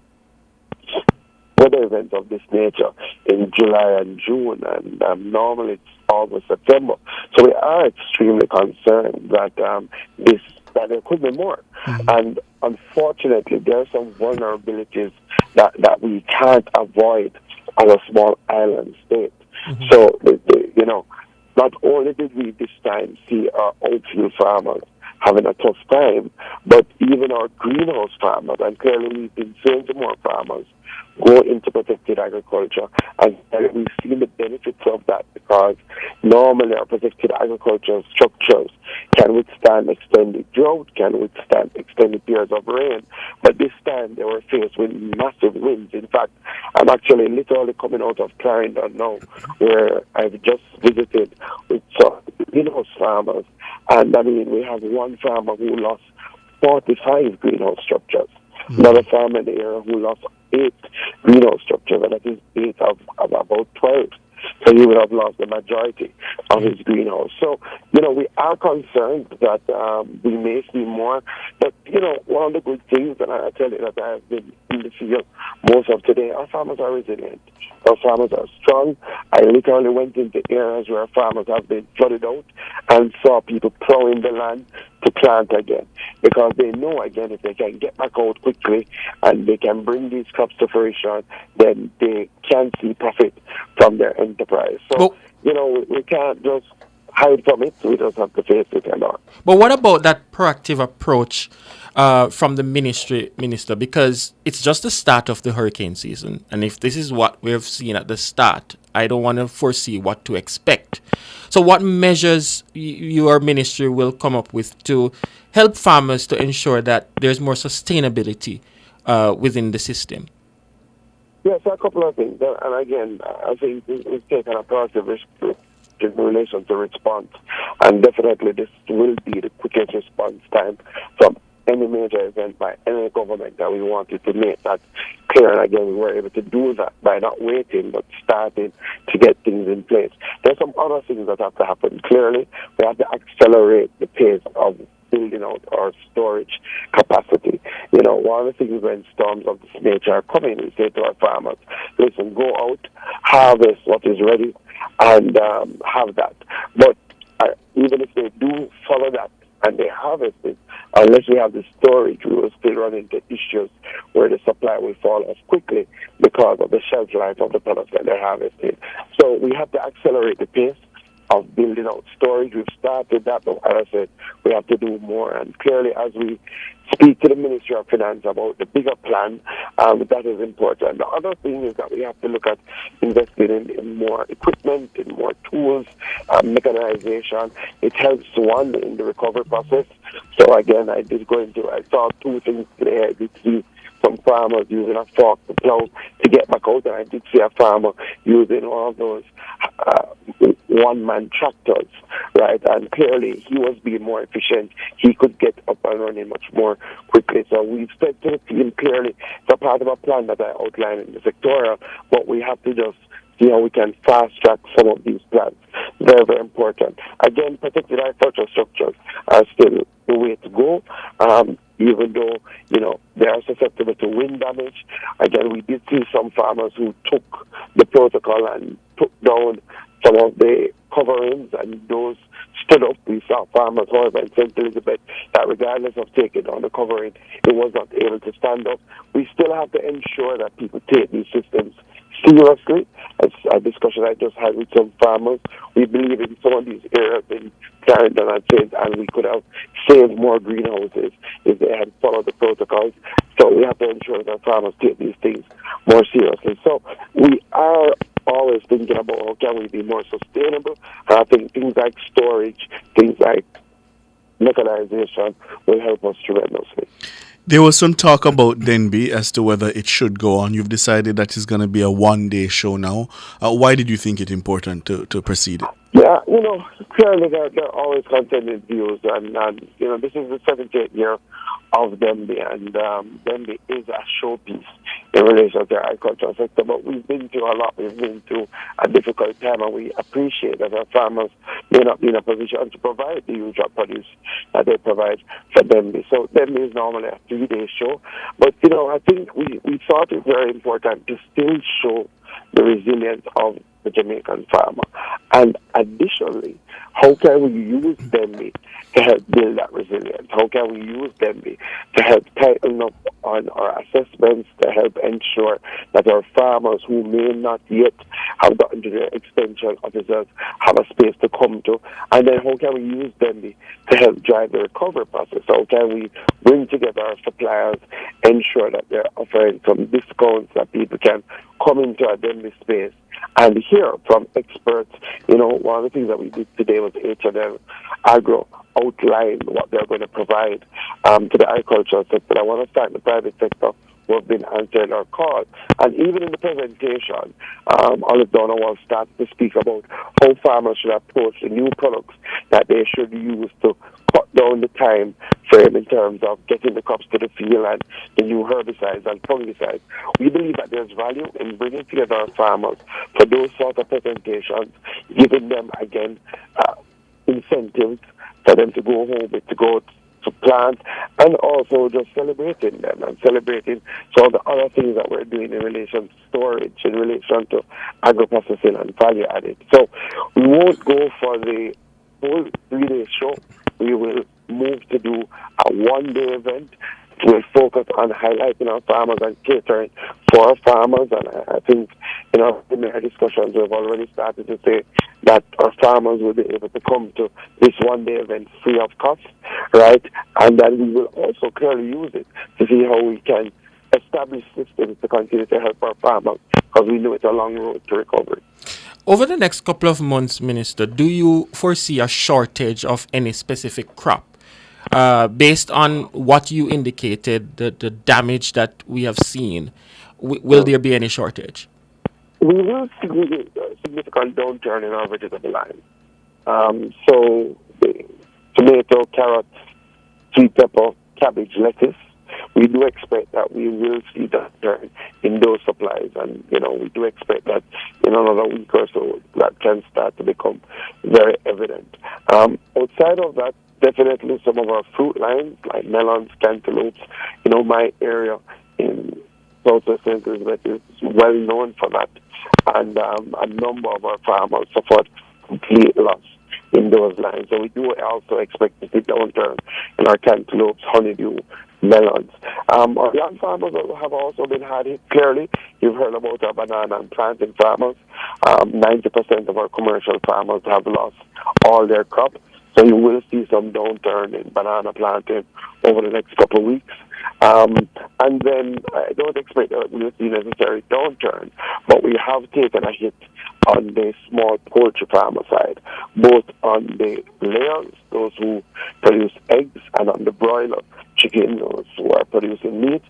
weather events of this nature in July and June, and normally it's August, September. So we are extremely concerned that that there could be more. And unfortunately, there are some vulnerabilities that we can't avoid as a small island state. So, not only did we this time see our outfield farmers having a tough time, but even our greenhouse farmers, and clearly we've been seeing some more farmers go into protected agriculture, and we've seen the benefits of that, because normally our protected agricultural structures can withstand extended drought, can withstand extended periods of rain, but this time they were faced with massive winds. In fact, I'm actually literally coming out of Clarendon now, where I've just visited with some greenhouse farmers, and I mean, we have one farmer who lost 45 greenhouse structures, another farmer in the area who lost 8 greenhouse structures, and that is 8 of about 12. So he would have lost the majority of his greenhouse. So, we are concerned that we may see more. But, one of the good things, and I tell you that I have been in the field most of today, our farmers are resilient. Our farmers are strong. I literally went into areas where farmers have been flooded out and saw people plowing the land to plant again, because they know, again, if they can get back out quickly and they can bring these crops to fruition, then they can see profit from their enterprise. So, we can't just hide from it. We just have to face it and on. But what about that proactive approach from the minister? Because it's just the start of the hurricane season. And if this is what we have seen at the start, I don't want to foresee what to expect. So what measures your ministry will come up with to help farmers to ensure that there's more sustainability within the system? Yes, a couple of things. And again, I think we've taken a proactive risk in relation to response. And definitely this will be the quickest response time from any major event by any government that we wanted to make that clear. And again, we were able to do that by not waiting, but starting to get things in place. There's some other things that have to happen. Clearly, we have to accelerate the pace of building out our storage capacity. One of the things when storms of this nature are coming, we say to our farmers, listen, go out, harvest what is ready, and have that. But even if they do follow that and they harvest it, unless we have the storage, we will still run into issues where the supply will fall off quickly because of the shelf life of the products that they're harvesting. So we have to accelerate the pace of building out storage. We've started that, but as I said, we have to do more. And clearly, as we speak to the Ministry of Finance about the bigger plan, that is important. The other thing is that we have to look at investing in more equipment, in more tools, mechanization. It helps, one, in the recovery process. So again, I saw 2 things today. I did see some farmers using a fork to plow to get back out, and I did see a farmer using one of those one-man tractors, right? And clearly, he was being more efficient. He could get up and running much more quickly. So we've said to the team clearly, it's a part of a plan that I outlined in the sectorial, but we have to just see how we can fast-track some of these plans. Very, very important. Again, protected agricultural structures are still the way to go. Even though, they are susceptible to wind damage. Again, we did see some farmers who took the protocol and took down some of the coverings, and those stood up. We saw farmers, however, in St. Elizabeth, that regardless of taking down the covering, it was not able to stand up. We still have to ensure that people take these systems seriously. It's a discussion I just had with some farmers. We believe in some of these areas in Clarendon and St. and we could have saved more greenhouses if they had followed the protocols. So we have to ensure that farmers take these things more seriously. So we are always thinking about how can we be more sustainable. I think things like storage, things like mechanization will help us tremendously. There was some talk about Denby as to whether it should go on. You've decided that it's going to be a one-day show now. Why did you think it important to proceed it? Yeah, clearly there are always contending views, and this is the 70th year of Denby, and Denby is a showpiece in relation to the agricultural sector, but we've been through a lot. We've been through a difficult time, and we appreciate that our farmers may not be in a position to provide the usual produce that they provide for Denby. So Denby is normally a 3-day show, but I think we thought it very important to still show the resilience of the Jamaican farmer. And additionally, how can we use Denby to help build that resilience? How can we use Denby to help tighten up on our assessments, to help ensure that our farmers who may not yet have gotten to their extension officers have a space to come to? And then how can we use Denby to help drive the recovery process? How can we bring together our suppliers, ensure that they're offering some discounts that people can come into a Denby space and hear from experts? One of the things that we did today was H&M Agro outline what they're going to provide to the agricultural sector. I want to thank the private sector who have been answering our call. And even in the presentation, Olive Donowell started to speak about how farmers should approach the new products that they should use to cut down the time frame in terms of getting the crops to the field and the new herbicides and fungicides. We believe that there's value in bringing together our farmers for those sort of presentations, giving them, again, incentives for them to go home with, to go to plant, and also just celebrating them and celebrating some of the other things that we're doing in relation to storage, in relation to agro-processing and value added. So we won't go for the whole 3-day show. We will move to do a one-day event. We'll focus on highlighting our farmers and catering for our farmers. And I think in our discussions, we've already started to say that our farmers will be able to come to this one-day event free of cost, right? And then we will also clearly use it to see how we can establish systems to continue to help our farmers, because we know it's a long road to recovery. Over the next couple of months, Minister, do you foresee a shortage of any specific crop? Based on what you indicated, the damage that we have seen, will there be any shortage? We will see a significant downturn in our vegetable line. So the tomato, carrots, sweet pepper, cabbage, lettuce, we do expect that we will see that turn in those supplies. And, we do expect that in another week or so that can start to become very evident. Outside of that, definitely some of our fruit lines like melons, cantaloupes, my area in Southwest St. Elizabeth is well known for that. And a number of our farmers suffered complete loss in those lines. So we do also expect to see downturn in our cantaloupes, honeydew, melons. Our young farmers have also been hard hit. Clearly, you've heard about our banana and plantain farmers. 90% of our commercial farmers have lost all their crop. So you will see some downturn in banana planting over the next couple of weeks. And then I don't expect that we'll see necessary downturn, but we have taken a hit on the small poultry farmer side, both on the layers, those who produce eggs, and on the broiler chicken, those who are producing meat.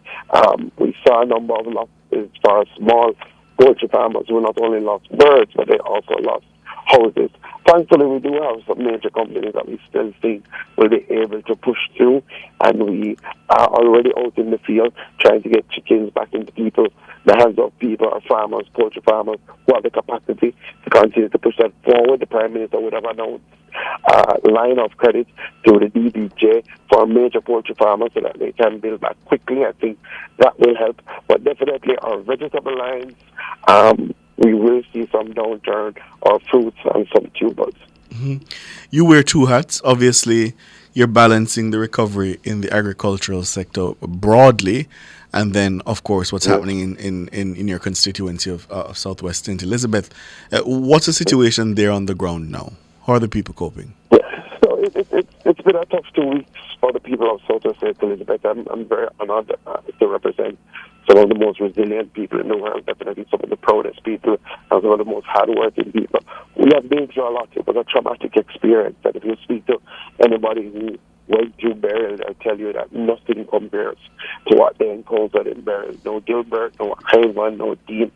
We saw a number of losses for small poultry farmers who not only lost birds, but they also lost houses. Thankfully, we do have some major companies that we still think will be able to push through, and we are already out in the field trying to get chickens back into the hands of people, our farmers, poultry farmers, who have the capacity to continue to push that forward. The Prime Minister would have announced a line of credit to the DBJ for major poultry farmers so that they can build back quickly. I think that will help. But definitely our vegetable lines, we will see some downturn, or fruits and some tubers. Mm-hmm. You wear two hats. Obviously, you're balancing the recovery in the agricultural sector broadly, and then, of course, what's happening in your constituency of Southwest St. Elizabeth. What's the situation there on the ground now? How are the people coping? So it's been a tough 2 weeks for the people of Southwest St. Elizabeth. I'm very honored to represent some of the most resilient people in the world, definitely some of the proudest people, and some of the most hardworking people. We have been through a lot. It was a traumatic experience, and if you speak to anybody who went through burial, they'll tell you that nothing compares to what they encountered in burial. No Gilbert, no Hyman, no Dean,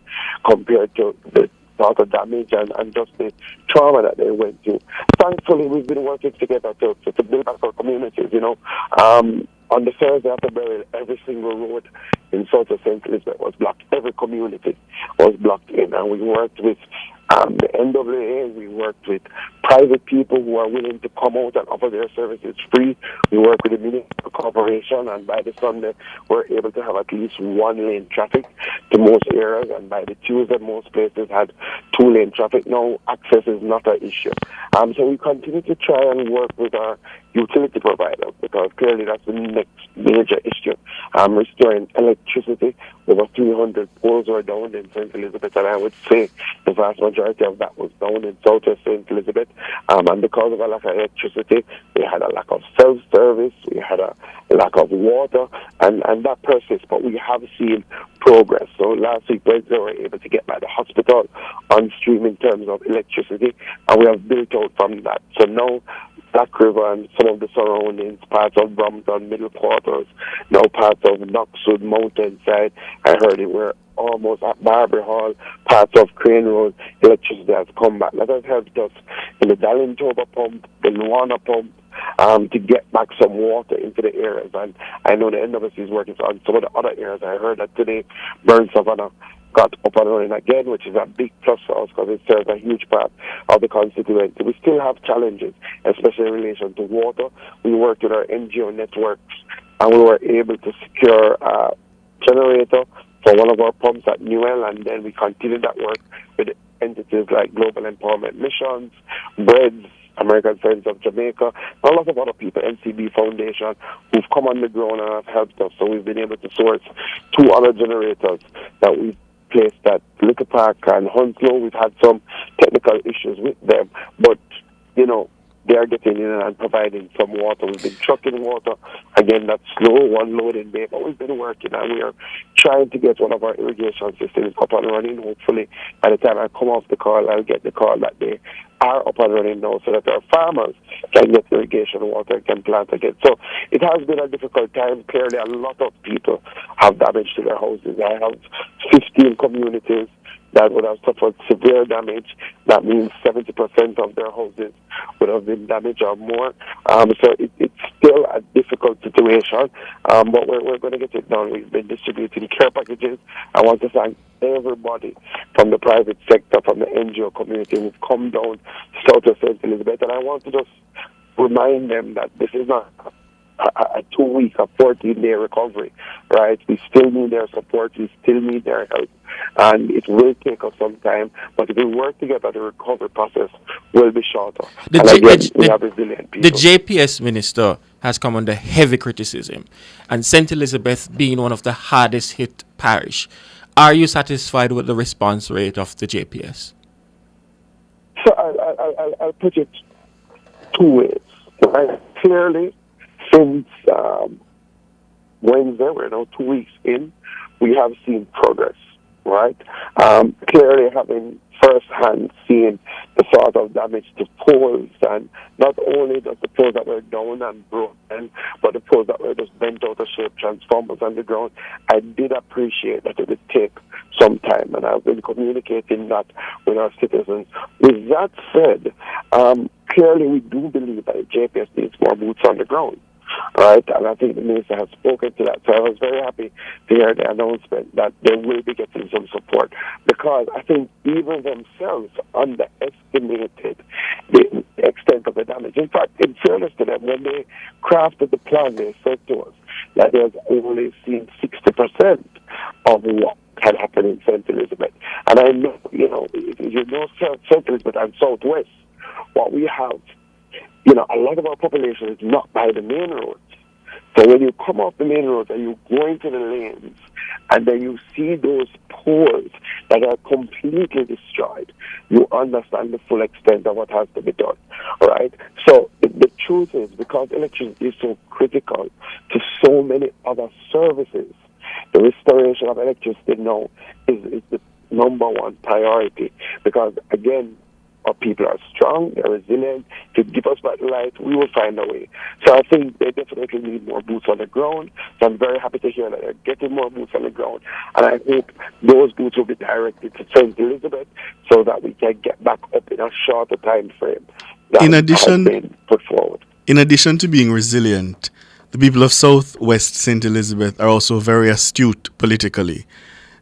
compared to the sort of damage and just the trauma that they went through. Thankfully, we've been working together to build back our communities, On the Thursday after burial, every single road in South of St. Elizabeth was blocked. Every community was blocked in. And we worked with the NWA. We worked with private people who are willing to come out and offer their services free. We worked with the municipal corporation. And by the Sunday, we're able to have at least 1-lane traffic to most areas. And by the Tuesday, most places had 2-lane traffic. Now, access is not an issue. So we continue to try and work with our utility providers, because clearly that's the next major issue. Restoring electricity. Over 300 poles were down in St. Elizabeth, and I would say the vast majority of that was down in Southwest St. Elizabeth. And because of a lack of electricity, we had a lack of self-service, we had a lack of water, and that persists. But we have seen progress. So last week, Wednesday, we were able to get by the hospital on stream in terms of electricity, and we have built out from that. So now Black River and some of the surroundings, parts of Brompton, Middle Quarters, now parts of Knoxwood, Mountainside. I heard it were almost at Barbary Hall, parts of Crane Road, electricity has come back. That has helped us in the Dallintober pump, the Luana pump, to get back some water into the areas. And I know the NWC is working on some of the other areas. I heard that today, Burn Savannah got up and running again, which is a big plus for us because it serves a huge part of the constituency. We still have challenges, especially in relation to water. We worked with our NGO networks, and we were able to secure a generator for one of our pumps at Newell, and then we continued that work with entities like Global Empowerment Missions, Breads, American Friends of Jamaica, and a lot of other people, NCB Foundation, who've come on the ground and have helped us. So we've been able to source 2 other generators that we've placed at Little Park and Hounslow. We've had some technical issues with them, but, they are getting in and providing some water. We've been trucking water. Again, that's slow, one load in May, but we've been working, and we are trying to get one of our irrigation systems up and running. Hopefully, by the time I come off the call, I'll get the call that they are up and running now so that our farmers can get irrigation water and can plant again. So it has been a difficult time. Clearly, a lot of people have damage to their houses. I have 15 communities that would have suffered severe damage. That means 70% of their houses would have been damaged or more. So it's still a difficult situation, but we're going to get it done. We've been distributing care packages. I want to thank everybody from the private sector, from the NGO community who've come down south of St. Elizabeth. And I want to just remind them that this is not a 2-week, a 14-day recovery, right? We still need their support. We still need their help. And it will take us some time, but if we work together, the recovery process will be shorter. We have resilient people. The JPS minister has come under heavy criticism, and St. Elizabeth being one of the hardest hit parish. Are you satisfied with the response rate of the JPS? So I'll put it 2 ways. Right? Clearly, since Wednesday, we're now 2 weeks in, we have seen progress, right? Clearly having first-hand seen the sort of damage to poles, and not only does the poles that were down and broken, but the poles that were just bent out of shape, transformers on the ground, I did appreciate that it would take some time, and I've been communicating that with our citizens. With that said, clearly we do believe that JPS needs more boots on the ground. Right, and I think the minister has spoken to that. So I was very happy to hear the announcement that they will be getting some support, because I think even themselves underestimated the extent of the damage. In fact, in fairness to them, when they crafted the plan, they said to us that they have only seen 60% of what had happened in St. Elizabeth. And I know, St. Elizabeth and Southwest, what we have, a lot of our population is not by the main roads. So when you come off the main roads and you go into the lanes, and then you see those polls that are completely destroyed, you understand the full extent of what has to be done, right? So the truth is, because electricity is so critical to so many other services, the restoration of electricity now is the number one priority, because again, our people are strong, they're resilient. To give us back light, we will find a way. So I think they definitely need more boots on the ground. So I'm very happy to hear that they're getting more boots on the ground. And I hope those boots will be directed to St. Elizabeth so that we can get back up in a shorter time frame that has been put forward. In addition to being resilient, the people of Southwest St. Elizabeth are also very astute politically.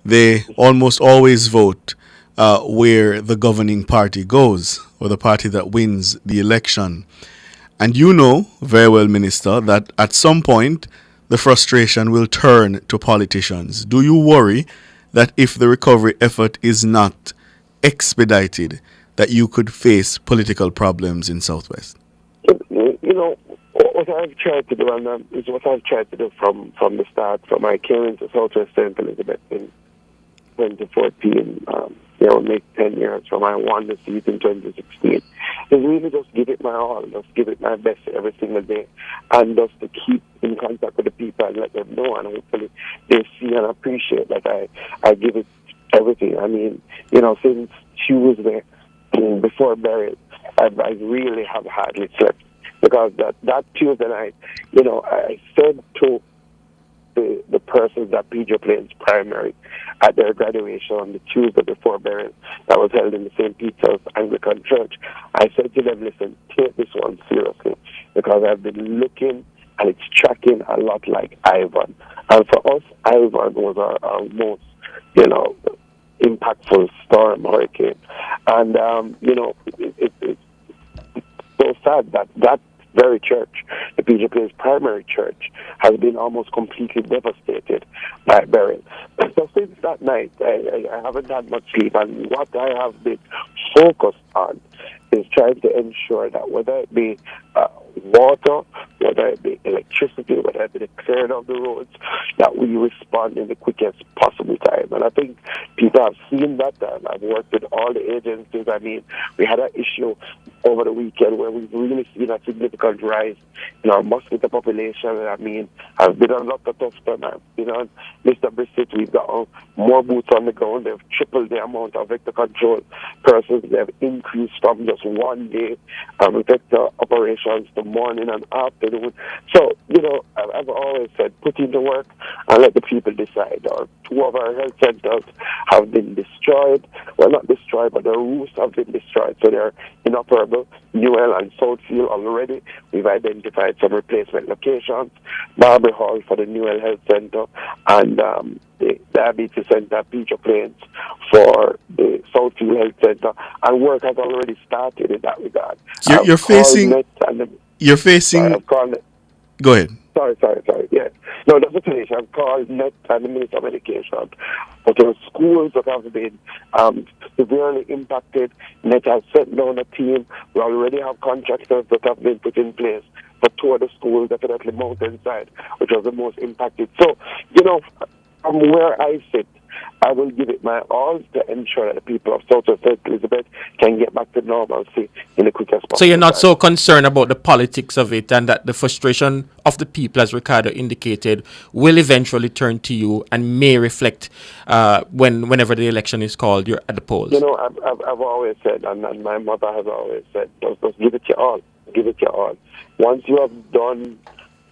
They almost always vote where the governing party goes, or the party that wins the election. And you know very well, Minister, that at some point the frustration will turn to politicians. Do you worry that if the recovery effort is not expedited, that you could face political problems in Southwest? You know, what I've tried to do, and is what I've tried to do from the start, from my came into Southwest St. Elizabeth in 2014, make 10 years from I won the seat in 2016, is really just give it my all, just give it my best every single day, and just to keep in contact with the people and let them know, and hopefully they see and appreciate that I give it everything. I mean, since Tuesday, before burial, I really have hardly slept, because that Tuesday night, I said to the persons that PJ Plains primary at their graduation on the Tuesday before burial that was held in the St. Peter's Anglican Church, I said to them, listen, take this one seriously, because I've been looking and it's tracking a lot like Ivan. And for us, Ivan was our most, impactful storm, hurricane. And, it's so sad that very church, the PJ Plains primary church, has been almost completely devastated by burial. So since that night, I haven't had much sleep, and what I have been focused on is trying to ensure that whether it be water, whether it be electricity, whether it be the clearing of the roads, that we respond in the quickest possible time. And I think people have seen that, and I've worked with all the agencies. I mean, we had an issue over the weekend where we've really seen a significant rise in our mosquito population. I mean, I've been on a lot of tough time. I've been on Mr. Brissett. We've got more boots on the ground. They've tripled the amount of vector control persons. They've increased from just one day vector operations to morning and afternoon. So, I've always said, put in the work and let the people decide. Two of our health centers have been destroyed. Well, not destroyed, but the roofs have been destroyed. So they're inoperable. Newell and Southfield already. We've identified some replacement locations. Barbary Hall for the Newell Health Center, and the Diabetes Center, PJ Plains for the Southfield Health Center. And work has already started in that regard. You're facing... Go ahead. Sorry. Yes. No, that's a finish. I've called NET and the Minister of Education. But there are schools that have been severely impacted. NET has set down a team. We already have contractors that have been put in place for two of the schools, definitely Mountainside, which was the most impacted. So, from where I sit, I will give it my all to ensure that the people of Southwest St. Elizabeth can get back to normalcy in the quickest possible. So you're not so concerned about the politics of it, and that the frustration of the people, as Ricardo indicated, will eventually turn to you and may reflect whenever the election is called, you're at the polls? I've always said, and my mother has always said, just give it your all. Give it your all. Once you have done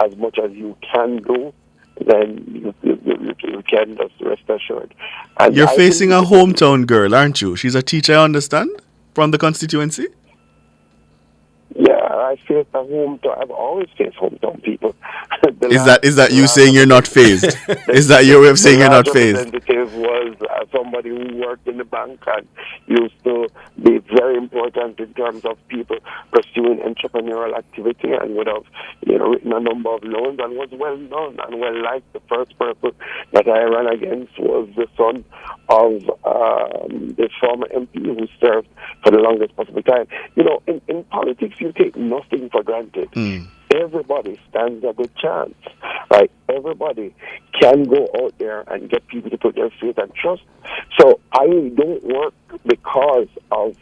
as much as you can do, then you can just rest assured. And you're facing a hometown girl, aren't you? She's a teacher, I understand, from the constituency? Yeah, I face a hometown. I've always faced hometown people. Is that you saying you're not phased? Is that your way of saying you're not phased? The representative was somebody who worked in the bank and used to be very important in terms of people pursuing entrepreneurial activity, and would have written a number of loans and was well known and well liked. The first person that I ran against was the son of the former MP who served for the longest possible time. In politics, you take nothing for granted. everybody stands a good chance. Right? Everybody can go out there and get people to put their faith and trust. So I don't work because of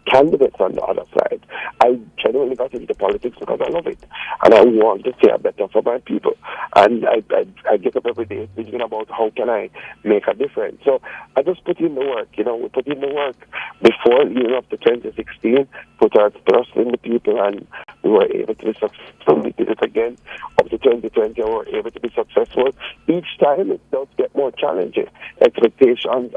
candidates on the other side. I genuinely got into politics because I love it, and I want to see a better for my people. And I get up every day thinking about how can I make a difference. So I just put in the work. You know, we put in the work before even up to 2016, put our trust in the people, and we were able to be successful. We did it again up to 2020, and we were able to be successful. Each time it does get more challenging. Expectations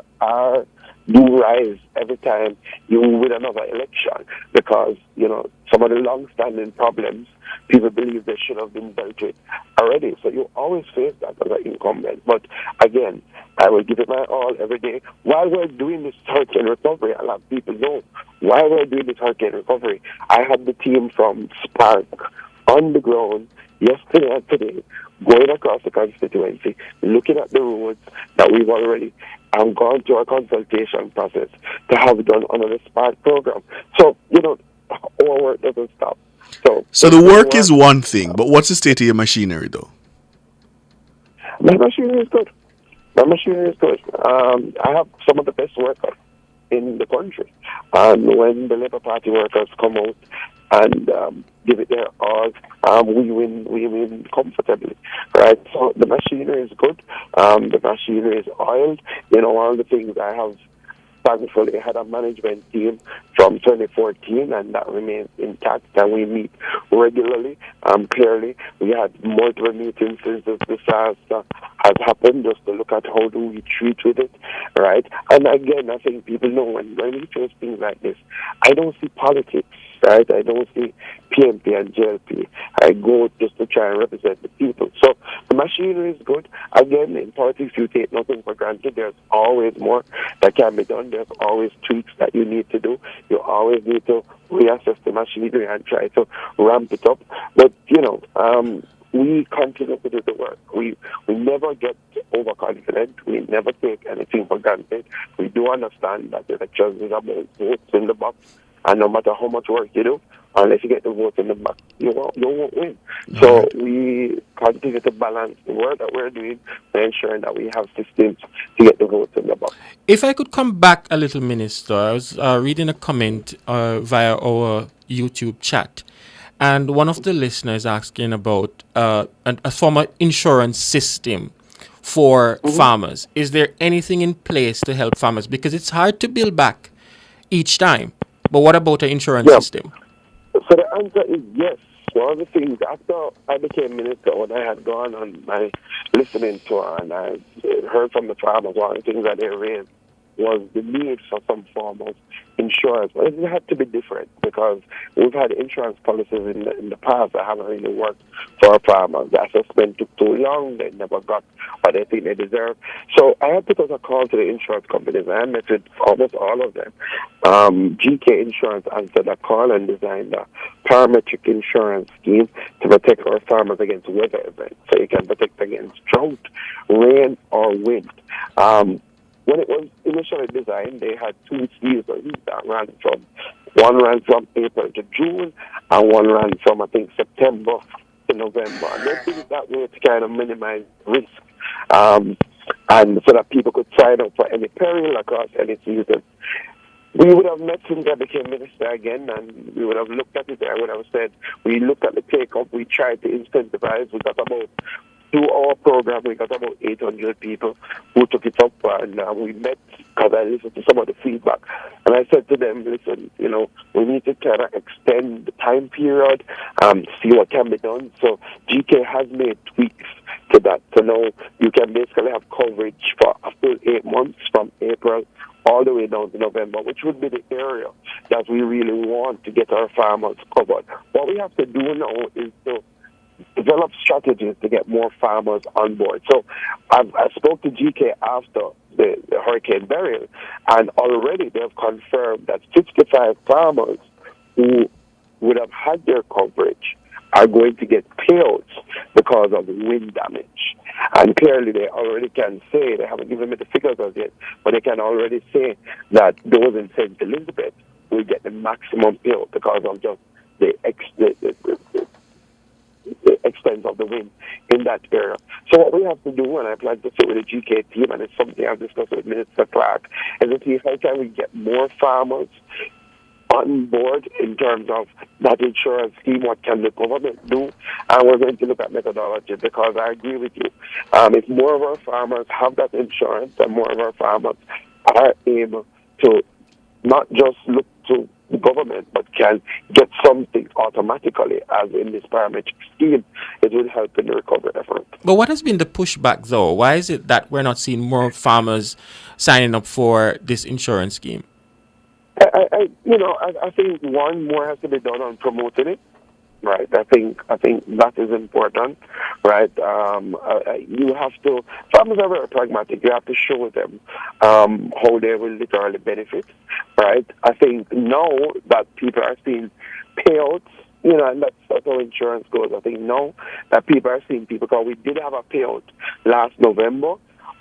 do rise every time you win another election, because, you know, some of the long-standing problems, people believe they should have been dealt with already. So you always face that as an incumbent. But again, I will give it my all every day. While we're doing this hurricane recovery, a lot of people know, while we're doing this hurricane recovery, I had the team from Spark on the ground yesterday and today, going across the constituency, looking at the roads that we've already gone through a consultation process to have done under the Spark program. So, you know, our work doesn't stop. So the work is one thing, but what's the state of your machinery, though? My machinery is good. I have some of the best workers in the country. And when the Labour Party workers come out and give it their all, we win comfortably, right? So the machinery is good. The machinery is oiled. You know, all the things I have. Thankfully, I had a management team from 2014, and that remains intact, and we meet regularly. Clearly, we had multiple meetings since this disaster has happened, just to look at how do we treat with it, right? And again, I think people know when we face things like this, I don't see politics, right? I don't see PMP and JLP. I go just to try and represent the people. So the machinery is good. Again, in politics, you take nothing for granted. There's always more that can be done. There's always tweaks that you need to do. You always need to reassess the machinery and try to ramp it up. But, you know, we continue to do the work. We never get overconfident. We never take anything for granted. We do understand that the elections is about votes in the box. And no matter how much work you do, unless you get the votes in the box, you won't win. So we continue to balance the work that we're doing by ensuring that we have systems to get the votes in the box. If I could come back a little, Minister, I was reading a comment via our YouTube chat, and one of the listeners asking about a former insurance system for farmers. Is there anything in place to help farmers? Because it's hard to build back each time. But what about an insurance system? So the answer is yes. One of the things, after I became minister, when I had gone on my listening tour and I heard from the farmers, one of the things that they raised was the need for some form of insurance. But it had to be different, because we've had insurance policies in the past that haven't really worked for our farmers. The assessment took too long. They never got what they think they deserve. So I had to put a call to the insurance companies, and I met with almost all of them. GK Insurance answered a call and designed a parametric insurance scheme to protect our farmers against weather events, so you can protect against drought, rain, or wind. When it was initially designed, they had two seasons that one ran from April to June, and one ran from, I think, September to November. And they did it that way to kind of minimize risk, and so that people could sign up for any peril across any season. We would have met since I became minister again, and we would have looked at it. I would have said, we looked at the take-up, we tried to incentivize, we got about, through our program, we got about 800 people who took it up, and we met, because I listened to some of the feedback. And I said to them, listen, you know, we need to kind of extend the time period, see what can be done. So GK has made tweaks to that. So now you can basically have coverage for a full 8 months from April all the way down to November, which would be the area that we really want to get our farmers covered. What we have to do now is to develop strategies to get more farmers on board. So I spoke to GK after the hurricane burial, and already they've confirmed that 55 farmers who would have had their coverage are going to get payouts because of wind damage. And clearly they already can say, they haven't given me the figures as yet, but they can already say that those in St. Elizabeth will get the maximum payout because of just the terms of the win in that area. So what we have to do, and I plan to sit with the GK team, and it's something I've discussed with Minister Clark, is to see how can we get more farmers on board in terms of that insurance scheme, what can the government do, and we're going to look at methodology, because I agree with you. If more of our farmers have that insurance, and more of our farmers are able to not just look to the government, but can get something automatically, as in this parametric scheme, it will help in the recovery effort. But what has been the pushback, though? Why is it that we're not seeing more farmers signing up for this insurance scheme? I think one more has to be done on promoting it, right? I think that is important, right? You have to. Farmers are very pragmatic. You have to show them how they will literally benefit, right? I think now that people are seeing payouts, and that's how insurance goes. I think now that people are seeing because we did have a payout last November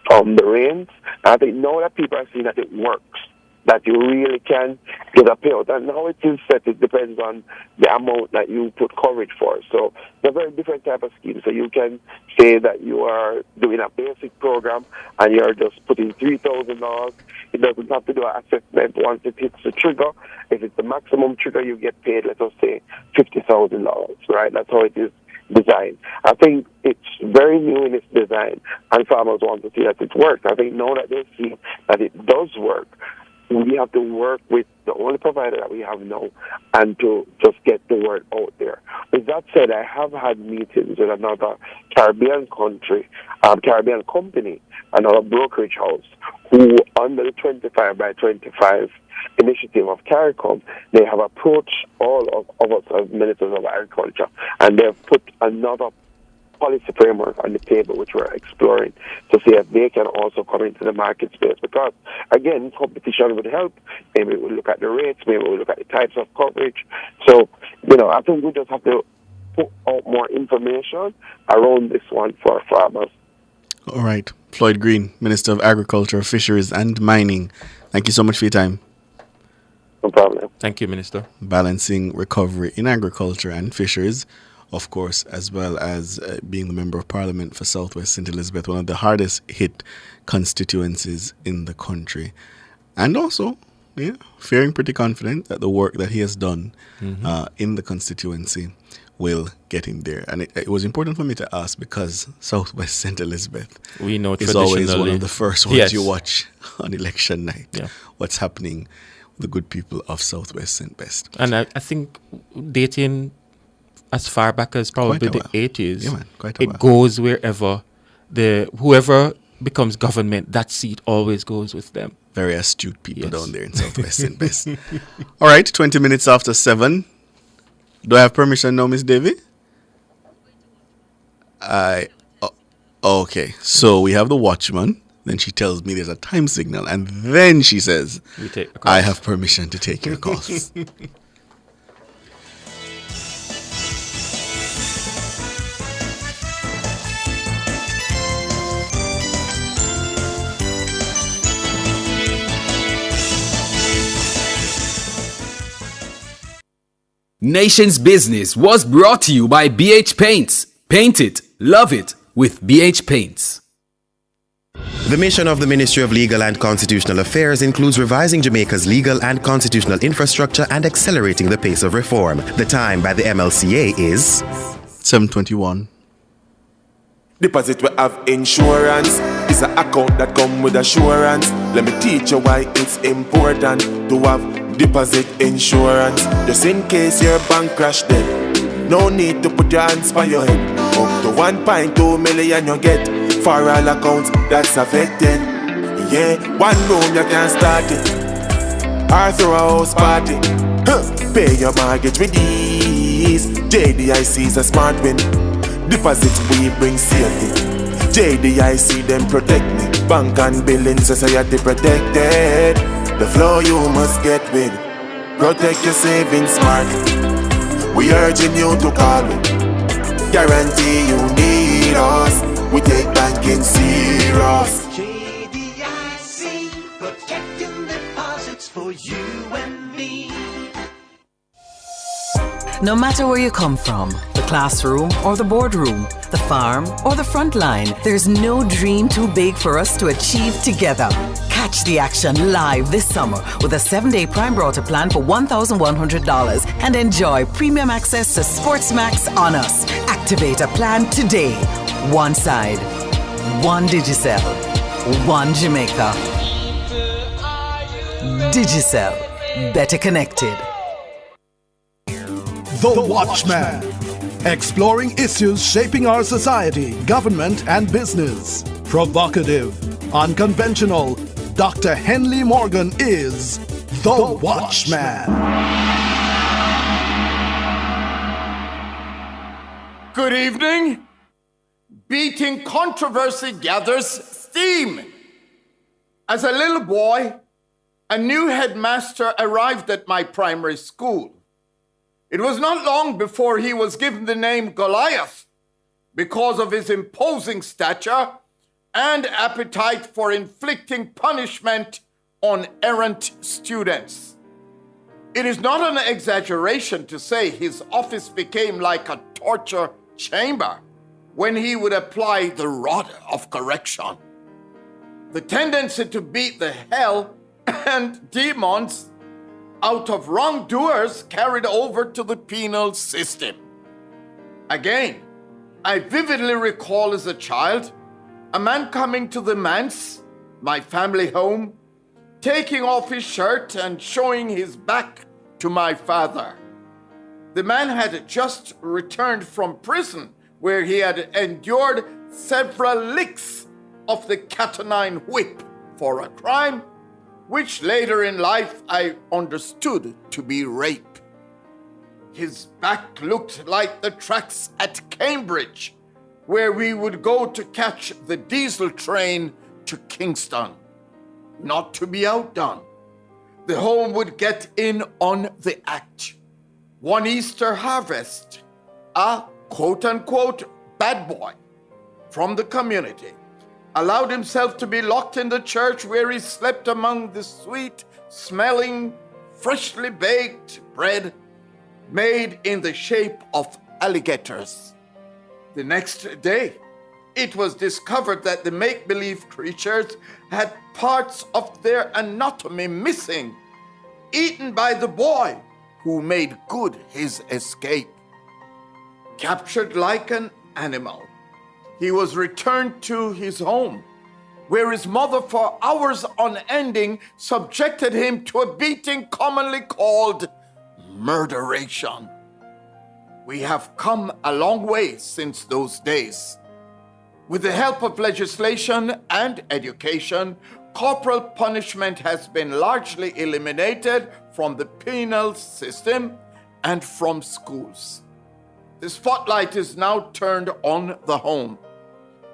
from the rains. I think now that people are seeing that it works, that you really can get a payout. And how it is set, it depends on the amount that you put coverage for. So they're very different type of schemes. So you can say that you are doing a basic program and you're just putting $3,000. It doesn't have to do an assessment once it hits the trigger. If it's the maximum trigger, you get paid, let us say, $50,000, right? That's how it is designed. I think it's very new in its design, and farmers want to see that it works. I think now that they see that it does work, we have to work with the only provider that we have now and to just get the word out there. With that said, I have had meetings with another Caribbean Caribbean company, another brokerage house, who under the 25 by 25 initiative of CARICOM, they have approached all of us as ministers of agriculture, and they've put another policy framework on the table, which we're exploring to see if they can also come into the market space. Because, again, competition would help. Maybe we'll look at the rates, maybe we'll look at the types of coverage. So, I think we just have to put out more information around this one for farmers. All right. Floyd Green, Minister of Agriculture, Fisheries and Mining. Thank you so much for your time. No problem. Thank you, Minister. Balancing recovery in agriculture and fisheries, of course, as well as being the Member of Parliament for Southwest St. Elizabeth, one of the hardest hit constituencies in the country. And also, feeling pretty confident that the work that he has done in the constituency will get him there. And it was important for me to ask because Southwest St. Elizabeth is always one of the first ones you watch on election night. Yeah. What's happening with the good people of Southwest St. Best. And I think dating as far back as probably the 80s, it goes wherever whoever becomes government, that seat always goes with them. Very astute people down there in Southwest St. Best. All right, 20 minutes after 7. Do I have permission now, Miss Davy? Okay, so we have the Watchman. Then she tells me there's a time signal. And then she says, I have permission to take your calls. Nation's Business was brought to you by BH Paints. Paint it, love it with BH Paints. The mission of the Ministry of Legal and Constitutional Affairs includes revising Jamaica's legal and constitutional infrastructure and accelerating the pace of reform. The time by the MLCA is 7:21. Deposit we have insurance. It's an account that come with assurance. Let me teach you why it's important to have deposit insurance. Just in case your bank crash dead, no need to put your hands by your head. Up to 1.2 million you get for all accounts that's affected. Yeah, one room you can start it, or throw a house party. Pay your mortgage with ease. JDIC is a smart win. Deposit we bring safety. JDIC them protect me. Bank and billing society protected. The flow you must get with. Protect your savings smart. We urging you to call me. Guarantee you need us. We take banking serious. JDIC, protecting deposits for you and me. No matter where you come from, the classroom or the boardroom, the farm or the front line, there's no dream too big for us to achieve together. Catch the action live this summer with a 7-day Prime Router plan for $1,100 and enjoy premium access to Sportsmax on us. Activate a plan today. One side, one Digicel, one Jamaica. Digicel, better connected. The Watchman. Exploring issues shaping our society, government, and business. Provocative, unconventional. Dr. Henley Morgan is The Watchman. Good evening. Beating controversy gathers steam. As a little boy, a new headmaster arrived at my primary school. It was not long before he was given the name Goliath because of his imposing stature and appetite for inflicting punishment on errant students. It is not an exaggeration to say his office became like a torture chamber when he would apply the rod of correction. The tendency to beat the hell and demons out of wrongdoers carried over to the penal system. Again, I vividly recall as a child, a man coming to the manse, my family home, taking off his shirt and showing his back to my father. The man had just returned from prison where he had endured several licks of the cat-o'-nine whip for a crime which later in life I understood to be rape. His back looked like the tracks at Cambridge, where we would go to catch the diesel train to Kingston. Not to be outdone, the home would get in on the act. One Easter harvest, a quote-unquote bad boy from the community allowed himself to be locked in the church where he slept among the sweet-smelling, freshly baked bread made in the shape of alligators. The next day, it was discovered that the make-believe creatures had parts of their anatomy missing, eaten by the boy who made good his escape. Captured like an animal, he was returned to his home, where his mother for hours unending subjected him to a beating commonly called murderation. We have come a long way since those days. With the help of legislation and education, corporal punishment has been largely eliminated from the penal system and from schools. The spotlight is now turned on the home.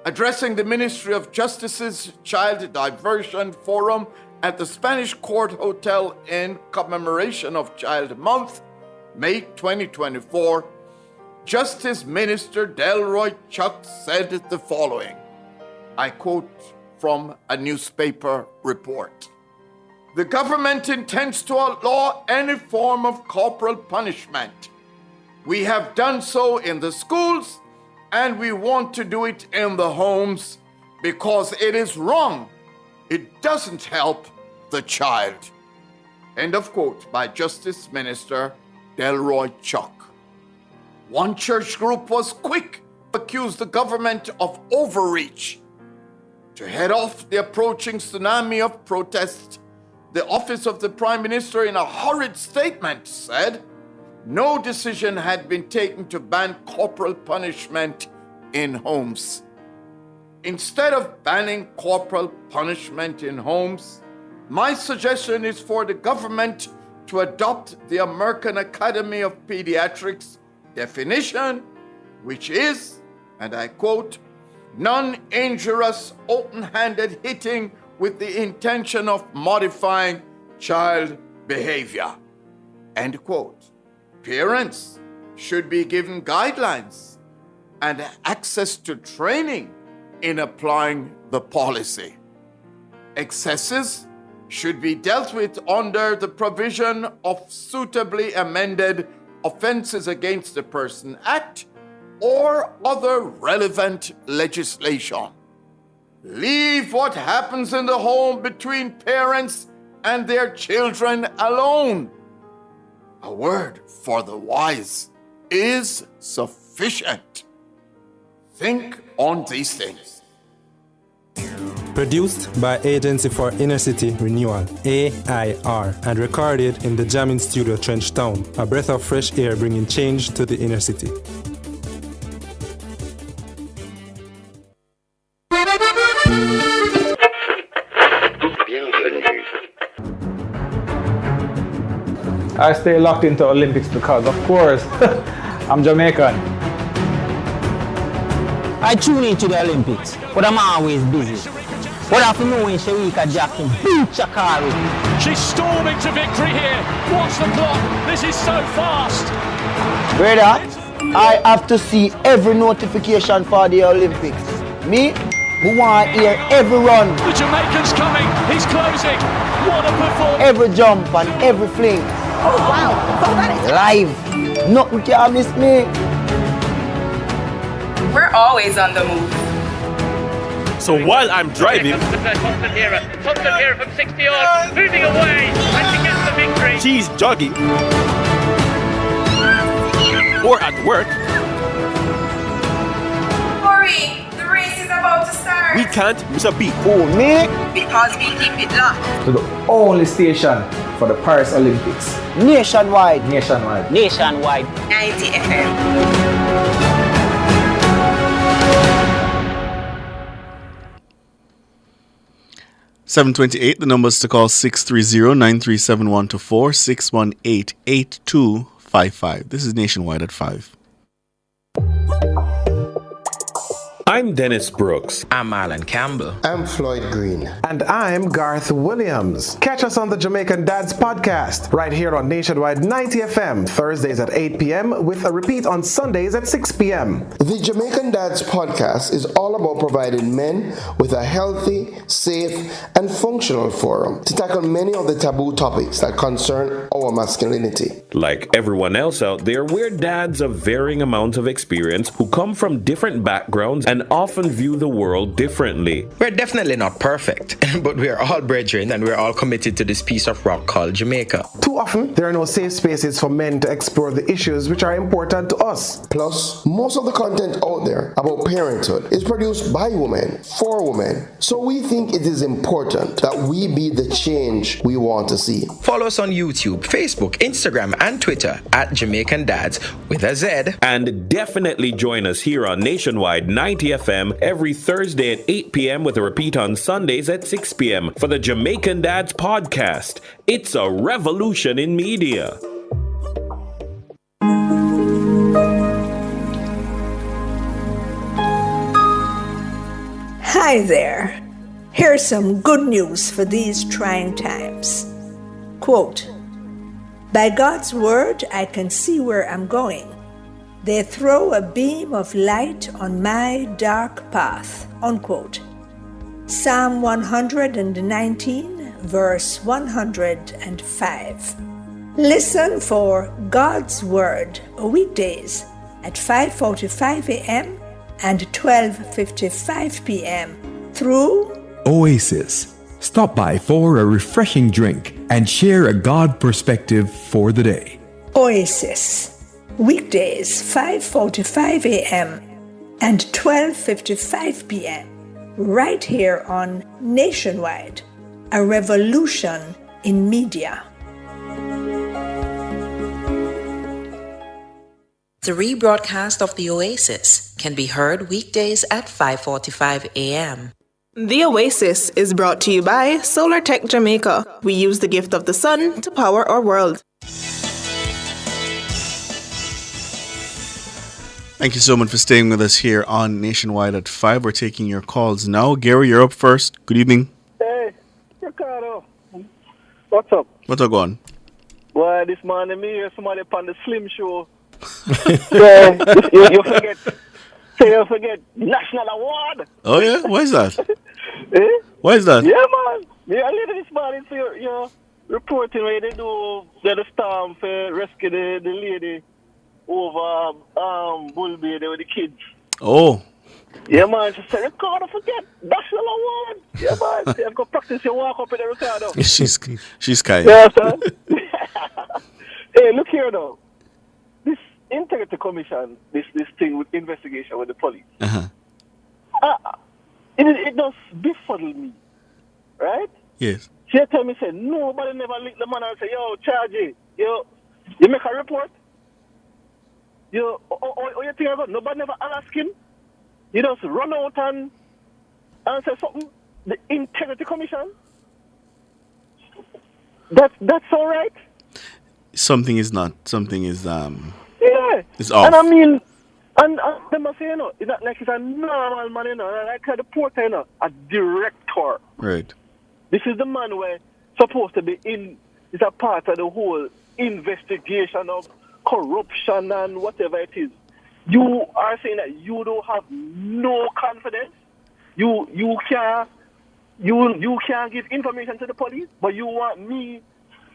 Addressing the Ministry of Justice's Child Diversion Forum at the Spanish Court Hotel in commemoration of Child Month, May 2024, Justice Minister Delroy Chuck said the following. I quote from a newspaper report. The government intends to outlaw any form of corporal punishment. We have done so in the schools, and we want to do it in the homes because it is wrong. It doesn't help the child. End of quote by Justice Minister Delroy Chuck. One church group was quick to accuse the government of overreach. To head off the approaching tsunami of protest, the office of the Prime Minister in a hurried statement said, no decision had been taken to ban corporal punishment in homes. Instead of banning corporal punishment in homes, my suggestion is for the government to adopt the American Academy of Pediatrics definition, which is, and I quote, non-injurious open-handed hitting with the intention of modifying child behavior, end quote. Parents should be given guidelines and access to training in applying the policy. Excesses should be dealt with under the provision of suitably amended Offenses Against the Person Act, or other relevant legislation. Leave what happens in the home between parents and their children alone. A word for the wise is sufficient. Think on these things. Produced by Agency for Inner City Renewal, AIR, and recorded in the Jamming Studio Trenchtown, a breath of fresh air bringing change to the inner city. I stay locked into Olympics because, of course, I'm Jamaican. I tune into the Olympics, but I'm always busy. What have to know when Sharika Jackson beat Shakari? She's storming to victory here. Watch the clock. This is so fast. Brother, I have to see every notification for the Olympics. Me, who want to hear every run. The Jamaican's coming. He's closing. What a performance. Every jump and every fling. Oh, wow. So that is live. Nothing can miss me. We're always on the move. So while I'm driving, Thompson here from 60 yards, moving away, and she gets the victory. She's jogging. Or at work. Hurry, the race is about to start. We can't miss a beat. Oh, me? Because we keep it locked. To the only station for the Paris Olympics. Nationwide. 90 FM. 728, the numbers to call 630-937-124, 618-8255. This is Nationwide at 5. I'm Dennis Brooks. I'm Marlon Campbell. I'm Floyd Green. And I'm Garth Williams. Catch us on the Jamaican Dads podcast right here on Nationwide 90 FM, Thursdays at 8 p.m. with a repeat on Sundays at 6 p.m. The Jamaican Dads podcast is all about providing men with a healthy, safe, and functional forum to tackle many of the taboo topics that concern our masculinity. Like everyone else out there, we're dads of varying amounts of experience who come from different backgrounds and often view the world differently. We're definitely not perfect, but we're all brethren and we're all committed to this piece of rock called Jamaica. Too often, there are no safe spaces for men to explore the issues which are important to us. Plus, most of the content out there about parenthood is produced by women, for women. So we think it is important that we be the change we want to see. Follow us on YouTube, Facebook, Instagram, and Twitter at Jamaican Dads with a Z. And definitely join us here on Nationwide 90 FM every Thursday at 8 p.m. with a repeat on Sundays at 6 p.m. for the Jamaican Dads podcast. It's a revolution in media. Hi there. Here's some good news for these trying times. Quote, "By God's word, I can see where I'm going. They throw a beam of light on my dark path." Unquote. Psalm 119, verse 105. Listen for God's Word weekdays at 5:45 a.m. and 12:55 p.m. through Oasis. Stop by for a refreshing drink and share a God perspective for the day. Oasis. Weekdays 5:45 a.m. and 12:55 p.m. right here on Nationwide, a revolution in media. The rebroadcast of the Oasis can be heard weekdays at 5:45 a.m. The Oasis is brought to you by Solar Tech Jamaica. We use the gift of the sun to power our world. Thank you so much for staying with us here on Nationwide at 5. We're taking your calls now. Gary, you're up first. Good evening. Hey, Ricardo. What's up? What's up going? Well, this morning me hear somebody on the Slim Show. you forget National Award. Oh, yeah? Why is that? Eh? Why is that? Yeah, man. Me a little this morning, so reporting where they do the storm for rescue the lady over Bull Bay there with the kids. Oh. Yeah, man. She said, Ricardo, forget. That's the one. Yeah, man. You go practice your walk up in the Ricardo. She's kind. Yeah, sir. Hey, look here, though. This integrity commission, this thing with investigation with the police, it does befuddle me, right? Yes. She tell me, say, nobody never lick the man and say, yo, charge it. Yo, you make a report? You, you think about nobody never ask him? You just run out and say something? The integrity commission? That's all right? Something is not. Something is Yeah. It's off. And I mean, and they must say, you know, it's not like it's a normal man, you know, like a reporter, you know, a director. Right. This is the man where supposed to be is a part of the whole investigation of corruption and whatever it is. You are saying that you don't have no confidence. You can't give information to the police, but you want me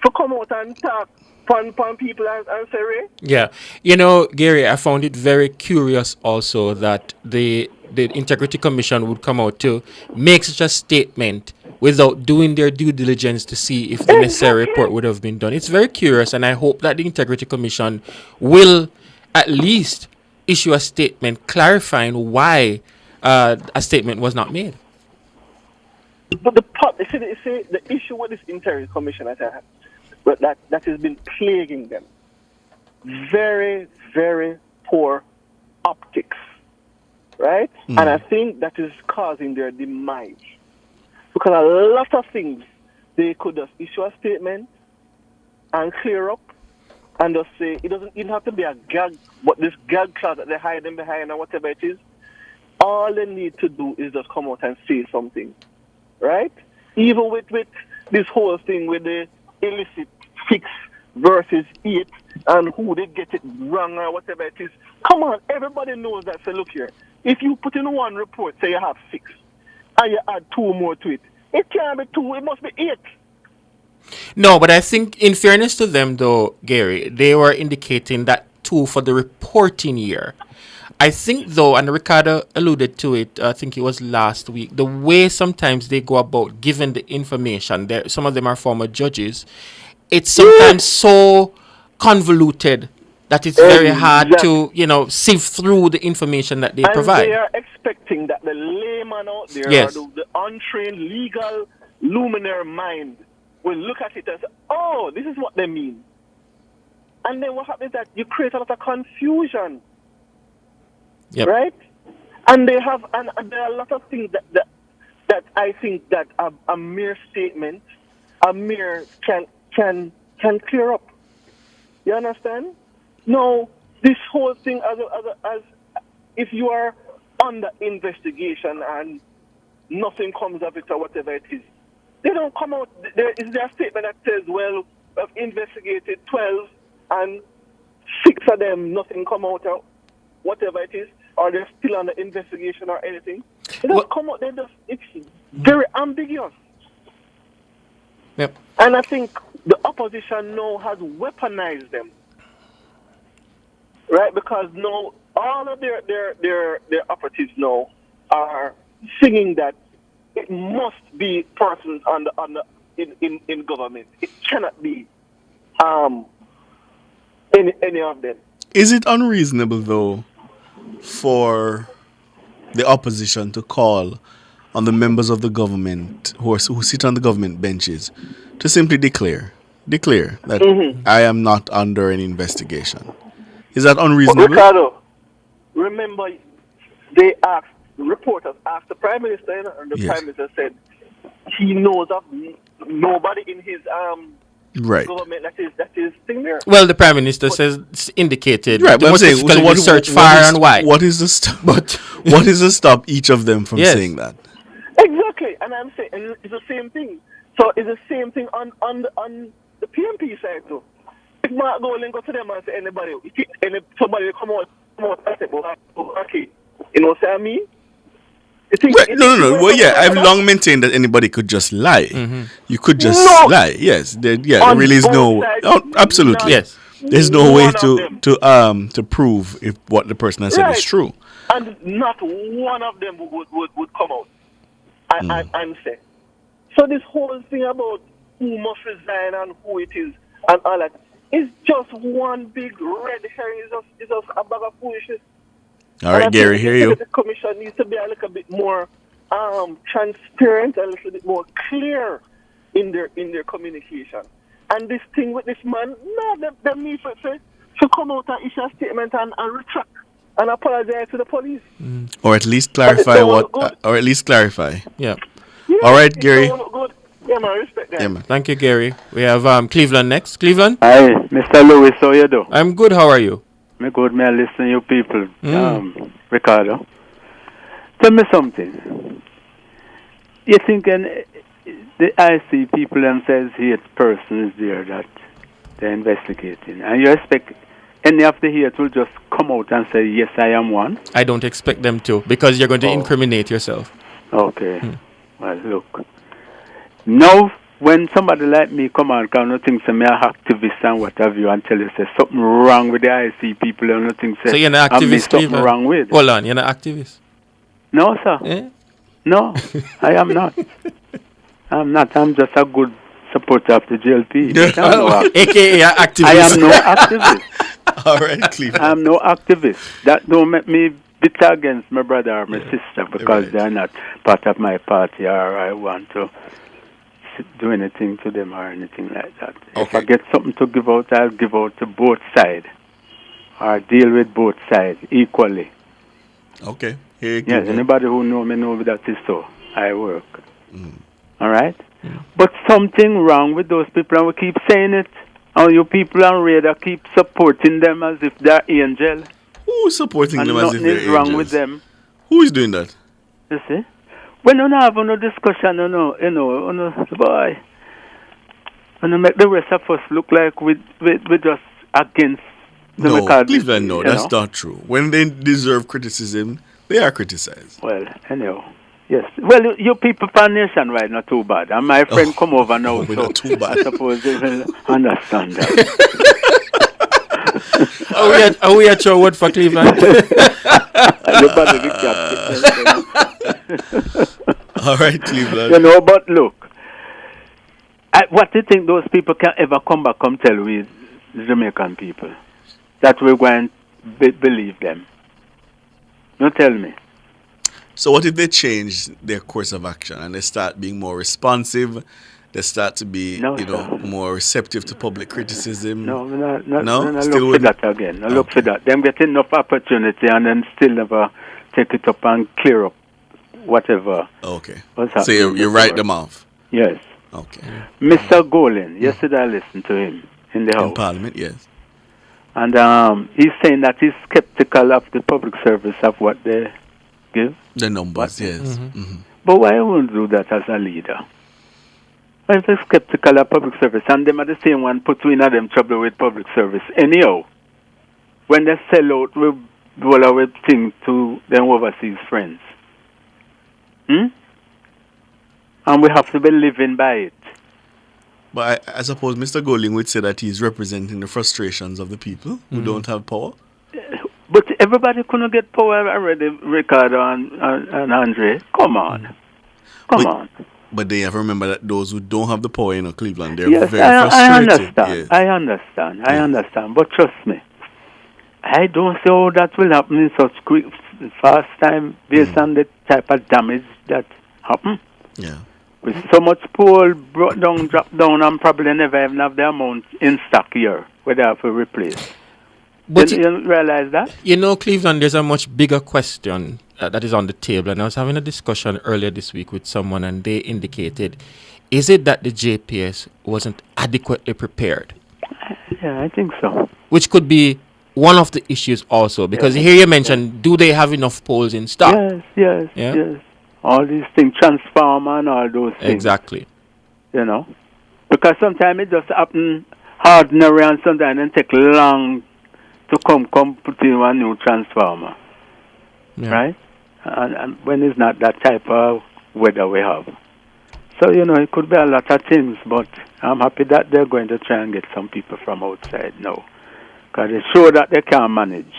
to come out and talk upon people and say, Ray? Yeah. You know, Gary, I found it very curious also that the Integrity Commission would come out to make such a statement without doing their due diligence to see if the necessary report would have been done. It's very curious, and I hope that the Integrity Commission will at least issue a statement clarifying why a statement was not made. But the issue with this Integrity Commission that has been plaguing them, very, very poor optics, right? And I think that is causing their demise. Because a lot of things, they could just issue a statement and clear up and just say, it doesn't even have to be a gag, but this gag clause that they hide them behind or whatever it is, all they need to do is just come out and say something, right? Even with this whole thing with the illicit 6 versus 8 and who they get it wrong or whatever it is. Come on, everybody knows that. Say, look here, if you put in one report, say you have 6, and you add 2 more to it, it can't be 2, it must be 8. No, but I think in fairness to them though, Gary, they were indicating that 2 for the reporting year. I think though, and Ricardo alluded to it, I think it was last week, the way sometimes they go about giving the information, some of them are former judges, it's sometimes so convoluted that it's very hard to, sift through the information that they provide. And they are expecting that the layman out there, or the untrained legal luminary mind, will look at it and say, oh, this is what they mean. And then what happens is that you create a lot of confusion. Yep. Right? And they have, and there are a lot of things that I think that a mere statement, can clear up. You understand? No, this whole thing as if you are under investigation and nothing comes of it or whatever it is, they don't come out. There is a statement that says, well, we've investigated 12 and 6 of them, nothing come out of whatever it is, or they're still under investigation or anything. They don't come out. It's very ambiguous. Yep. And I think the opposition now has weaponized them, right? Because now all of their operatives now are singing that it must be persons in government. It cannot be any of them. Is it unreasonable though for the opposition to call on the members of the government who sit on the government benches to simply declare that I am not under an investigation? Is that unreasonable? Ricardo, remember reporters asked the Prime Minister, and the Prime Minister said he knows of nobody in his government that is thing there. Well, the Prime Minister indicated right, the most difficult to search far and wide. What is the stop each of them from saying that? Exactly, and I'm saying it's the same thing. So it's the same thing on the PMP side too. If Mark go and go to them and say anybody, somebody come out and say, well, okay, you know what I mean? No. Well, yeah, I've long maintained that anybody could just lie. You could just lie. Yes, there really is no. Absolutely, yes. There's no way to prove if what the person has said is true. And not one of them would come out and say. So this whole thing about who must resign and who it is and all that is just one big red herring. It's just a bag of foolishness. All right, Gary, hear you. The commission needs to be a little bit more transparent, a little bit more clear in their communication. And this thing with this man, no, they need to come out and issue a statement and retract and apologize to the police. Or at least clarify or at least clarify. Yeah. All right, Gary. Good. Yeah, man, respect that. Yeah, man. Thank you, Gary. We have Cleveland next. Cleveland? Hi, Mr. Lewis, how you do? I'm good. How are you? Me good, me. I listen to you people. Ricardo, tell me something. You think the IC people themselves here, person is there that they're investigating, and you expect any of the here will just come out and say, yes, I am one? I don't expect them to, because you're going to incriminate yourself. Okay. Well, look. Now, when somebody like me come on, because I think I'm an activist and what have you, and tell you say something wrong with the IC people, and nothing say, so you're an activist, something wrong with. Hold on, you're an activist? No, sir. No, I am not. I'm not. I'm just a good supporter of the GLP. AKA activist. I am no activist. All right, Cleveland. I'm no activist. That don't make me bitter against my brother or my sister because they're not part of my party or I want to do anything to them or anything like that. Okay. If I get something to give out, I'll give out to both sides or deal with both sides equally. Okay. Here you yes, anybody who know me know that is so. I work. All right? But something wrong with those people, and we keep saying it. And you people on radar keep supporting them as if they're angels. Who is supporting them as if they're angels? Nothing is wrong with them. Who is doing that? You see? When you have no discussion, boy, when you make the rest of us look like we just against the No, Cleveland, no, that's not true. When they deserve criticism, they are criticized. Well, anyhow. Yes. Well, you people from Nationwide not too bad. And my friend come over now, so not too bad. I suppose they will understand that. Are we at your word for Cleveland? All right, Cleveland. You know, but look, what do you think those people can ever come back and tell we, the Jamaican people, that we're going to believe them? You tell me. So what if they change their course of action and they start being more responsive? They start to be, more receptive to public criticism. No, still look for that again. Look for that. Them get enough opportunity and then still never take it up and clear up whatever. Okay. So you write them off. Yes. Okay. Mr. Golin. Yesterday I listened to him in the House. In Parliament, yes. And he's saying that he's skeptical of the public service of what they give. The numbers, yes. But why won't do that as a leader? Why is they skeptical of public service? And them are the same one put in them trouble with public service. Anyhow, when they sell out with all with things to them overseas friends. And we have to be living by it. But I suppose Mr. Golding would say that he's representing the frustrations of the people who don't have power. But everybody couldn't get power already, Ricardo and Andre. Come on. Come on. But they have to remember that those who don't have the power in Cleveland, they're yes, very I frustrated. understand. I understand. But trust me, I don't see how that will happen in such quick, fast time based on the type of damage that happen. Yeah. With so much pool brought down, dropped down, and probably never even have the amount in stock here where they have to replace. But you realize that? You know, Cleveland, there's a much bigger question that is on the table. And I was having a discussion earlier this week with someone, and they indicated, is it that the JPS wasn't adequately prepared? Yeah, I think so. Which could be one of the issues also, because here you mentioned, do they have enough poles in stock? Yes. All these things, transformer and all those things. Exactly. You know? Because sometimes it just happen ordinary and sometimes it take long to come put in one new transformer. Yeah. Right? and when it's not that type of weather we have. So, it could be a lot of things, but I'm happy that they're going to try and get some people from outside now, because they show that they can manage.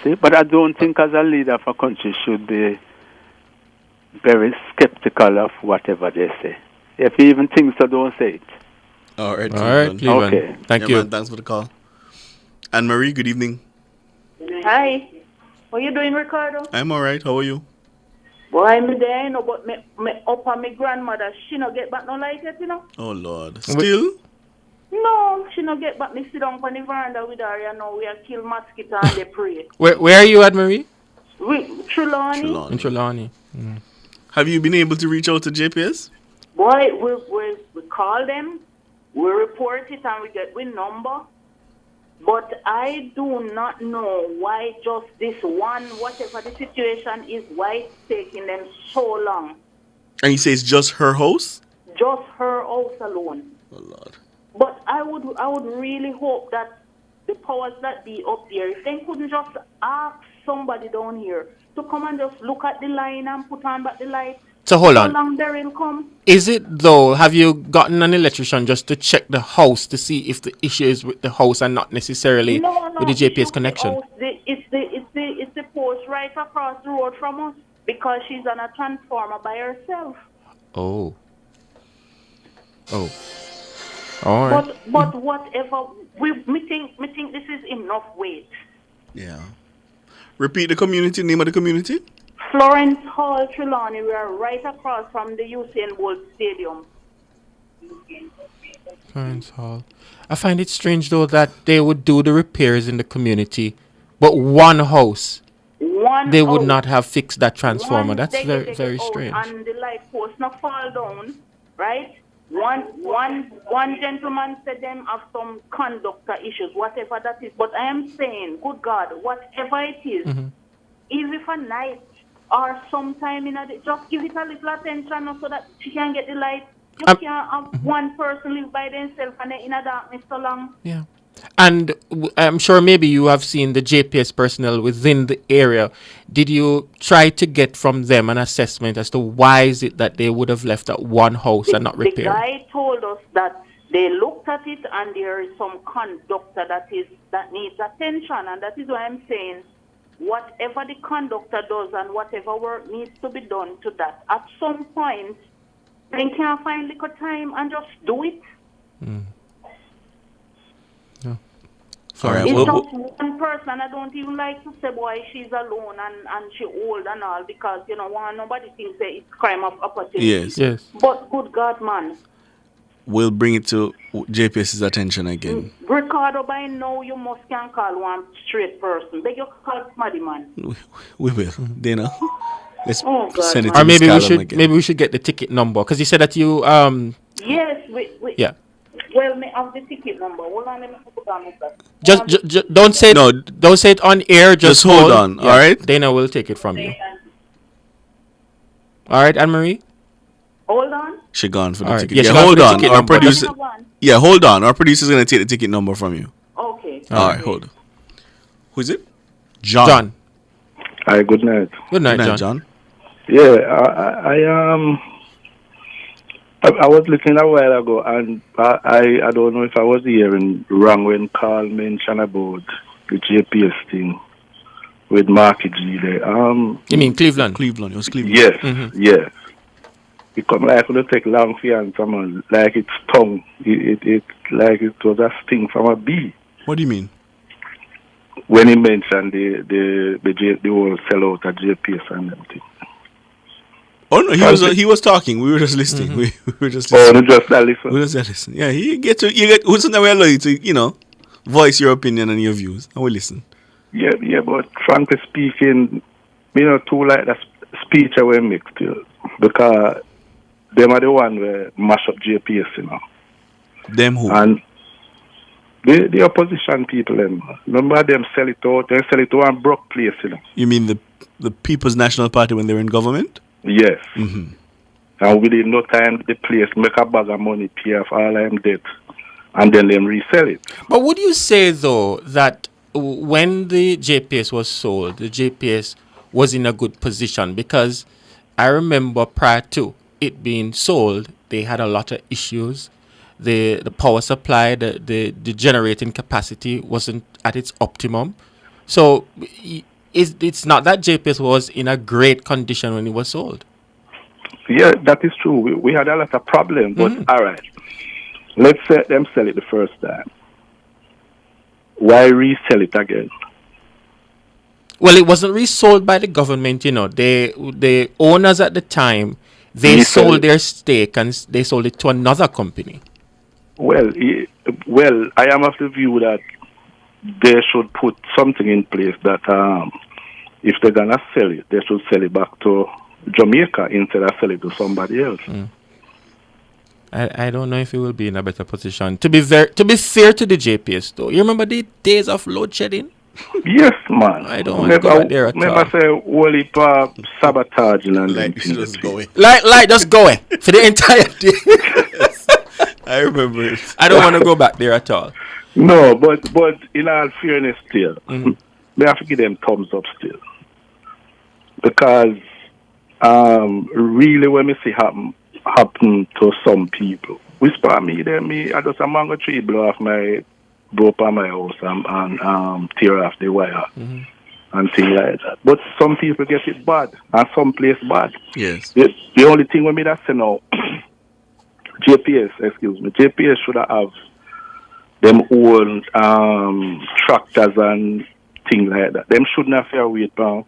See, but I don't think as a leader of a country should be very skeptical of whatever they say. If you even think so, don't say it. All right, Cleveland. Okay. Thank you. Man, thanks for the call. Anne-Marie, good evening. Hi. What you doing, Ricardo? I'm all right. How are you? Boy, I'm there, but me up on my grandmother, she no get back no light yet, Oh, Lord. Still? No, she no get back. Me sit down on the veranda with her, we are kill mosquito and they pray. Where are you at, Marie? Trelawney. In Trelawney. Have you been able to reach out to JPS? Boy, we call them, we report it, and we get with number. But I do not know why just this one, whatever the situation is, why it's taking them so long. And you say it's just her house? Just her house alone. Oh, Lord. But I would really hope that the powers that be up there, if they couldn't just ask somebody down here to come and just look at the line and put on back the light. So hold on. How long there will come? Is it though? Have you gotten an electrician just to check the house to see if the issue is with the house and not necessarily with the JPS connection? It's the post right across the road from us because she's on a transformer by herself. Oh. All right. But whatever, we think this is enough weight. Yeah. Repeat the community, name of the community? Florence Hall, Trelawney. We are right across from the Usain Bolt Stadium. Florence Hall. I find it strange though that they would do the repairs in the community, but one house they would not have fixed that transformer. That's very, very strange. And the light post not fall down, right? One gentleman said them have some conductor issues, whatever that is. But I am saying, good God, whatever it is, even for night or sometime in a day, just give it a little attention so that she can get the light. You can't have one person live by themselves and they're in a darkness so long. Yeah. And I'm sure maybe you have seen the JPS personnel within the area. Did you try to get from them an assessment as to why is it that they would have left that one house and not repaired? The guy told us that they looked at it and there is some conductor that needs attention, and that is why I'm saying whatever the conductor does and whatever work needs to be done to that, at some point they can find little time and just do it. Sorry, it's just one person. I don't even like to say, boy, she's alone and she old and all, because, nobody thinks that it's crime of opportunity. Yes. But good God, man. We'll bring it to JPS's attention again. Ricardo, by now, you must can call one straight person. Beg you call somebody, man. We will. Dana, let's send it or to maybe we should get the ticket number, because you said that you Yes, wait. Yeah. Well, me have the ticket number. Hold on, let me put down that. Just don't say it. Don't say it on air. Just hold on. Yeah. All right. Dana will take it from you. All right, Anne-Marie. Hold on. She gone for the All right. ticket. Yeah, hold on. Our number. producer. Yeah, hold on. Our producer is gonna take the ticket number from you. Okay. All right, hold on. Who is it? John. Hi. Good night. Good night, John. Yeah, I was looking a while ago, and I don't know if I was hearing wrong when Carl mentioned about the JPS thing with Marky G there. You mean Cleveland? Cleveland. It was Cleveland. Yes, yes. It come like it take long for answer, man. Like it's tongue. It like it was a sting from a bee. What do you mean? When he mentioned the whole sellout at JPS and everything. Oh no, he was talking. We were just listening. We were just listening. Oh, just listen. We just listen. Yeah, you get who's in the way allow you to voice your opinion and your views, and we listen. Yeah, but frankly speaking, too like that speech I will make still, because them are the one where mash up JPS, Them who? And the opposition people, remember them sell it out. They sell it to one broke place, You mean the People's National Party when they were in government? Yes. Mm-hmm. And within no time, the place make a bag of money, pay off all them debt, and then them resell it. But would you say, though, that when the JPS was sold, the JPS was in a good position, because I remember prior to it being sold, they had a lot of issues. The power supply, the generating capacity wasn't at its optimum. So it's not that JPS was in a great condition when it was sold. Yeah, that is true. We had a lot of problems, but all right. Let's say them sell it the first time. Why resell it again? Well, it wasn't resold by the government, The owners at the time, they sold their stake and they sold it to another company. Well, I am of the view that they should put something in place that if they're going to sell it, they should sell it back to Jamaica instead of sell it to somebody else. I don't know if it will be in a better position. To be fair to the JPS, though, you remember the days of load shedding? Yes, man. I don't want to go back there at all. Never say Wally sabotaging and like just going. Like just going for the entire day. I remember it. I don't want to go back there at all. No, but in all fairness, still, we have to give them thumbs up still, because really when we see happen to some people, we spot me I just a mango tree blow off my house and tear off the wire and things like that. But some people get it bad and some place bad. Yes. The only thing with me that say now, JPS should have them old tractors and things like that. Them shouldn't have to wait for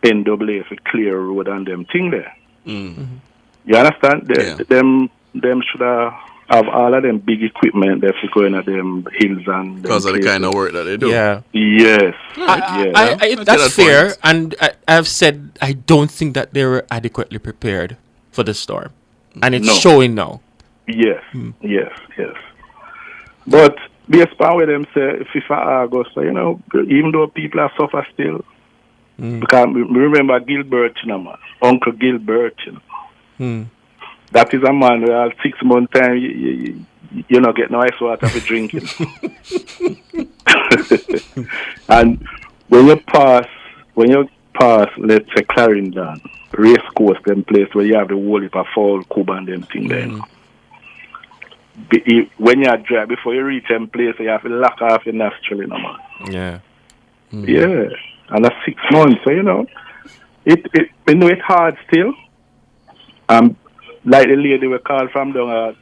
NAA for clear road and them thing there. You understand? Them should have all of them big equipment that for going at them hills and because of the kind of work that they do. Yeah. Yes. That's fair, and I've said I don't think that they were adequately prepared for the storm, and it's showing now. Yes. But based on what them say, FIFA August, even though people are suffer still, because we remember Gilbert, Uncle Gilbert, That is a man who has 6 months time, you not get no ice water for drinking. And when you pass, let's say Clarendon, race course, them place where you have the whole heap of fall, Cuba and them thing there. When you drive, before you reach them place, you have to lock off your nostril, man. Yeah. Yeah. And that's 6 months, so it's hard still. Like the lady we called from down at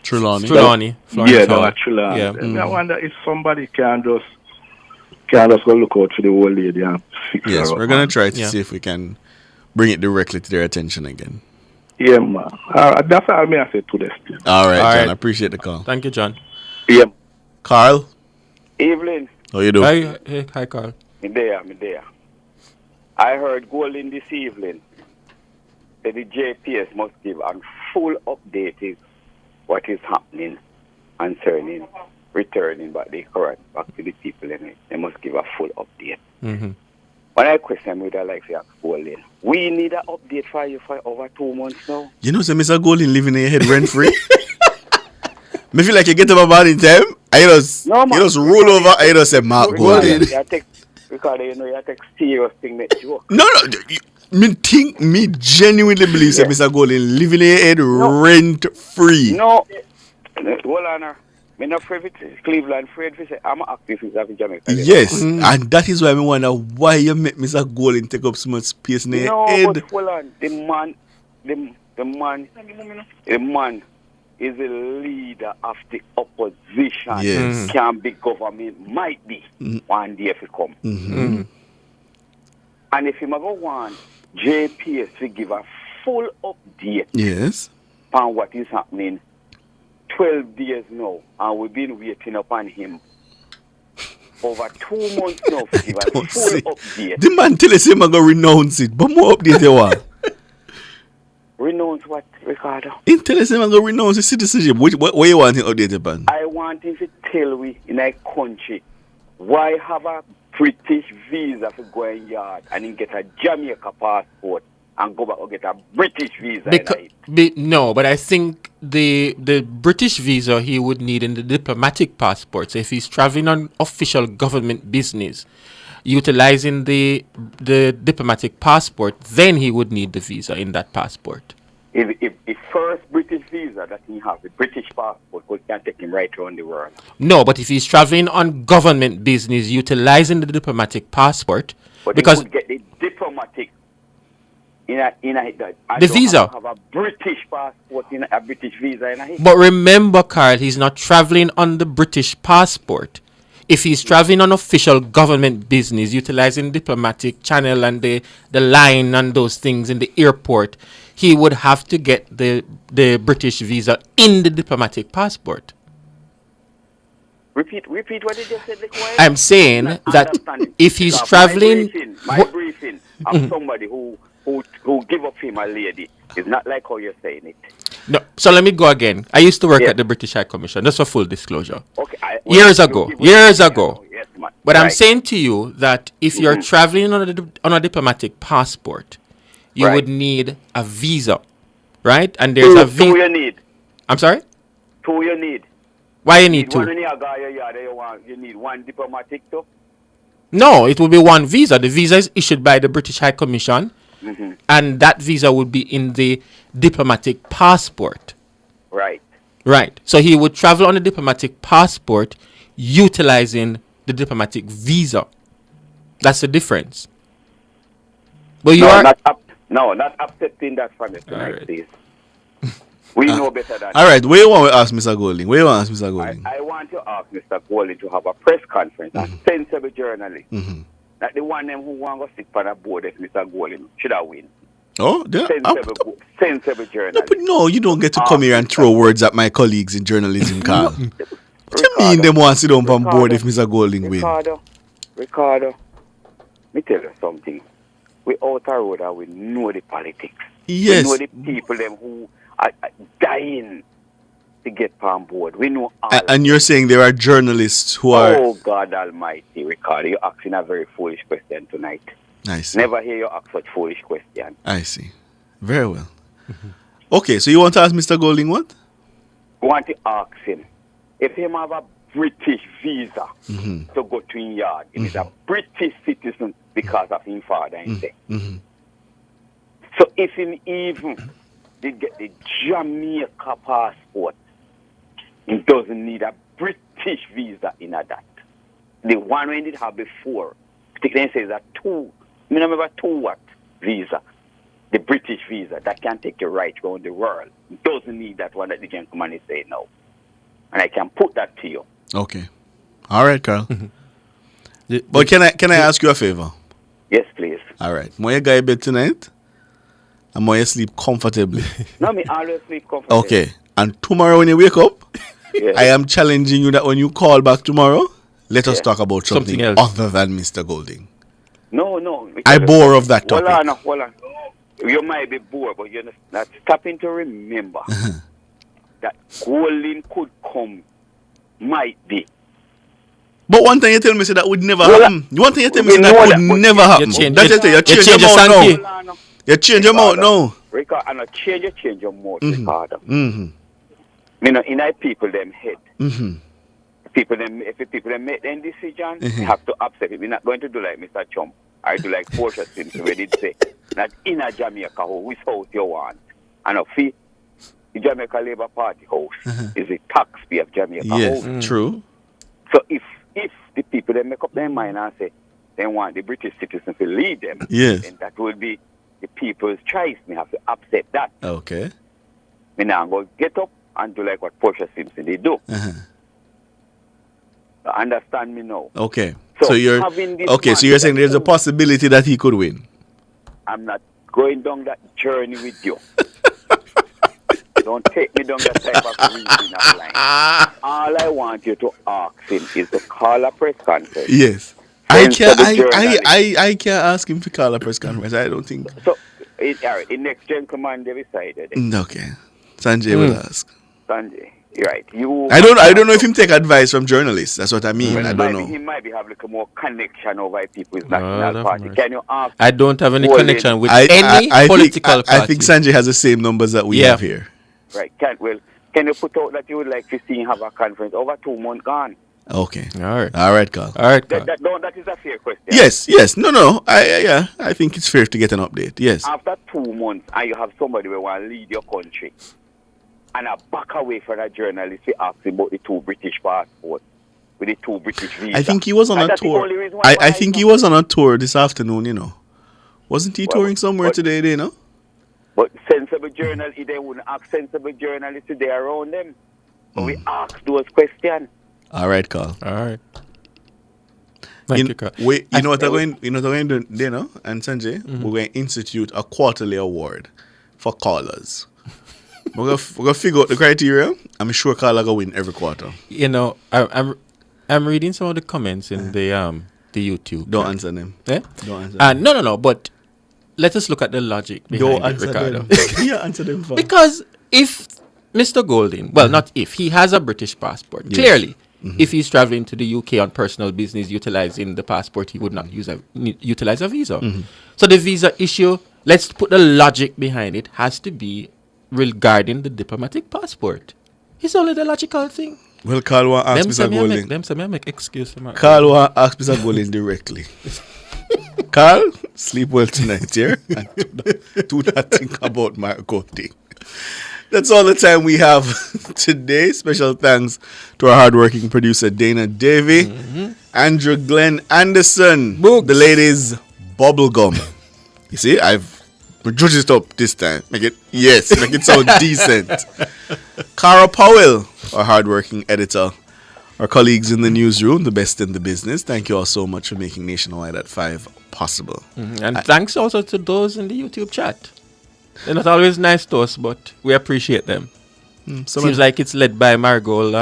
Trelawney. Yeah, down at Trelawney. Yeah. I wonder if somebody can just go look out for the old lady and fix her up. We're gonna try to see if we can bring it directly to their attention again. Yeah, man. That's all I say to this. All right, John. I appreciate the call. Thank you, John. Yeah. Carl. Evelyn. How you doing? Hi, Carl. Me there. I heard Golden this evening that the JPS must give a full update is what is happening concerning returning back the current back to the people in it. They must give a full update. When I question with I like to ask Golden, we need an update for you for over 2 months now. You know, so Mr. Golden living in your head rent free. Me feel like you get up about in time, and you just roll over and you just say, Mark Golden. Because you take serious thing make joke. No. Me genuinely believe that Mr. Golden living in your head rent free. No. Hold on. I'm not afraid of Cleveland, afraid of I'm an activist of Jamaica. Yes, and that is why I wonder why you make Mr. Golden take up so much space in your head. No, but hold on. The man is a leader of the opposition. Yes. Can be government, might be one day if it come. And if you ever want JPS to give a full update on what is happening, 12 days now, and we've been waiting upon him over 2 months now to give a full update. The man tell us he's going to renounce it, but more update you want. Renounce what, Ricardo? He tell us he's going to renounce the citizenship. What you want him updated upon? I want him to tell we in a country why have a British visa for going yard and then get a Jamaica passport and go back and get a British visa. No, but I think the British visa he would need in the diplomatic passport. So if he's traveling on official government business, utilizing the diplomatic passport, then he would need the visa in that passport. If first British visa that he has, the British passport, we can take him right around the world. No, but if he's traveling on government business, utilizing the diplomatic passport, But because he could get the diplomatic the visa. Have a British passport in a British visa in a. But remember, Carl, he's not traveling on the British passport. If he's traveling on official government business, utilizing diplomatic channel and the line and those things in the airport, he would have to get the British visa in the diplomatic passport. Repeat what you just said. I'm saying that if he's traveling, my briefing of somebody who give up him a lady is not like how you're saying it. No, so let me go again. I used to work at the British High Commission. That's for full disclosure. Okay. Years ago. Yes, but I'm right. saying to you that if you're traveling on a diplomatic passport, you would need a visa, right? And there's a visa. Two you need. I'm sorry? Two you need. Why you need two? You need one diplomatic too? No, it will be one visa. The visa is issued by the British High Commission, and that visa would be in the diplomatic passport. Right. Right. So he would travel on a diplomatic passport utilizing the diplomatic visa. That's the difference. But you not accepting that from us tonight, please. We know better than all right, where you want to ask Mr. Golding? I want to ask Mr. Golding to have a press conference, a sensible journalist. That the one them who want to sit on a board if Mr. Golding should have win. Oh, yeah. Sensible journalist. No, you don't get to come here and throw words at my colleagues in journalism, Carl. What do you mean them want to sit down on board if Mr. Golding win? Ricardo, me tell you something. We out a road and we know the politics. Yes. We know the people them who are dying to get on board. We know all. And you're saying there are journalists who are... Oh, God Almighty, Ricardo, you're asking a very foolish question tonight. I see. Never hear you ask such foolish question. I see. Very well. Okay, so you want to ask Mr. Golding what? I want to ask him if him have a British visa to go to his yard. He is a British citizen because of his father. So if him even did get the Jamaica passport, he doesn't need a British visa in that. The one we did have before, then says that remember visa, the British visa that can take you right around the world. It doesn't need that one that the gentleman is saying now. And I can put that to you. Okay. All right, Carl. But can I ask you a favor? Yes, please. All right. When you go to bed tonight, and when you sleep comfortably. No, me always sleep comfortably. Okay. And tomorrow when you wake up, I am challenging you that when you call back tomorrow, let us talk about something else other than Mr. Golding. No. I bore of that topic. Hold on. You might be bored, but you're not stopping to remember that Golding could come, might be. But one thing you tell me say that would never happen. One thing you tell me say that would never happen. You change your mouth now. You change your mouth now. Ricardo, and change your mouth, Ricardo. You know, in our people them head. People them, if the people them make their decision, they have to accept it. We're not going to do like Mr. Chump. I do like Portia Simpson where did say that in a Jamaica house, which house you want. And a fee, the Jamaica Labour Party house is the taxpayer of Jamaica house. True. So if the people they make up their mind and say they want the British citizens to lead them, then that will be the people's choice. We have to accept that. Okay. Me now go get up and do like what Portia Simpson they do. Understand me now. Okay. So you're saying there's a possibility that he could win. I'm not going down that journey with you. Don't take me down that type of reasoning of line. All I want you to ask him is to call a press conference. Yes. I can't ask him to call a press conference. I don't think. So, the next gentleman they decided. Okay. Sanjay will ask. Sanjay. Right. I don't know if him take advice from journalists. That's what I mean. I don't know. He might be having like a more connection over people's national party. Can you ask? I don't have any connection with any political party. I think Sanjay has the same numbers that we have here. Right. Can you put out that you would like to see him have a conference over 2 months gone? Okay. All right, Carl. All right, Carl. That is a fair question. Yes. No. I think it's fair to get an update. Yes. After 2 months, and you have somebody who want to lead your country, and I back away from a journalist to ask about the 2 British passports with the 2 British visas. I think he was on a tour. I think he was on a tour this afternoon, Wasn't he touring somewhere today, But sensible journalists, they wouldn't ask sensible journalists today around them. But we ask those questions. All right, Carl. All right. Thank you, Carl. You know what we're going to do, and Sanjay? We're going to institute a quarterly award for callers. we're going to figure out the criteria. I'm sure Carl will win every quarter. I'm reading some of the comments in the YouTube. Don't answer them. Yeah? Don't answer them. No, but let us look at the logic behind Don't answer Ricardo. them. Yeah, answer them first. Because if Mr. Golding, well, not if, he has a British passport. Yes. Clearly, if he's traveling to the UK on personal business utilizing the passport, he would not utilize a visa. So the visa issue, let's put the logic behind it, has to be regarding the diplomatic passport. It's only the logical thing. Well, Carl will ask Mr. Golding. Them say me make excuse. Carl will ask Mr. Golding directly. Carl, sleep well tonight, yeah? And do not think about my Golding. That's all the time we have today. Special thanks to our hardworking producer, Dana Davey, Andrew Glenn Anderson, the ladies, Bubblegum. You see, I've judged it up this time. Make it sound decent. Cara Powell, our hardworking editor, our colleagues in the newsroom, the best in the business. Thank you all so much for making Nationwide at 5 possible. And thanks also to those in the YouTube chat. They're not always nice to us, but we appreciate them. Seems like it's led by Marigold.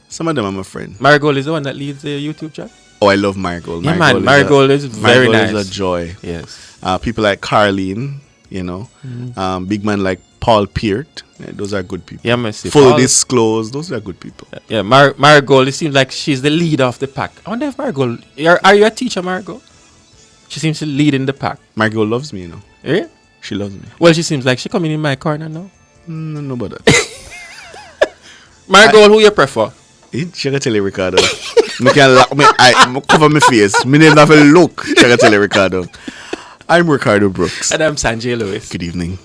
Some of them are my friend. Marigold is the one that leads the YouTube chat. Oh, I love Marigold. Yeah, Marigold is very nice. Marigold is a joy. Yes. People like Carlene, big man like Paul Peart. Yeah, those are good people. Yeah, Full disclose. Those are good people. Yeah, Marigold, it seems like she's the leader of the pack. I wonder if Marigold... Are you a teacher, Marigold? She seems to lead in the pack. Marigold loves me, Yeah? She loves me. Well, she seems like she coming in my corner now. No, about that. Marigold, who you prefer? She can tell you, Ricardo. I can cover my face. My name have a look. She can tell you, Ricardo. I'm Ricardo Brooks. And I'm Sanjay Lewis. Good evening.